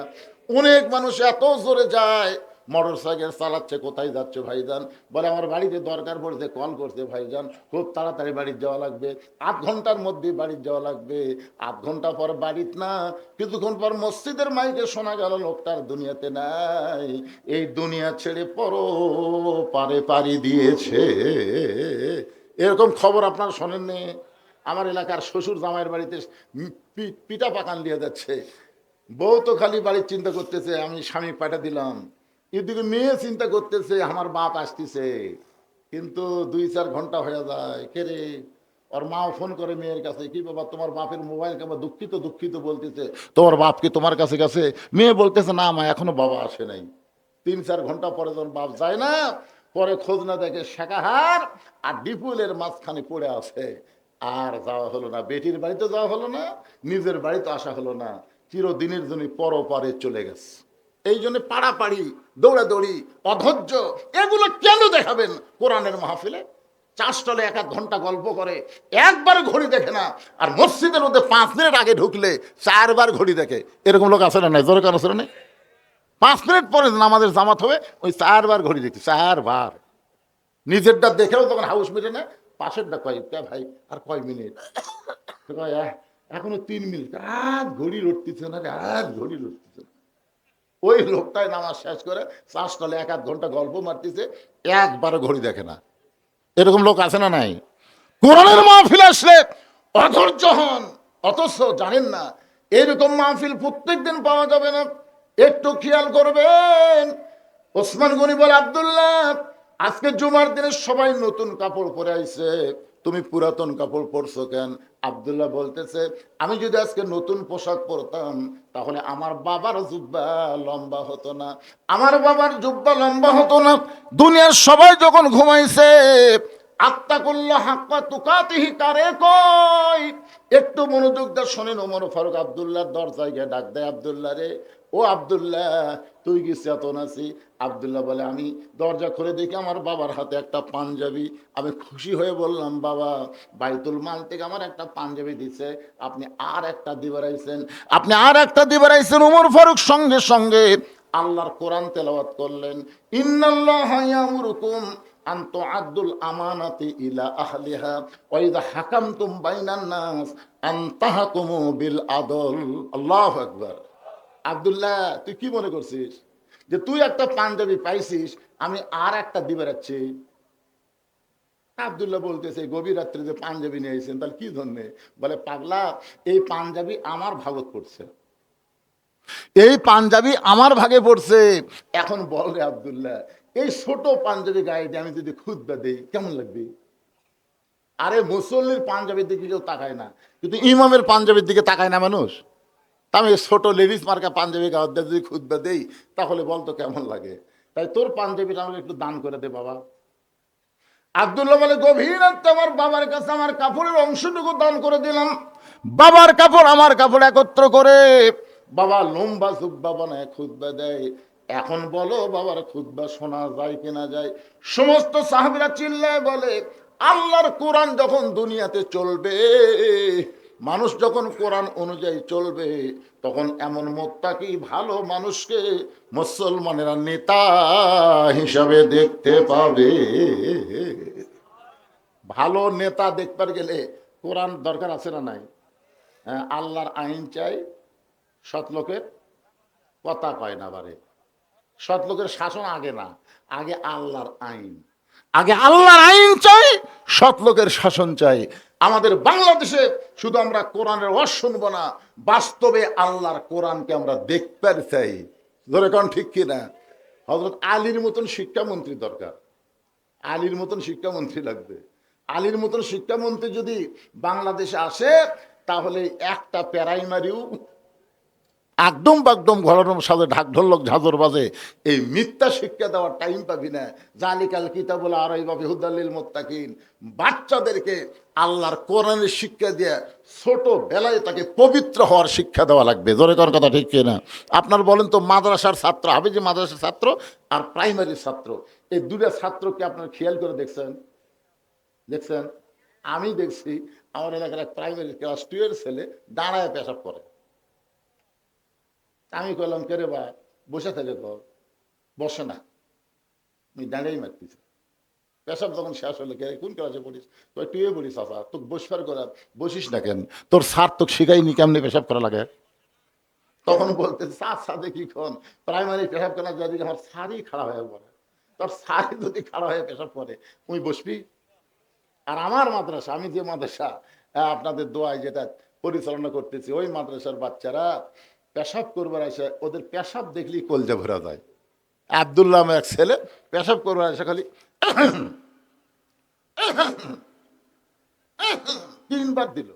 অনেক মানুষ এত জোরে যায়, মোটর সাইকেল চালাচ্ছে, কোথায় যাচ্ছে ভাইজান? বলে আমার বাড়িতে দরকার পড়ছে, কল করছে ভাইজান, খুব তাড়াতাড়ি বাড়ি যাওয়া লাগবে, 8 ঘন্টার মধ্যে বাড়ি যাওয়া লাগবে। 8 ঘন্টা পর বাড়িতে না, কিছুক্ষণ পর মসজিদের মাইকে শোনা গেল লোকটার দুনিয়াতে নাই, এই দুনিয়া ছেড়ে পরো পারে পাড়ি দিয়েছে। এরকম খবর আপনারা শোনেননি? আমার এলাকার শ্বশুর জামাইয়ের বাড়িতে পিঠা পাকান দিয়ে যাচ্ছে, বউ তো খালি বাড়ির চিন্তা করতেছে, আমি স্বামী পাঠা দিলাম, এদিকে মেয়ে চিন্তা করতেছে আমার বাপ আসতেছে, কিন্তু 2-4 ঘন্টা হয়ে যায়। কে রে? ওর মাও ফোন করে মেয়ের কাছে, কি বাবা তোমার বাপের মোবাইল কেমন দুঃখিত দুঃখিত বলতেছে, তোমার বাপ কি তোমার কাছে গেছে? মেয়ে বলতেছে না মা, এখনো বাবা আসে নাই। 3-4 ঘন্টা পরে যখন বাপ যায় না, পরে খোঁজ না দেখে শাকাহার আর ডিপুলের মাঝখানে পড়ে আছে। আর যাওয়া হলো না, বেটির বাড়িতে যাওয়া হলো না, নিজের বাড়িতে আসা হলো না, চিরদিনের জন্য পরপারে চলে গেছে। এই জন্য পাড়াপাড়ি, দৌড়াদৌড়ি, অধৈর্য, এগুলো কেন দেখাবেন কোরআনের মাহফিলে? 4 স্টলে 1-1 ঘন্টা গল্প করে, একবার ঘড়ি দেখে না। আর মসজিদের মধ্যে 5 মিনিট আগে ঢুকলে 4 বার ঘড়ি দেখে। এরকম লোক আছে না নাই? জোরে কারো আছে না? 5 মিনিট পরে আমাদের জামাত হবে, ওই 4 বার ঘড়ি দেখছি, 4 বার। নিজেরটা দেখেও তখন হাউস মিটে না, পাশেরটা কয় ভাই আর কয় মিনিট? এখনো 3 মিনিট। আর ঘড়ি লড়তেছে না, আর ঘড়ি লড়তেছে না। ওই লোকটাই নামাজ শেষ করে 4 স্টলে 1-1 ঘন্টা গল্প মারতেছে, একবারও ঘড়ি দেখে না। এরকম লোক আছে না নাই? কোরআনের মাহফিল আসলে অধৈর্য হন, অথচ জানেন না এরকম মাহফিল প্রত্যেকদিন পাওয়া যাবে না। একটু খেয়াল করবেন। ওসমান গনি বলে, আব্দুল্লাহ আজকে জুমার দিনে সবাই নতুন কাপড় পরে আইছে, তুমি পুরাতন কাপড় পরছো কেন? আব্দুল্লাহ বলতেছে, আমি যদি আজকে নতুন পোশাক পরতাম তাহলে আমার বাবার জুব্বা লম্বা হতো না, আমার বাবার জুব্বা লম্বা হতো না। দুনিয়ার সবাই যখন ঘুমাইছে, আত্তাকুল্লাহ হাক্কা তুকাতিহি কারে কয়? একটু মনোযোগ দিয়ে শোনেন। ওমর ফারুক আব্দুল্লাহর দরজায় গিয়ে ডাক দেয়, আব্দুল্লাহ রে, ও আব্দুল্লাহ তুই কি চেতন আছি? আব্দুল্লাহ বলে, আমি দরজা খুলে দেখি আমার বাবার হাতে একটা পাঞ্জাবি। আমি খুশি হয়ে বললাম, বাবা বাইতুল মাল থেকে আমার একটা পাঞ্জাবি দিছে, আপনি আর একটা দিবার আইছেন, আপনি আর একটা দিবার আইছেন। ওমর ফারুক সঙ্গে সঙ্গে আল্লাহর কোরআন তেলাওয়াত করলেন, ইন্নাল্লাহা ইয়ামুরুকুম আন তুআদ্দুল আমানাতি ইলা আহলিহা ওয়া ইযা হাকামতুম বাইনান নাস আন তাহকুমু বিল আদল। আল্লাহু আকবার। আব্দুল্লাহ তুই কি মনে করছিস যে তুই একটা পাঞ্জাবি পাইছিস, আমি আর একটা দিবে রাখছি? আব্দুল্লাহ বলতেছে, গভীর রাত্রে যে পাঞ্জাবি নিয়ে এসেছেন তাহলে কি ধরনে? বলে, পাগলা এই পাঞ্জাবি আমার ভাগত পড়ছে, এই পাঞ্জাবি আমার ভাগে পড়ছে। এখন বল রে আব্দুল্লাহ, এই ছোট পাঞ্জাবি গায়ে দিয়ে আমি যদি খুতবা দেই কেমন লাগবে? আরে মুসল্লির পাঞ্জাবির দিকে কেউ তাকায় না, কিন্তু ইমামের পাঞ্জাবির দিকে তাকায় না মানুষ। আমি ছোট লেডিস মার্কা পাঞ্জাবি গাওয়ার দিয়ে যদি খুতবা দেই তাহলে বলতো কেমন লাগে? তাই তোর পাঞ্জাবিটা আমাকে একটু দান করে দে বাবা। আব্দুল্লাহ বলে, গভীর রাতে আমার বাবার কাছে আমার কাপড়ের অংশটুকু দান করে দিলাম। বাবার কাপড় আমার কাপড় একত্র করে বাবা লম্বা জুব্বা বানায় খুতবা দেয়। এখন বলো বাবার খুতবা শোনা যায় কিনা যায়? সমস্ত সাহাবীরা চিল্লায় বলে, আল্লাহর কোরআন যখন দুনিয়াতে চলবে, মানুষ যখন কোরআন অনুযায়ী চলবে, তখন এমন মুত্তাকি ভালো মানুষকে মুসলমানেরা নেতা হিসাবে দেখতে পাবে। ভালো নেতা দেখবার গেলে কোরআন দরকার আছে না নাই? আল্লাহর আইন চাই, সৎ লোকের কথা কয় না বারে। সৎ লোকের শাসন আগে না, আগে আল্লাহর আইন, আগে আল্লাহর আইন চাই, সৎ লোকের শাসন চাই। আমাদের বাংলাদেশে শুধু আমরা কোরআনের ওয়াজ শুনবো না, বাস্তবে আল্লাহর কোরআনকে আমরা দেখতে চাই। ধরে কোন ঠিক কিনা? হযরত আলীর মতন শিক্ষামন্ত্রী দরকার, আলীর মতন শিক্ষামন্ত্রী লাগবে। আলীর মতন শিক্ষামন্ত্রী যদি বাংলাদেশে আসে, তাহলে একটা প্রাইমারিও একদম বাকদম ঘরের সাথে ঢাক ঢোলক ঝাঁঝর বাজে এই মিথ্যা শিক্ষা দেওয়ার টাইম পাবি না। জালিকাল কিতাবুল আরাইবা হুদাল্লিল মুত্তাকিন, বাচ্চাদেরকে আল্লাহর কোরআনের শিক্ষা দিয়ে ছোট বেলায় তাকে পবিত্র হওয়ার শিক্ষা দেওয়া লাগবে। জোরে কর কথা ঠিক কিনা? আপনার বলেন তো, মাদ্রাসার ছাত্র, হাফেজি মাদ্রাসার ছাত্র আর প্রাইমারির ছাত্র, এই দুটা ছাত্রকে আপনার খেয়াল করে দেখছেন? দেখছেন? আমি দেখছি আমার এলাকার এক প্রাইমারি ক্লাস 2 এর ছেলে দাঁড়ায় পেশাব করে। আমি কইলাম, কে রে বা বসে থাকে? বসে না, আমি দাঁড়িয়ে মারতেছি। পেশাব যখন শেষ হলো, কে কোন ক্লাসে পড়িস? তুই বলিস চাচা, তোকে বসবার করা, বসিস না কেন? তোর স্যার তোকে শিখাইনি কেমনি পেশাব করা লাগে? তখন বলতে স্যার সাথে কি খন প্রাইমারি পেশাব করা যদি আমার স্যারই খাড়া হয়ে পড়ে, তোর স্যারই যদি খাড়া হয়ে পেশাব করে, তুই বসবি? আর আমার মাদ্রাসা, আমি যে মাদ্রাসা আপনাদের দোয়ায় যেটা পরিচালনা করতেছি, ওই মাদ্রাসার বাচ্চারা পেশাব করবার আসে, ওদের পেশাব দেখলেই কলজা ভরা যায়। আব্দুল্লাহ এক ছেলে পেশাব করবার আসে, খালি 3 বার দিল।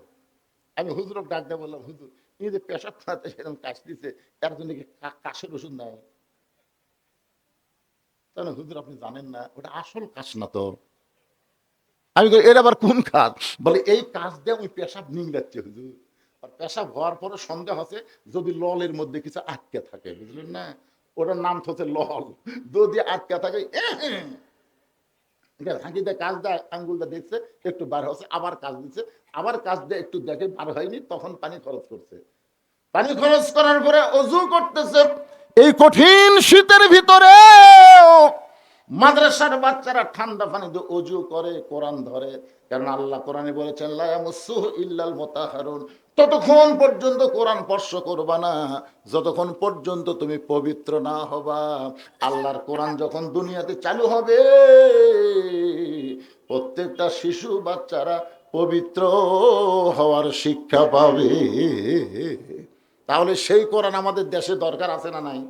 আমি হুজুরক ডাক দিয়ে বললাম, হুজুর এই যে পেশাব খাতে সেরকম কাশ দিচ্ছে, এর জন্য কি কাশের ওষুধ নাই? তাহলে হুজুর আপনি জানেন না, ওটা আসল কাশ না তো। আমি এর আবার কোন কাজ? বলে এই কাজ দিয়ে ওই পেশাব নিংড়াচ্ছে হুজুর। আর পেশাব হওয়ার পরে সন্দেহ আছে যদি ললের মধ্যে কিছু আটকে থাকে, বুঝলেন না? ওটার নাম হচ্ছে লল। যদি আটকে থাকে, হাঁকি দিয়ে কাজ দেয়, আঙ্গুলটা দেখছে একটু বার হচ্ছে, আবার কাজ দিচ্ছে, আবার কাজ দিয়ে একটু দেখে বার হয়নি, তখন পানি খরচ করছে। পানি খরচ করার পরে অজু করতেছে। এই কঠিন শীতের ভিতরে মাদ্রাসার বাচ্চারা ঠান্ডা পানি দিয়ে অজু করে, কোরআন ধরে। কারণ আল্লাহ কোরআনে বলেছেন, লা ইয়ামাসসুহু ইল্লাল মুতাহহারুন, ততক্ষণ পর্যন্ত কোরআন স্পর্শ করবা না যতক্ষণ পর্যন্ত তুমি পবিত্র না হবা। আল্লাহর কোরআন যখন দুনিয়াতে চালু হবে, প্রত্যেকটা শিশু বাচ্চারা পবিত্র হওয়ার শিক্ষা পাবে। তাহলে সেই কোরআন আমাদের দেশে দরকার আছে না নাই?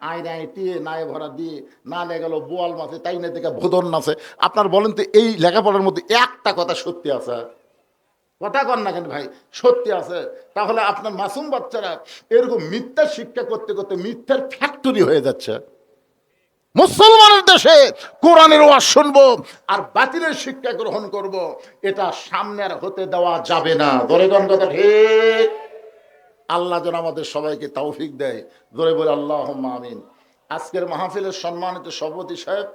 আয় নাই টিয়ে নাই ভরা দিয়ে না লেগেল বোয়াল মাছে, তাই না দেখে ভোদন নাচে। আপনার বলেন তো, এই লেখাপড়ার মধ্যে একটা কথা সত্যি আছে? কথা কন না কেন ভাই? সত্যি আছে। তাহলে আপনার মাসুম বাচ্চারা এরকম মিথ্যা শিক্ষা করতে করতে মিথ্যার ফ্যাক্টরি হয়ে যাচ্ছে। মুসলমানের দেশে কোরআনের ওয়াজ শুনবো আর বাতিলের শিক্ষা গ্রহণ করব, এটা সামনে আর হতে দেওয়া যাবে না। ধরে কোন কথা ঠিক? আল্লাহ যেন আমাদের সবাইকে তৌফিক দেয়। ধরে বলে আল্লাহুম্মা আমিন। আজকের মাহফিলের সম্মানিত সভাপতি সাহেব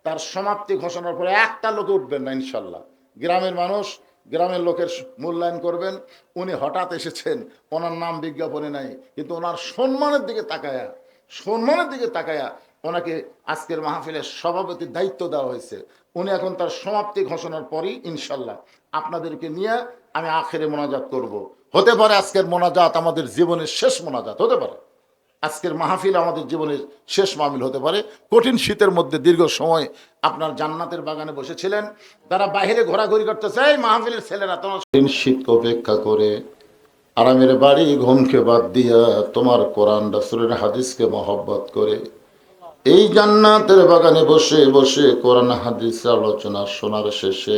তার সমাপ্তি ঘোষণার পরে একটা লোক উঠবেন না ইনশাল্লাহ। গ্রামের মানুষ, গ্রামের লোকের মূল্যায়ন করবেন। উনি হঠাৎ এসেছেন, ওনার নাম বিজ্ঞাপনে নাই, কিন্তু ওনার সম্মানের দিকে তাকায়া, সম্মানের দিকে তাকায়া ওনাকে আজকের মাহফিলের সভাপতির দায়িত্ব দেওয়া হয়েছে। উনি এখন তার সমাপ্তি ঘোষণার পরই ইনশাল্লাহ আপনাদেরকে নিয়ে আমি আখেরে মোনাজাত করব। হতে পারে আজকের মোনাজাত আমাদের জীবনের শেষ মোনাজাত হতে পারে, আজকের মাহফিল আমাদের জীবনের শেষ মাহফিল হতে পারে। কঠিন শীতের মধ্যে দীর্ঘ সময় আপনার জান্নাতের বাগানে বসেছিলেন, তারা বাইরে ঘোরাঘুরি করতে চায়, মাহফিলের ছেলেরা তোমার শীতকে উপেক্ষা করে আরামের বাড়ি ঘুমকে বাদ দিয়া তোমার কোরআন রাসূলের হাদিসকে মহব্বত করে এই জান্নাতের বাগানে বসে বসে কোরআন হাদিস আলোচনা শোনার শেষে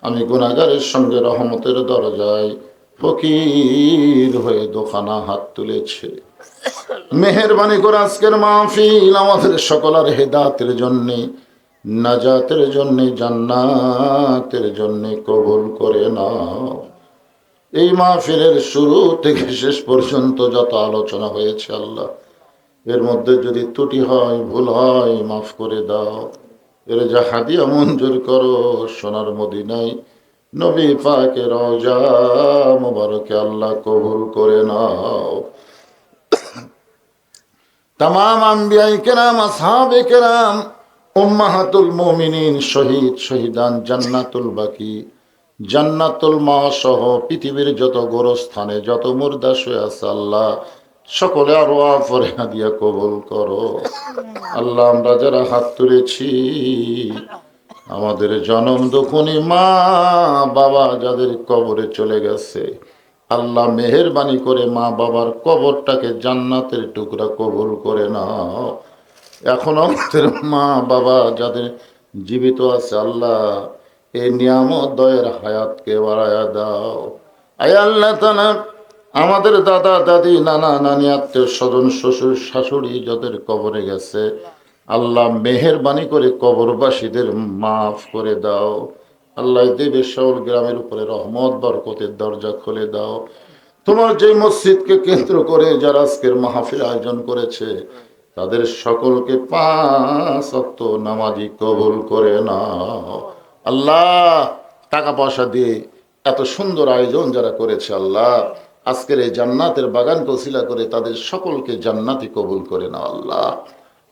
আমি গুনাহগারের সঙ্গে রহমতের দরজায় ফকির হয়ে দোকানা হাত তুলেছে। মেহেরবানি করে আজকের মাহফিল আমাদের সকলের হেদায়েতের জন্য, নাজাতের জন্য, জান্নাতের জন্য কবুল করে নাও। এই মাহফিলের শুরু থেকে শেষ পর্যন্ত যত আলোচনা হয়েছে আল্লাহ, এর মধ্যে যদি ত্রুটি হয়, ভুল হয়, মাফ করে দাও। এর যা হাদিয়া মঞ্জুর করো সোনার মদিনায় নবী পাকের রওজা মুবারকে আল্লাহ কবুল করে নাও। तमाम अंबिया किराम, असहाबे किराम, उम्माहातुल मोमिनीन, शहीद शहीदान, जन्नतुल बाकी জান্নাতুল মা সহ পৃথিবীর যত গোরস্থানে যত মুর্দা শুয়ে আছে আল্লাহ সকলে আরো পরে দিয়া কবুল করো। আল্লাহ আমরা যারা হাত তুলেছি আমাদের জনম দুখুনি মা বাবা যাদের কবরে চলে গেছে আল্লাহ মেহেরবানি করে মা বাবার কবরটাকে জান্নাতের টুকরা কবুল করে নাও। এখন আমাদের মা বাবা যাদের জীবিত আছে আল্লাহ এই নিয়ামত দয়ের হায়াতকে বাড়ায়া দাও। আয় আল্লাহ তাআলা আমাদের দাদা দাদি নানা নানি আত্মীয় স্বজন শ্বশুর শাশুড়ি যাদের কবরে গেছে আল্লাহ মেহেরবানি করে কবরবাসীদের মাফ করে দাও। আল্লাহ দেবে শাওল গ্রামের উপরে রহমত বরকতের দরজা খুলে দাও। তোমার যে মসজিদকে কেন্দ্র করে যারা আজকের মাহফিল আয়োজন করেছে তাদের সকলকে 5 ওয়াক্ত নামাজি কবুল করে নাও। আল্লাহ টাকা পয়সা দিয়ে এত সুন্দর আয়োজন যারা করেছে আল্লাহ আজকের এই জান্নাতের বাগানকে ওসিলা করে তাদের সকলকে জান্নাতি কবুল করে নাও। আল্লাহ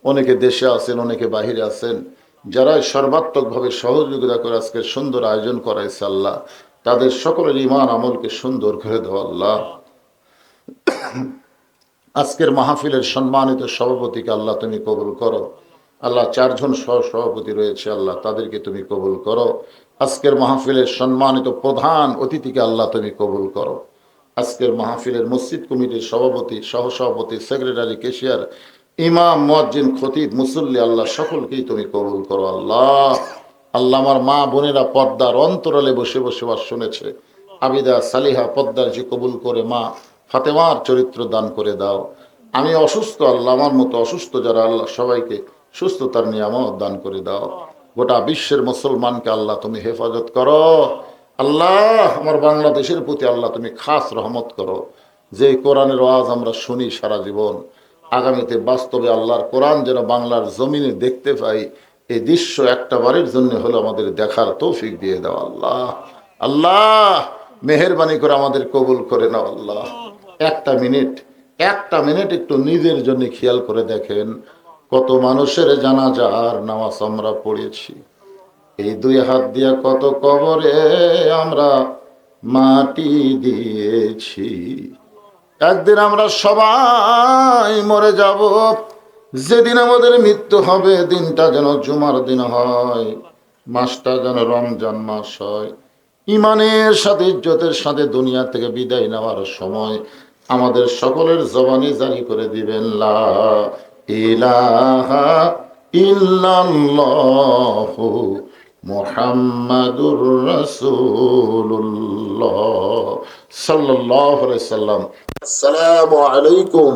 অনেকে দেশে আছেন অনেকে বাহিরে আছেন যারা সর্বাত্মকভাবে সহযোগিতা করে আজকের সুন্দর আয়োজন করাইছে আল্লাহ তাদের সকলের ঈমান আমলকে সুন্দর করে দাও। আল্লাহ আজকের মাহফিলের সম্মানিত সভাপতিকে আল্লাহ তুমি কবুল করো। আল্লাহ 4 জন সভাপতি রয়েছে আল্লাহ তাদেরকে তুমি কবুল করো। আজকের মাহফিলের সম্মানিত প্রধান অতিথিকে আল্লাহ তুমি কবুল করো। আজকের মাহফিলের মসজিদ কমিটির সভাপতি সহসভাপতি সেক্রেটারি কেশিয়ার ইমাম মুয়াজ্জিন খতিব মুসল্লি আল্লাহ সকলকেই তুমি কবুল করো। আল্লাহ আল্লাহ আমার মা বোনেরা পর্দার অন্তরালে বসে বসে বাস শুনেছে আবিদা সালিহা পর্দার যে কবুল করে মা ফাতেমার চরিত্র দান করে দাও। আমি অসুস্থ আল্লাহ আমার মতো অসুস্থ যারা আল্লাহ সবাইকে সুস্থতার নিয়ামত দান করে দাও। গোটা বিশ্বের মুসলমানকে আল্লাহ তুমি হেফাজত করো। আল্লাহ আমার বাংলাদেশের প্রতি আল্লাহ তুমি খাস রহমত করো। যে কোরআনের ওয়াজ আমরা শুনি সারা জীবন আগামীতে বাস্তবে আল্লাহর কোরআন যেন বাংলার জমিনে দেখতে পাই এই দৃশ্য একটা বারের জন্য হলো আমাদের দেখার তৌফিক দিয়ে দাও। আল্লাহ আল্লাহ মেহেরবানি করে আমাদের কবুল করে নাও। আল্লাহ একটা মিনিট একটু নিজের জন্য খেয়াল করে দেখেন কত মানুষের জানাজার নামাজ আমরা পড়েছি। এই 2 হাত দিয়া কত কবরে আমরা মাটি দিয়েছি। একদিন আমরা সবাই মরে যাব। যেদিন আমাদের মৃত্যু হবে দিনটা যেন জুমার দিন হয়, মাসটা যেন রমজান মাস হয়। ইমানের সাথে ইজ্জতের সাথে দুনিয়া থেকে বিদায় নেওয়ার সময় আমাদের সকলের জবানে জারি করে দিবেন লা ইলাহা ইল্লাল্লাহু মুহাম্মাদুর রাসূলুল্লাহ সাল্লাল্লাহু আলাইহি সাল্লাম। আসসালামু আলাইকুম।